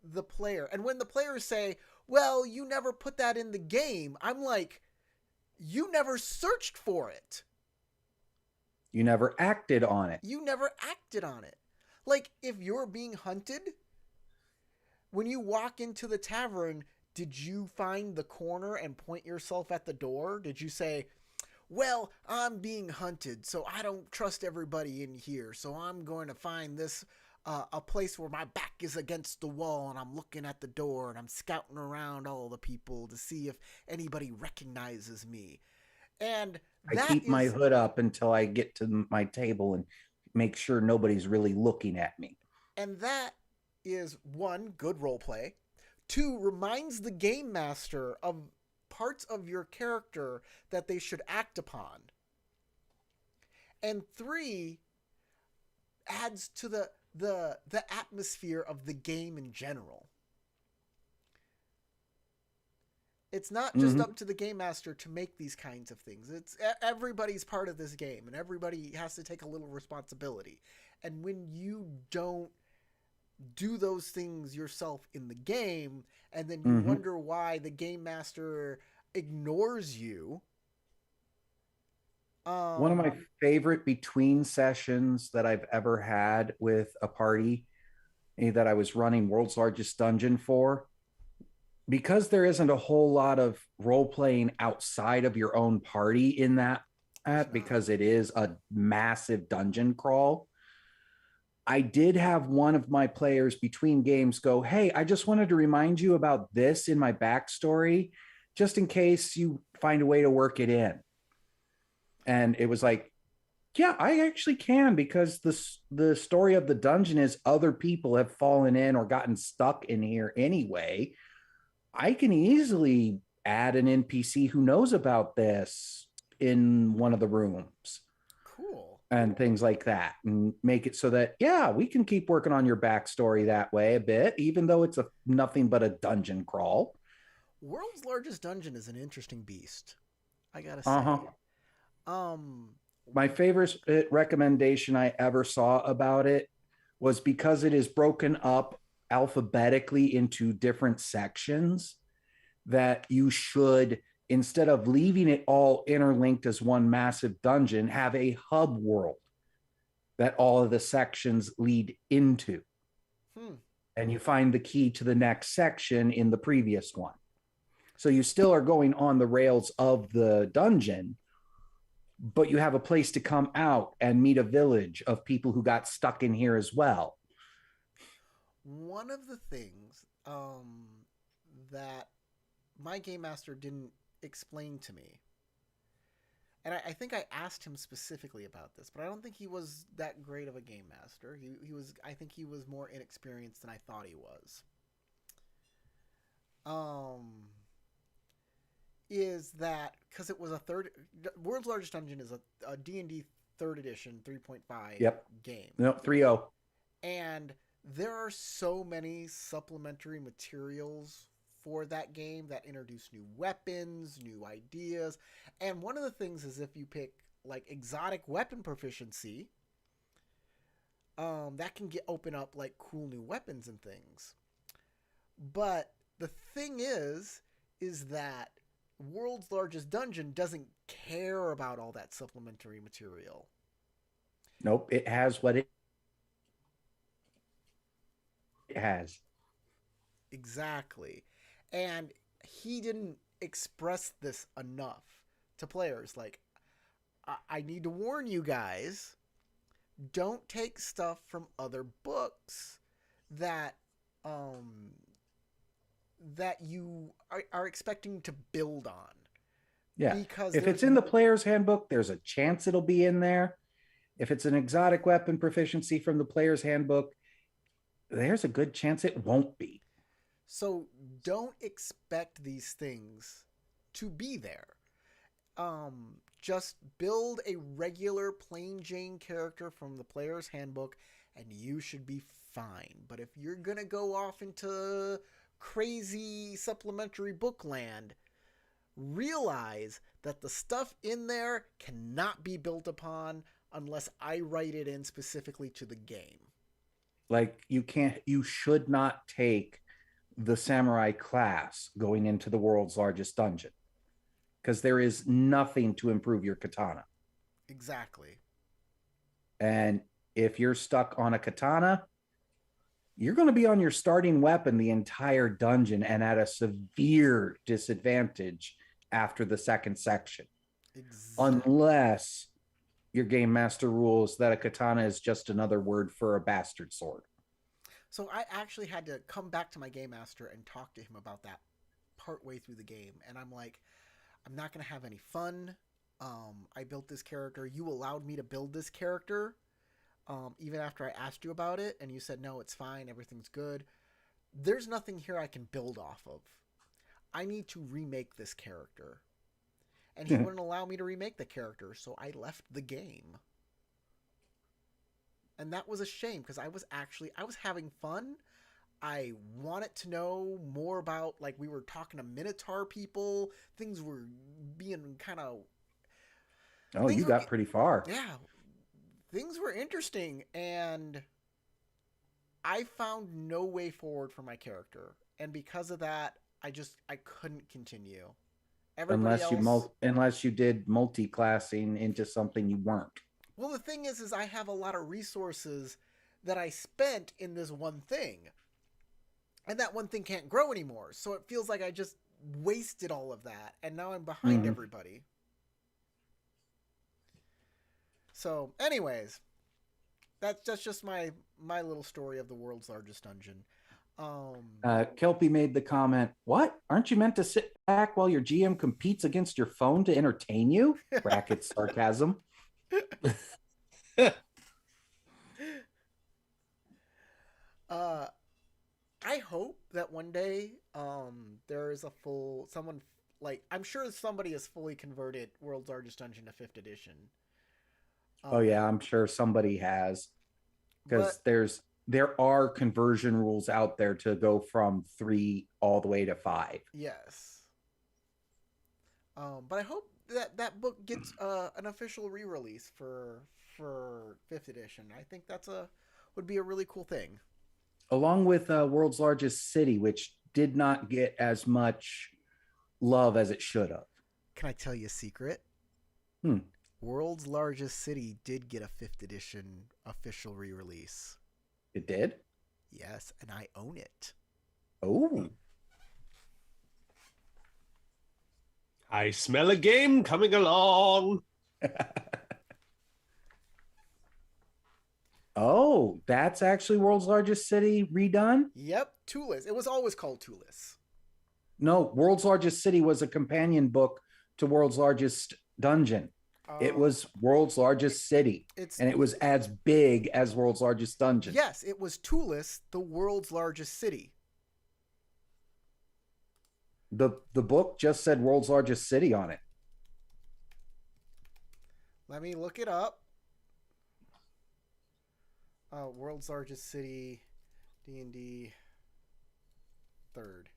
Speaker 1: the player. And when the players say, well, you never put that in the game, I'm like, you never searched for it.
Speaker 3: You never acted on it.
Speaker 1: Like, if you're being hunted, when you walk into the tavern, did you find the corner and point yourself at the door? Did you say, well, I'm being hunted, so I don't trust everybody in here, so I'm going to find this a place where my back is against the wall and I'm looking at the door and I'm scouting around all the people to see if anybody recognizes me. And
Speaker 3: I
Speaker 1: that
Speaker 3: keep my
Speaker 1: is-
Speaker 3: hood up until I get to my table and make sure nobody's really looking at me.
Speaker 1: And that is, one, good role play. Two, reminds the game master of parts of your character that they should act upon. And three, adds to the atmosphere of the game in general. It's not just up to the game master to make these kinds of things. It's everybody's part of this game, and everybody has to take a little responsibility. And when you don't do those things yourself in the game, and then you wonder why the game master ignores you.
Speaker 3: One of my favorite between sessions that I've ever had with a party that I was running World's Largest Dungeon for, because there isn't a whole lot of role playing outside of your own party in that, because it is a massive dungeon crawl. I did have one of my players between games go, "Hey, I just wanted to remind you about this in my backstory, just in case you find a way to work it in." And it was like, yeah, I actually can, because the story of the dungeon is other people have fallen in or gotten stuck in here anyway. I can easily add an NPC who knows about this in one of the rooms.
Speaker 1: Cool.
Speaker 3: And things like that, and make it so that, yeah, we can keep working on your backstory that way a bit, even though it's nothing but a dungeon crawl.
Speaker 1: World's Largest Dungeon is an interesting beast, I gotta say.
Speaker 3: My favorite recommendation I ever saw about it was because it is broken up alphabetically into different sections, that you should, instead of leaving it all interlinked as one massive dungeon, have a hub world that all of the sections lead into. And you find the key to the next section in the previous one. So you still are going on the rails of the dungeon, but you have a place to come out and meet a village of people who got stuck in here as well.
Speaker 1: One of the things that my game master didn't explain to me, and I think I asked him specifically about this, but I don't think he was that great of a game master. He was, I think he was more inexperienced than I thought he was. Is that because it was World's Largest Dungeon is a D&D 3rd edition 3.5 game.
Speaker 3: No, 3.0.
Speaker 1: And there are so many supplementary materials for that game that introduce new weapons, new ideas. And one of the things is, if you pick like exotic weapon proficiency, that can open up like cool new weapons and things. But the thing is that World's Largest Dungeon doesn't care about all that supplementary material.
Speaker 3: Nope, it has what it has.
Speaker 1: Exactly. And he didn't express this enough to players. Like, I need to warn you guys, don't take stuff from other books that that you are expecting to build on.
Speaker 3: Yeah,
Speaker 1: because
Speaker 3: if it's in the player's handbook, there's a chance it'll be in there. If it's an exotic weapon proficiency from the player's handbook, there's a good chance it won't be.
Speaker 1: So don't expect these things to be there. Just build a regular plain Jane character from the player's handbook and you should be fine. But if you're going to go off into crazy supplementary book land, realize that the stuff in there cannot be built upon unless I write it in specifically to the game.
Speaker 3: Like, you should not take the samurai class going into the World's Largest Dungeon, because there is nothing to improve your katana.
Speaker 1: Exactly.
Speaker 3: And if you're stuck on a katana, you're going to be on your starting weapon the entire dungeon and at a severe disadvantage after the second section.
Speaker 1: Exactly.
Speaker 3: Unless your game master rules that a katana is just another word for a bastard sword.
Speaker 1: So I actually had to come back to my game master and talk to him about that part way through the game. And I'm like, I'm not going to have any fun I built this character. You allowed me to build this character, even after I asked you about it, and you said, no, it's fine, everything's good. There's nothing here I can build off of. I need to remake this character. And he wouldn't allow me to remake the character, so I left the game. And that was a shame, because I was having fun. I wanted to know more about, like, we were talking to Minotaur people. Things were being kind of...
Speaker 3: Oh, you got pretty far.
Speaker 1: Yeah. Things were interesting, and I found no way forward for my character. And because of that, I couldn't continue.
Speaker 3: Unless you did multi-classing into something you weren't.
Speaker 1: Well, the thing is I have a lot of resources that I spent in this one thing. And that one thing can't grow anymore. So it feels like I just wasted all of that. And now I'm behind everybody. So, anyways, that's just my little story of the world's largest dungeon.
Speaker 3: Kelpie made the comment, what? Aren't you meant to sit back while your GM competes against your phone to entertain you? Brackets sarcasm.
Speaker 1: I hope that one day there is I'm sure somebody has fully converted World's Largest Dungeon to 5th edition.
Speaker 3: Oh yeah, I'm sure somebody has. Because there are conversion rules out there to go from 3 all the way to 5.
Speaker 1: Yes. But I hope that book gets an official re-release for 5th edition. I think would be a really cool thing.
Speaker 3: Along with World's Largest City, which did not get as much love as it should have.
Speaker 1: Can I tell you a secret? World's Largest City did get a 5th edition official re-release.
Speaker 3: It did?
Speaker 1: Yes, and I own it.
Speaker 3: Oh.
Speaker 2: I smell a game coming along.
Speaker 3: Oh, that's actually World's Largest City redone?
Speaker 1: Yep, Toolis. It was always called Toolis.
Speaker 3: No, World's Largest City was a companion book to World's Largest Dungeon. It was World's Largest City, and it was as big as World's Largest Dungeon.
Speaker 1: Yes, it was Toolis, the world's largest city.
Speaker 3: The book just said World's Largest City on it.
Speaker 1: Let me look it up. World's Largest City, D&D 3rd.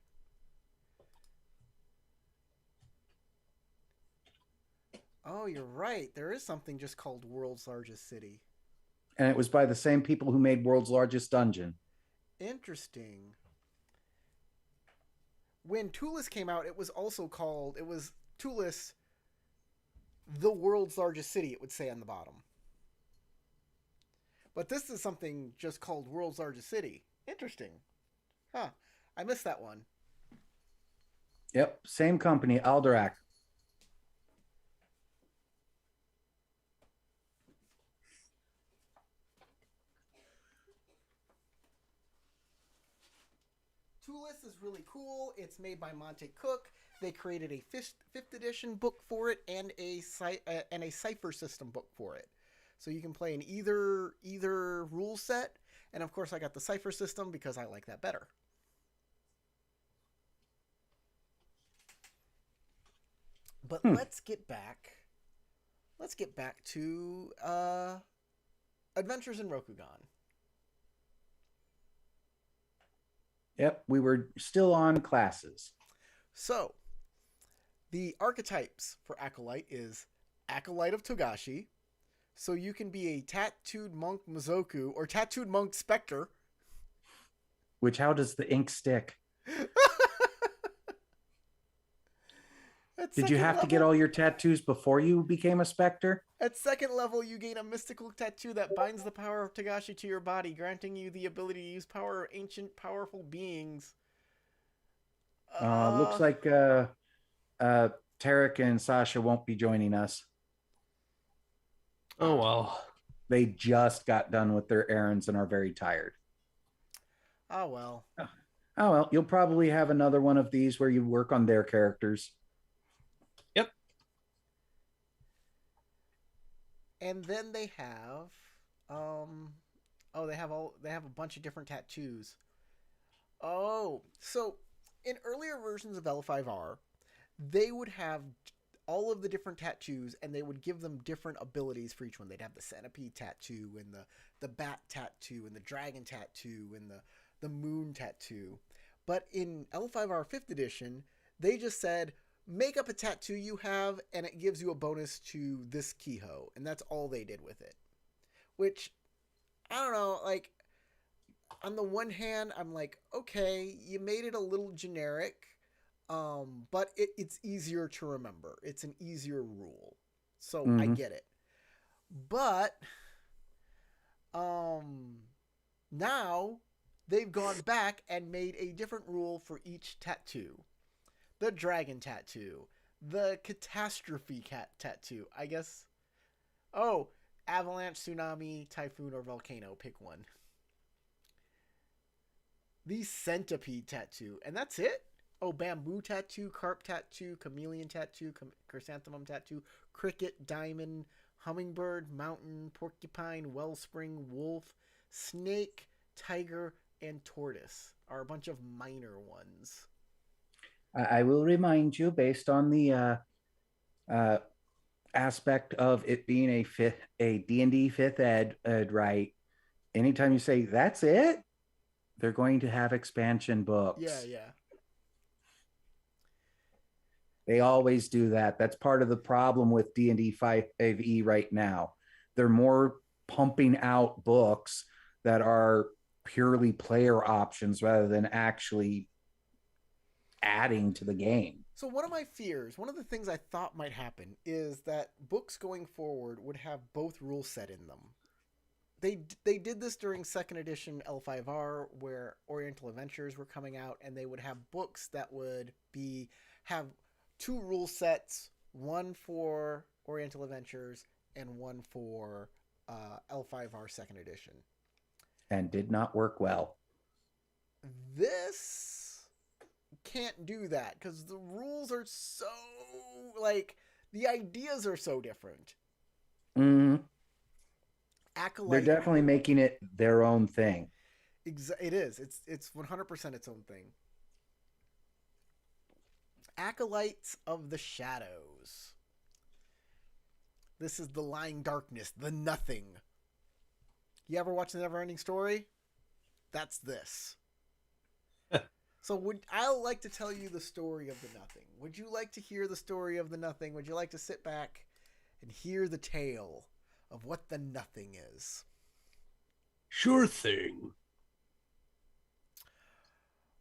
Speaker 1: Oh, you're right. There is something just called World's Largest City.
Speaker 3: And it was by the same people who made World's Largest Dungeon.
Speaker 1: Interesting. When Toolis came out, it was Toolis, the world's largest city, it would say on the bottom. But this is something just called World's Largest City. Interesting. Huh. I missed that one.
Speaker 3: Yep. Same company, Alderac.
Speaker 1: Toolis is really cool. It's made by Monte Cook. They created a 5th edition book for it and a cipher system book for it. So you can play in either rule set. And of course I got the cipher system because I like that better. But let's get back to Adventures in Rokugan.
Speaker 3: Yep, we were still on classes.
Speaker 1: So, the archetypes for Acolyte is Acolyte of Togashi. So you can be a tattooed monk Mozoku or tattooed monk Spectre.
Speaker 3: Which, how does the ink stick? Did you have to get all your tattoos before you became a Spectre?
Speaker 1: At 2nd level, you gain a mystical tattoo that binds the power of Togashi to your body, granting you the ability to use power of ancient, powerful beings.
Speaker 3: Looks like Tarek and Sasha won't be joining us.
Speaker 2: Oh, well.
Speaker 3: They just got done with their errands and are very tired.
Speaker 1: Oh, well.
Speaker 3: Oh, well. You'll probably have another one of these where you work on their characters.
Speaker 2: Yep.
Speaker 1: And then they have they have a bunch of different tattoos. Oh, so in earlier versions of L5R, they would have all of the different tattoos and they would give them different abilities for each one. They'd have the centipede tattoo and the bat tattoo and the dragon tattoo and the moon tattoo. But in L5R 5th edition, they just said, make up a tattoo you have and it gives you a bonus to this Kiho. And that's all they did with it. Which, I don't know, like, on the one hand, I'm like, okay, you made it a little generic, but it's easier to remember. It's an easier rule. So I get it. But now they've gone back and made a different rule for each tattoo. The dragon tattoo, the catastrophe cat tattoo, I guess. Oh, avalanche, tsunami, typhoon, or volcano. Pick one. The centipede tattoo. And that's it? Oh, bamboo tattoo, carp tattoo, chameleon tattoo, chrysanthemum tattoo, cricket, diamond, hummingbird, mountain, porcupine, wellspring, wolf, snake, tiger, and tortoise are a bunch of minor ones.
Speaker 3: I will remind you, based on the aspect of it being a D&D 5th ed, right? Anytime you say that's it, they're going to have expansion books.
Speaker 1: Yeah.
Speaker 3: They always do that. That's part of the problem with D&D 5e right now. They're more pumping out books that are purely player options rather than actually adding to the game.
Speaker 1: So one of my fears, one of the things I thought might happen is that books going forward would have both rule set in them. They did this during 2nd edition L5R where Oriental Adventures were coming out, and they would have books that would have 2 rule sets, one for Oriental Adventures and one for L5R 2nd edition.
Speaker 3: And did not work well.
Speaker 1: This can't do that because the rules are so, like, the ideas are so different. Acolyte,
Speaker 3: they're definitely making it their own thing.
Speaker 1: It is. It's 100% its own thing. Acolytes of the Shadows. This is the lying darkness, the nothing. You ever watch The Neverending Story? That's this. So I'll like to tell you the story of the nothing. Would you like to hear the story of the nothing? Would you like to sit back and hear the tale of what the nothing is?
Speaker 2: Sure thing.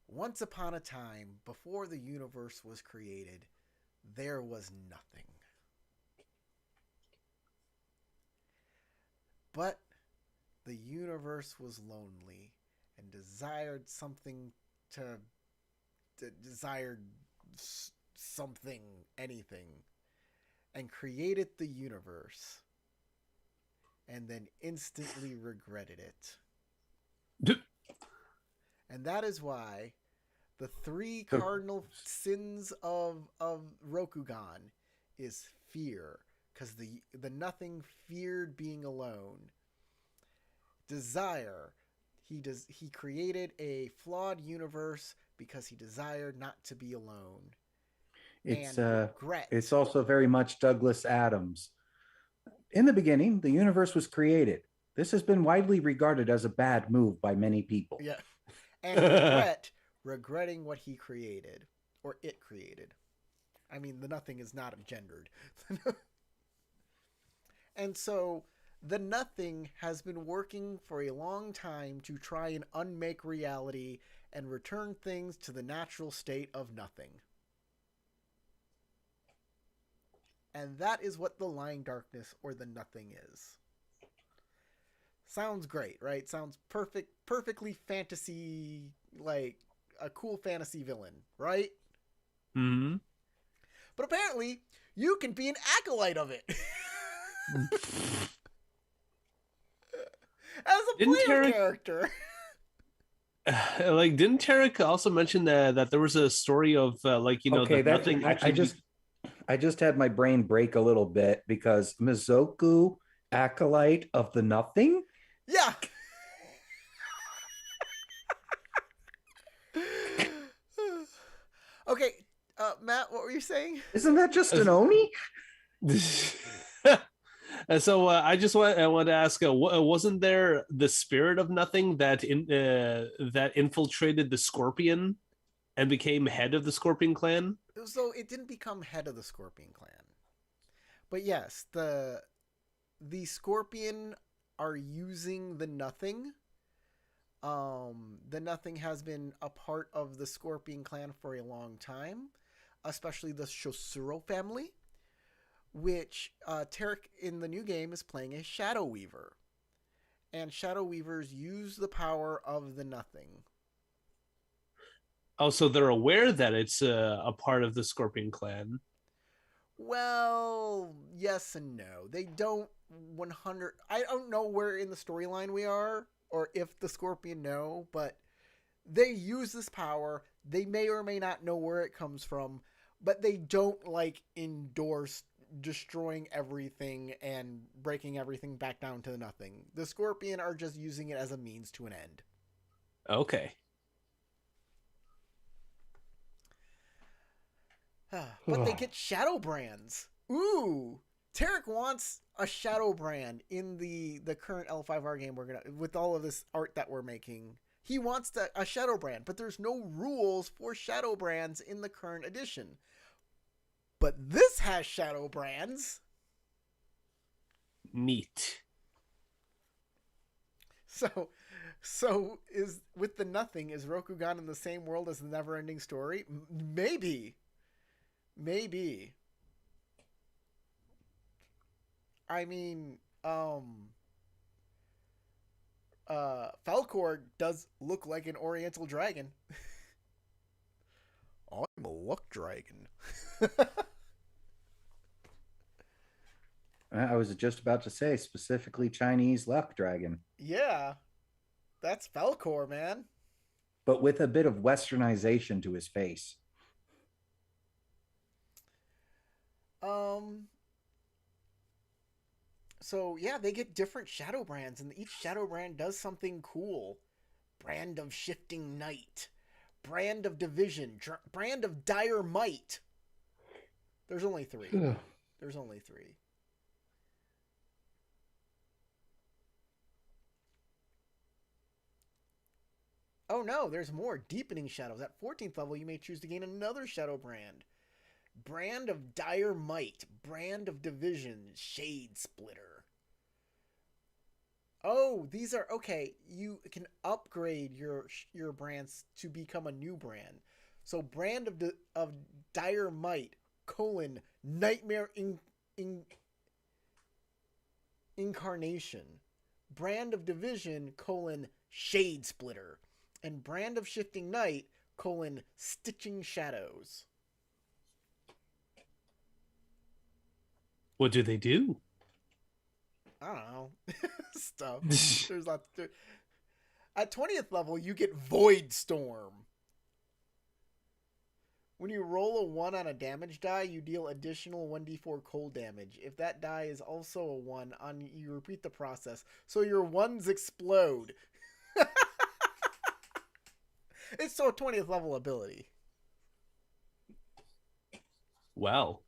Speaker 1: Once upon a time, before the universe was created, there was nothing. But the universe was lonely and desired something anything, and created the universe, and then instantly regretted it. And that is why the 3 cardinal sins of Rokugan is fear, because the nothing feared being alone. Desire, he created a flawed universe because he desired not to be alone.
Speaker 3: It's
Speaker 1: regret.
Speaker 3: It's also very much Douglas Adams. In the beginning, the universe was created. This has been widely regarded as a bad move by many people.
Speaker 1: Yeah. And regretting what he created, or it created. I mean, the nothing is not gendered. And so the nothing has been working for a long time to try and unmake reality and return things to the natural state of nothing. And that is what the lying darkness or the nothing is. Sounds great, right? Sounds perfectly fantasy, like a cool fantasy villain, right?
Speaker 2: Mm-hmm.
Speaker 1: But apparently, you can be an acolyte of it. As a player character.
Speaker 2: Like, didn't Tarek also mention that there was a story of nothing?
Speaker 3: I just had my brain break a little bit because Mozoku Acolyte of the Nothing?
Speaker 1: Yeah. Okay, Matt, what were you saying?
Speaker 3: Isn't that just an Oni?
Speaker 2: So I want to ask, wasn't there the spirit of nothing that infiltrated the Scorpion and became head of the Scorpion clan?
Speaker 1: So it didn't become head of the Scorpion clan. But yes, the Scorpion are using the Nothing. The Nothing has been a part of the Scorpion clan for a long time, especially the Shosuro family, which Tarek in the new game is playing a Shadow Weaver. And Shadow Weavers use the power of the Nothing.
Speaker 2: Oh, so they're aware that it's a part of the Scorpion clan.
Speaker 1: Well, yes and no. They don't 100. I don't know where in the storyline we are, or if the Scorpion know, but they use this power. They may or may not know where it comes from, but they don't like endorse destroying everything and breaking everything back down to nothing. The Scorpion are just using it as a means to an end.
Speaker 2: Okay.
Speaker 1: But they get shadow brands. Ooh, Tarek wants a shadow brand in the current L5R game we're gonna, with all of this art that we're making. He wants a shadow brand, but there's no rules for shadow brands in the current edition. But this has shadow brands.
Speaker 2: Neat.
Speaker 1: So is with the Nothing, is Rokugan in the same world as the Never-Ending Story? Maybe. I mean, Falkor does look like an Oriental dragon. I'm a luck dragon.
Speaker 3: I was just about to say, specifically Chinese luck dragon.
Speaker 1: Yeah, that's Falkor, man.
Speaker 3: But with a bit of westernization to his face.
Speaker 1: So yeah, they get different shadow brands, and each shadow brand does something cool. Brand of Shifting Night, brand of Division, brand of Dire Might. There's only 3. There's only 3. Oh no, there's more. Deepening Shadows. At 14th level, you may choose to gain another shadow brand. Brand of Dire Might, brand of Division, Shade Splitter. Oh, these are okay. You can upgrade your brands to become a new brand. So brand of Dire Might, Nightmare Incarnation. Brand of Division, Shade Splitter. And brand of Shifting Night, Stitching Shadows.
Speaker 2: What do they do?
Speaker 1: I don't know. Stuff. There's lots. At 20th level, you get Void Storm. When you roll a 1 on a damage die, you deal additional 1d4 cold damage. If that die is also a 1, you repeat the process. So your 1s explode. It's so 20th level ability.
Speaker 2: Wow.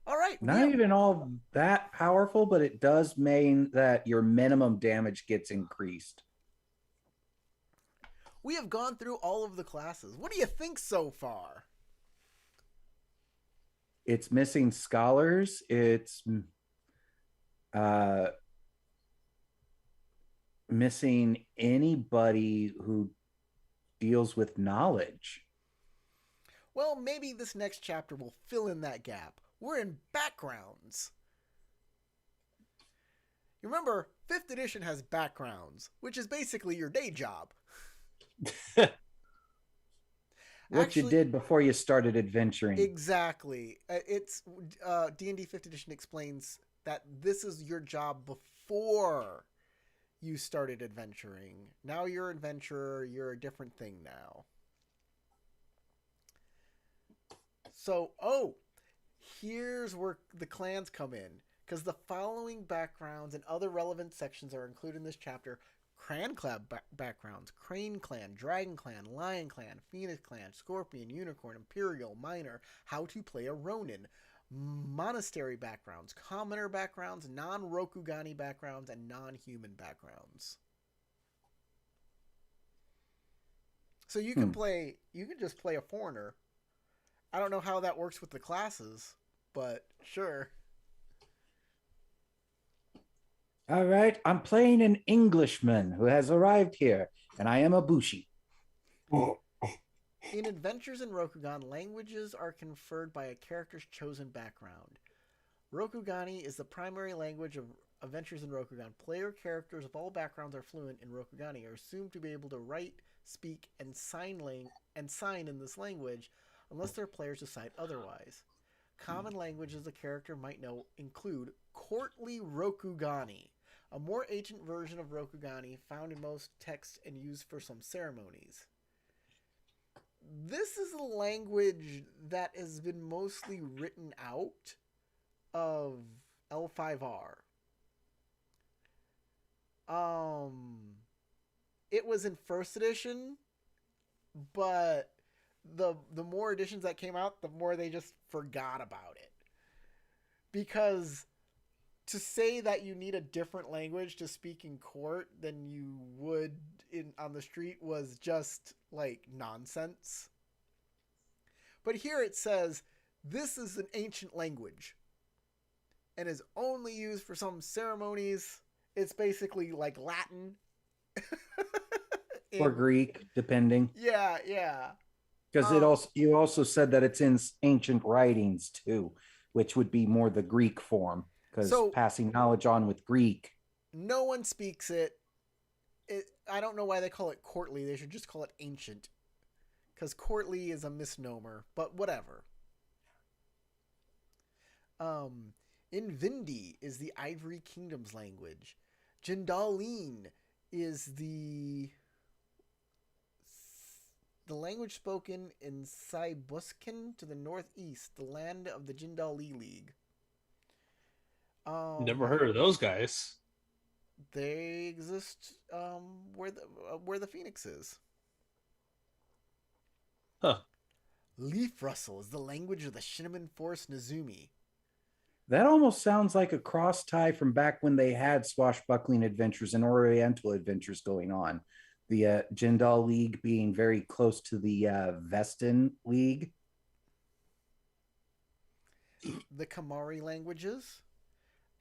Speaker 1: All right.
Speaker 3: Not even all that powerful, but it does mean that your minimum damage gets increased.
Speaker 1: We have gone through all of the classes. What do you think so far?
Speaker 3: It's missing scholars. It's missing anybody who deals with knowledge.
Speaker 1: Well, maybe this next chapter will fill in that gap. We're in backgrounds. You remember, 5th edition has backgrounds, which is basically your day job.
Speaker 3: What you did before you started adventuring.
Speaker 1: Exactly. It's D&D 5th edition explains that this is your job before you started adventuring. Now you're an adventurer. You're a different thing now. So, here's where the clans come in. because the following backgrounds and other relevant sections are included in this chapter. Clan backgrounds: Crane Clan, Dragon Clan, Lion Clan, Phoenix Clan, Scorpion, Unicorn, Imperial, Minor, How to Play a Ronin. Monastery backgrounds, commoner backgrounds, non-Rokugani backgrounds, and non-human backgrounds. So you can just play a foreigner. I don't know how that works with the classes, but sure.
Speaker 3: All right, I'm playing an Englishman who has arrived here, and I am a Bushi.
Speaker 1: In Adventures in Rokugan, languages are conferred by a character's chosen background. Rokugani is the primary language of Adventures in Rokugan. Player characters of all backgrounds are fluent in Rokugani, are assumed to be able to write, speak, and sign in this language, unless their players decide otherwise. Common languages a character might know include Courtly Rokugani, a more ancient version of Rokugani found in most texts and used for some ceremonies. This is a language that has been mostly written out of L5R. It was in first edition, but the more editions that came out, the more they just forgot about it. Because to say that you need a different language to speak in court than you would on the street was just like nonsense. But here it says this is an ancient language and is only used for some ceremonies. It's basically like Latin
Speaker 3: or Greek, depending.
Speaker 1: Yeah.
Speaker 3: Because you also said that it's in ancient writings too, which would be more the Greek form. Because passing knowledge on with Greek.
Speaker 1: No one speaks it. I don't know why they call it courtly. They should just call it ancient. Because courtly is a misnomer, but whatever. Invindi is the Ivory Kingdom's language. Jindaline is the language spoken in Saibuskin to the northeast, the land of the Jindali League.
Speaker 2: Never heard of those guys.
Speaker 1: They exist where the Phoenix is.
Speaker 2: Huh.
Speaker 1: Leaf Rustle is the language of the Shinneman Forest Nizumi.
Speaker 3: That almost sounds like a cross tie from back when they had swashbuckling adventures and Oriental adventures going on. The Jindal League being very close to the Vestin League.
Speaker 1: The Kamari languages.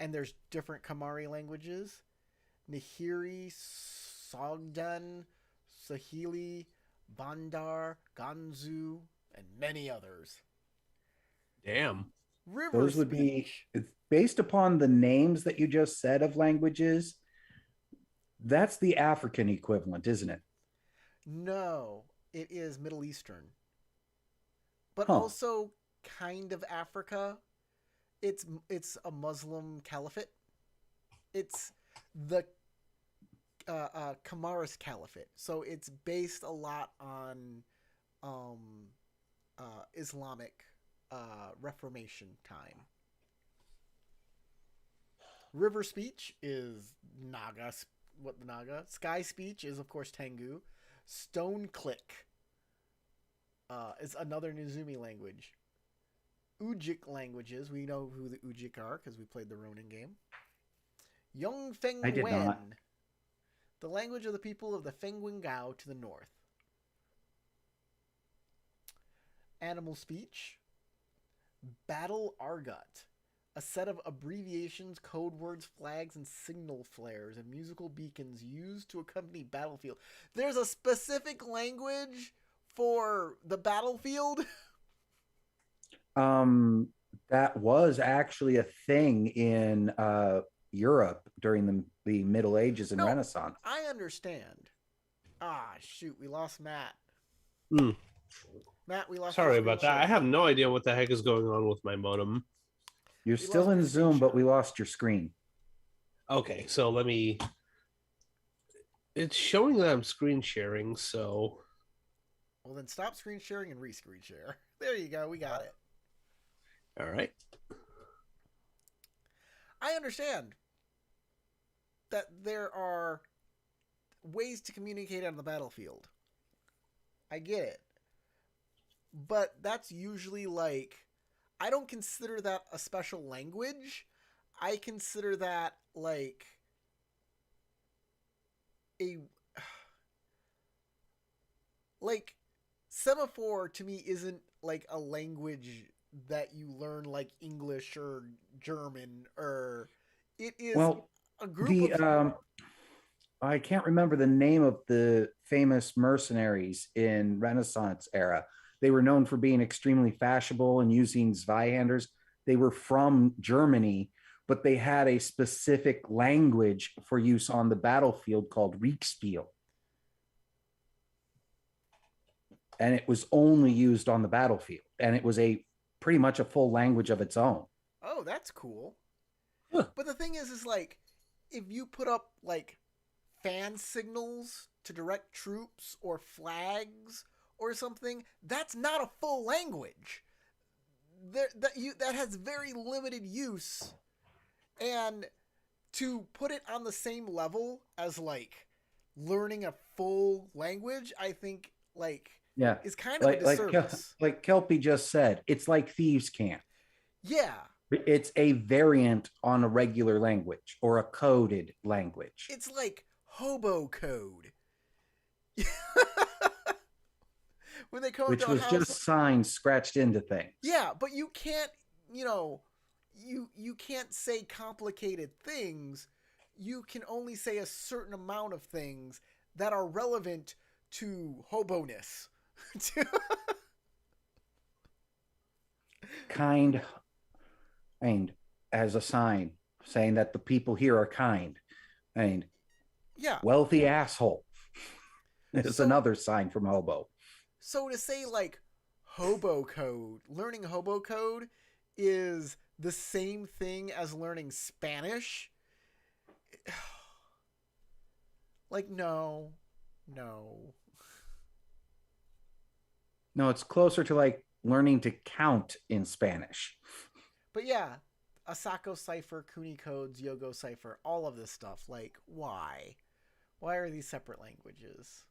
Speaker 1: And there's different Kamari languages. Nihiri, Sogdan, Sahili, Bandar, Ganzu, and many others.
Speaker 2: Damn.
Speaker 3: Those would be, based upon the names that you just said of languages, that's the African equivalent, isn't it?
Speaker 1: No, it is Middle Eastern. But also kind of Africa. It's a Muslim caliphate. It's the Kamaris Caliphate. So it's based a lot on Islamic Reformation time. River speech is Naga. Naga? Sky speech is, of course, Tengu. Stone click is another Nizumi language. Ujik languages. We know who the Ujik are because we played the Ronin game. Yongfeng
Speaker 3: I did
Speaker 1: Wen.
Speaker 3: not.
Speaker 1: The language of the people of the Fengwen Gao to the north. Animal speech. Battle Argot. A set of abbreviations, code words, flags, and signal flares and musical beacons used to accompany battlefield. There's a specific language for the battlefield?
Speaker 3: That was actually a thing in Europe during the Middle Ages and Renaissance.
Speaker 1: I understand. Shoot, we lost Matt. Matt, we lost.
Speaker 2: Sorry about that. I have no idea what the heck is going on with my modem.
Speaker 3: You're still in Zoom, but we lost your screen.
Speaker 2: Okay, so let me. It's showing that I'm screen sharing, so.
Speaker 1: Well, then stop screen sharing and re-screen share. There you go. We got it.
Speaker 2: All right.
Speaker 1: I understand that there are ways to communicate on the battlefield. I get it. But that's usually like, I don't consider that a special language. I consider that like a like semaphore to me isn't like a language that you learn like English or German, or it is a group of
Speaker 3: I can't remember the name of the famous mercenaries in Renaissance era. They were known for being extremely fashionable and using Zweihanders. They were from Germany, but they had a specific language for use on the battlefield called Riekspiel. And it was only used on the battlefield. And it was pretty much a full language of its own.
Speaker 1: Oh, that's cool. Huh. But the thing is like, if you put up like fan signals to direct troops or flags or something, that's not a full language. That has very limited use. And to put it on the same level as like learning a full language, I think like is kind of a disservice.
Speaker 3: Like Kelpie just said, it's like thieves' can't.
Speaker 1: Yeah.
Speaker 3: It's a variant on a regular language or a coded language.
Speaker 1: It's like hobo code. When they come
Speaker 3: which was just signs scratched into things.
Speaker 1: Yeah, but you can't, you can't say complicated things. You can only say a certain amount of things that are relevant to hobo-ness.
Speaker 3: Kind and as a sign saying that the people here are kind. And
Speaker 1: yeah,
Speaker 3: wealthy asshole. It's another sign from hobo.
Speaker 1: So to say like hobo code, learning hobo code is the same thing as learning Spanish. Like, no.
Speaker 3: No, it's closer to like learning to count in Spanish.
Speaker 1: But yeah, Asako cipher, Kuni codes, Yogo cipher, all of this stuff. Like, why? Why are these separate languages?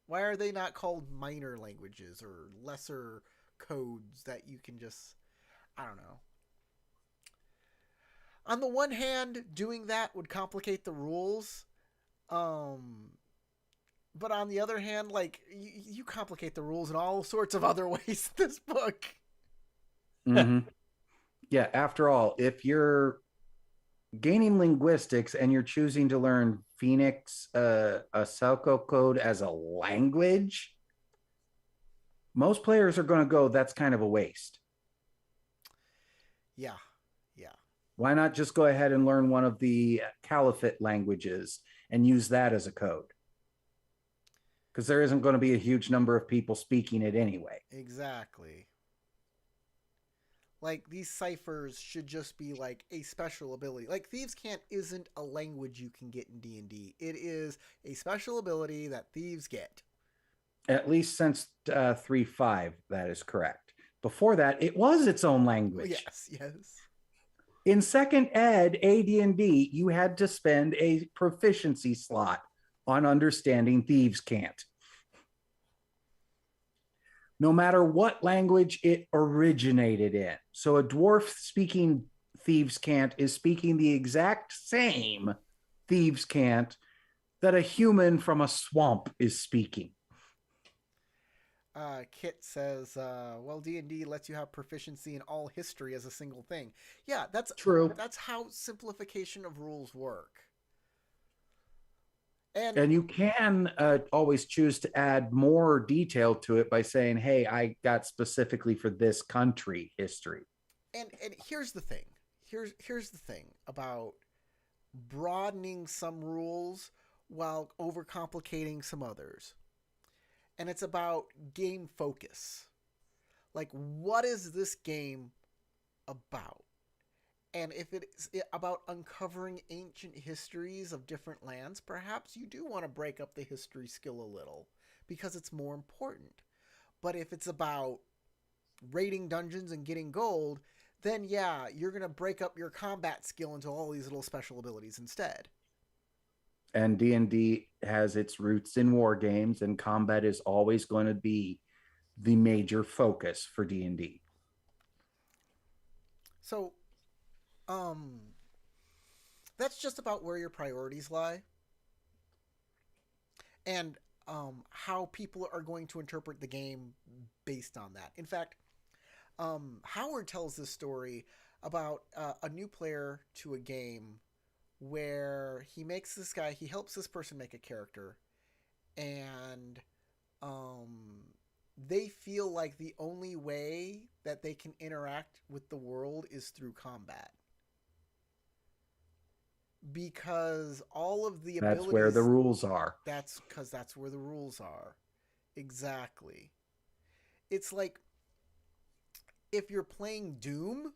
Speaker 1: Why are they not called minor languages or lesser codes that you can just, I don't know. On the one hand, doing that would complicate the rules. But on the other hand, like, you complicate the rules in all sorts of other ways in this book.
Speaker 3: Mm-hmm. Yeah, after all, if you're gaining linguistics and you're choosing to learn Phoenix, a Selco code as a language, most players are going to go, that's kind of a waste.
Speaker 1: Yeah.
Speaker 3: Why not just go ahead and learn one of the Caliphate languages and use that as a code? Because there isn't going to be a huge number of people speaking it anyway.
Speaker 1: Exactly. Like, these ciphers should just be like a special ability. Like, Thieves' Cant isn't a language you can get in D&D. It is a special ability that thieves get.
Speaker 3: At least since 3.5, that is correct. Before that, it was its own language.
Speaker 1: Yes.
Speaker 3: In second ed, AD&D, you had to spend a proficiency slot on understanding Thieves' Cant. No matter what language it originated in. So a dwarf speaking Thieves' Cant is speaking the exact same Thieves' Cant that a human from a swamp is speaking.
Speaker 1: Kit says, well, D&D lets you have proficiency in all history as a single thing. Yeah, that's
Speaker 3: true.
Speaker 1: That's how simplification of rules work.
Speaker 3: And you can always choose to add more detail to it by saying, hey, I got specifically for this country history.
Speaker 1: And here's the thing. Here's the thing about broadening some rules while overcomplicating some others. And it's about game focus. Like, what is this game about? And if it's about uncovering ancient histories of different lands, perhaps you do want to break up the history skill a little because it's more important. But if it's about raiding dungeons and getting gold, then yeah, you're going to break up your combat skill into all these little special abilities instead.
Speaker 3: And D&D has its roots in war games, and combat is always going to be the major focus for D&D.
Speaker 1: So, that's just about where your priorities lie, and how people are going to interpret the game based on that. In fact, Howard tells this story about a new player to a game where he helps this person make a character, and they feel like the only way that they can interact with the world is through combat. Because all of the abilities...
Speaker 3: That's where the rules are.
Speaker 1: That's because that's where the rules are. Exactly. It's like, if you're playing Doom,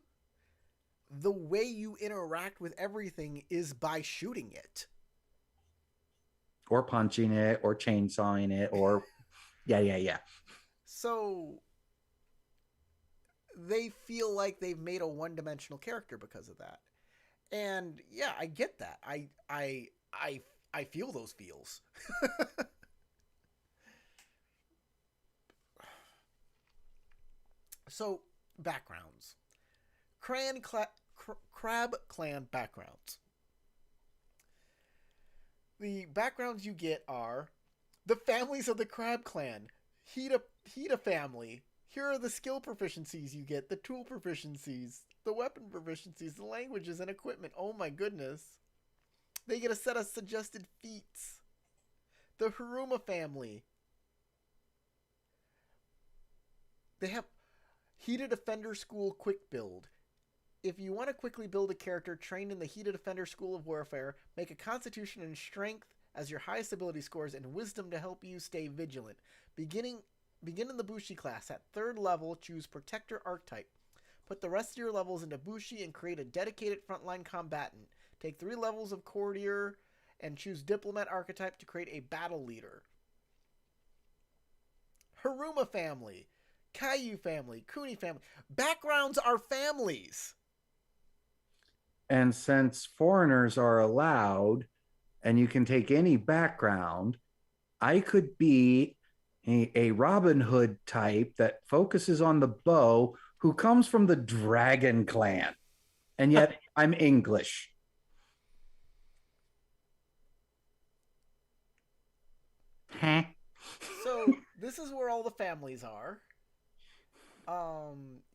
Speaker 1: the way you interact with everything is by shooting it.
Speaker 3: Or punching it, or chainsawing it, or... yeah.
Speaker 1: So they feel like they've made a one-dimensional character because of that. And yeah, I get that. I feel those feels. So, backgrounds. Crab Clan backgrounds. The backgrounds you get are the families of the Crab Clan. Hida family. Here are the skill proficiencies you get, the tool proficiencies, the weapon proficiencies, the languages and equipment. Oh my goodness. They get a set of suggested feats. The Haruma family. They have Hida Defender School Quick Build. If you want to quickly build a character trained in the Hida Defender School of Warfare, make a Constitution and Strength as your highest ability scores and Wisdom to help you stay vigilant. Begin in the Bushi class. At 3rd level, choose Protector Archetype. Put the rest of your levels into Bushi and create a dedicated frontline combatant. Take 3 levels of Courtier and choose Diplomat Archetype to create a battle leader. Haruma family, Caillou family, Kuni family. Backgrounds are families.
Speaker 3: And since foreigners are allowed, and you can take any background, I could be a Robin Hood type that focuses on the bow, who comes from the Dragon Clan, and yet I'm English. Huh?
Speaker 1: So this is where all the families are.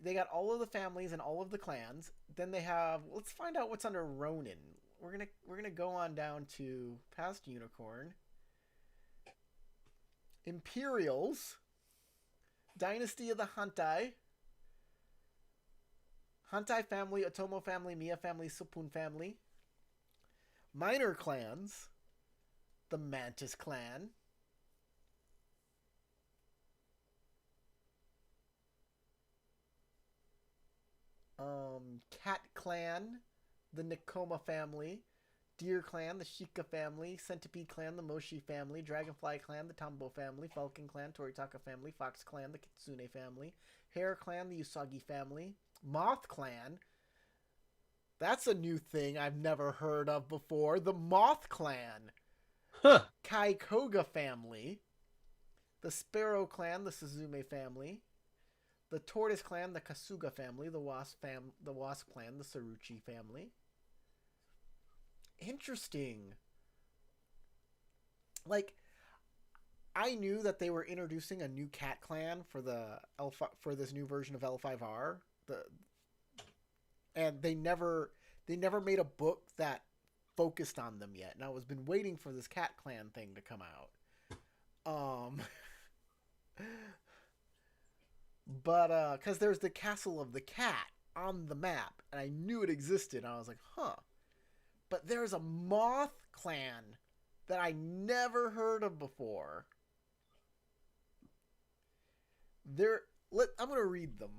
Speaker 1: They got all of the families and all of the clans. Then they have. Let's find out what's under Ronin. We're gonna go on down to past Unicorn. Imperials. Dynasty of the Hantai. Hantai family, Otomo family, Mia family, Supun family. Minor clans. The Mantis clan. Cat clan, the Nekoma family. Deer clan, the Shika family. Centipede clan, the Moshi family. Dragonfly clan, the Tambo family. Falcon clan, Toritaka family. Fox clan, the Kitsune family. Hare clan, the Usagi family. Moth Clan. That's a new thing I've never heard of before. The Moth Clan.
Speaker 2: Huh.
Speaker 1: Kaikoga family. The Sparrow Clan, the Suzume family. The Tortoise Clan, the Kasuga family. The Wasp Clan, the Saruchi family. Interesting. Like, I knew that they were introducing a new cat clan for this new version of L5R. And they never made a book that focused on them yet. And I was been waiting for this cat clan thing to come out. But because there's the Castle of the Cat on the map, and I knew it existed. And I was like, huh. But there's a Moth Clan that I never heard of before. I'm going to read them.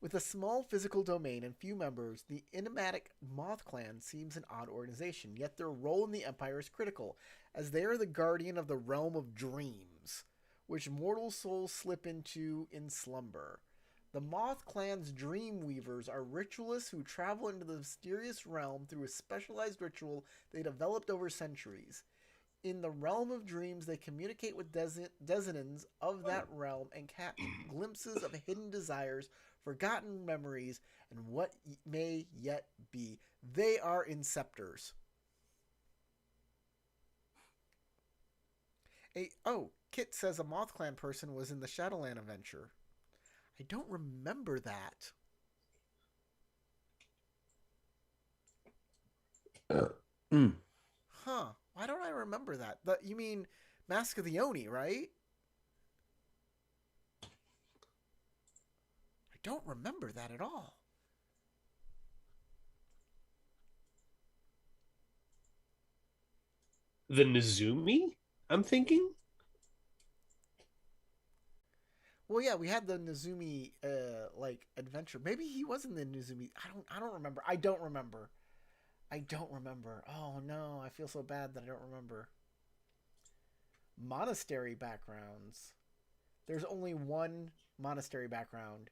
Speaker 1: With a small physical domain and few members, the Inimatic Moth Clan seems an odd organization, yet their role in the Empire is critical, as they are the guardian of the realm of dreams, which mortal souls slip into in slumber. The Moth Clan's Dreamweavers are ritualists who travel into the mysterious realm through a specialized ritual they developed over centuries. In the realm of dreams, they communicate with denizens of that realm and catch glimpses of hidden desires, forgotten memories, and what may yet be. They are Inceptors. Kit says a Moth Clan person was in the Shadowland adventure. I don't remember that. Huh. Why don't I remember that? You mean Mask of the Oni, right? I don't remember that at all.
Speaker 2: The Nizumi, I'm thinking?
Speaker 1: Well, yeah, we had the Nizumi adventure. Maybe he was in the Nizumi. I don't remember. I don't remember. Oh no, I feel so bad that I don't remember. Monastery backgrounds. There's only one monastery background.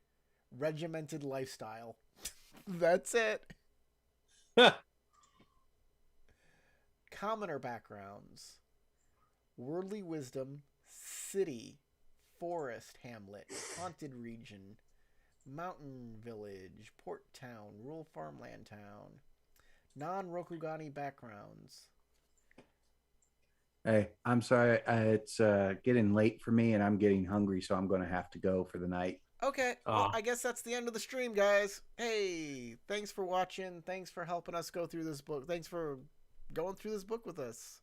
Speaker 1: Regimented lifestyle. That's it. Commoner backgrounds. Worldly wisdom. City. Forest hamlet, haunted region, mountain village, port town, rural farmland town, non-Rokugani backgrounds.
Speaker 3: Hey, I'm sorry. It's getting late for me, and I'm getting hungry, so I'm going to have to go for the night.
Speaker 1: Okay, well, I guess that's the end of the stream, guys. Hey, thanks for watching. Thanks for helping us go through this book. Thanks for going through this book with us.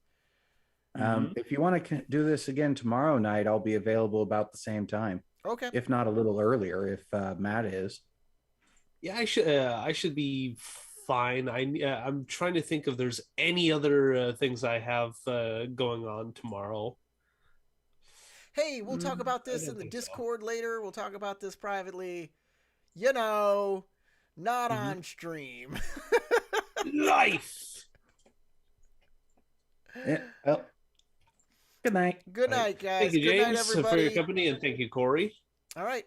Speaker 3: If you want to do this again tomorrow night, I'll be available about the same time.
Speaker 1: Okay.
Speaker 3: If not a little earlier, if Matt is.
Speaker 2: Yeah, I should be fine. I'm trying to think if there's any other things I have going on tomorrow.
Speaker 1: Hey, we'll talk about this in the Discord later. We'll talk about this privately. You know, not on stream.
Speaker 2: Life.
Speaker 3: Yeah, well, good night.
Speaker 1: Good night, guys.
Speaker 2: Thank you,
Speaker 1: Good
Speaker 2: James,
Speaker 1: night, everybody.
Speaker 2: for your company, and thank you, Corey.
Speaker 1: All right.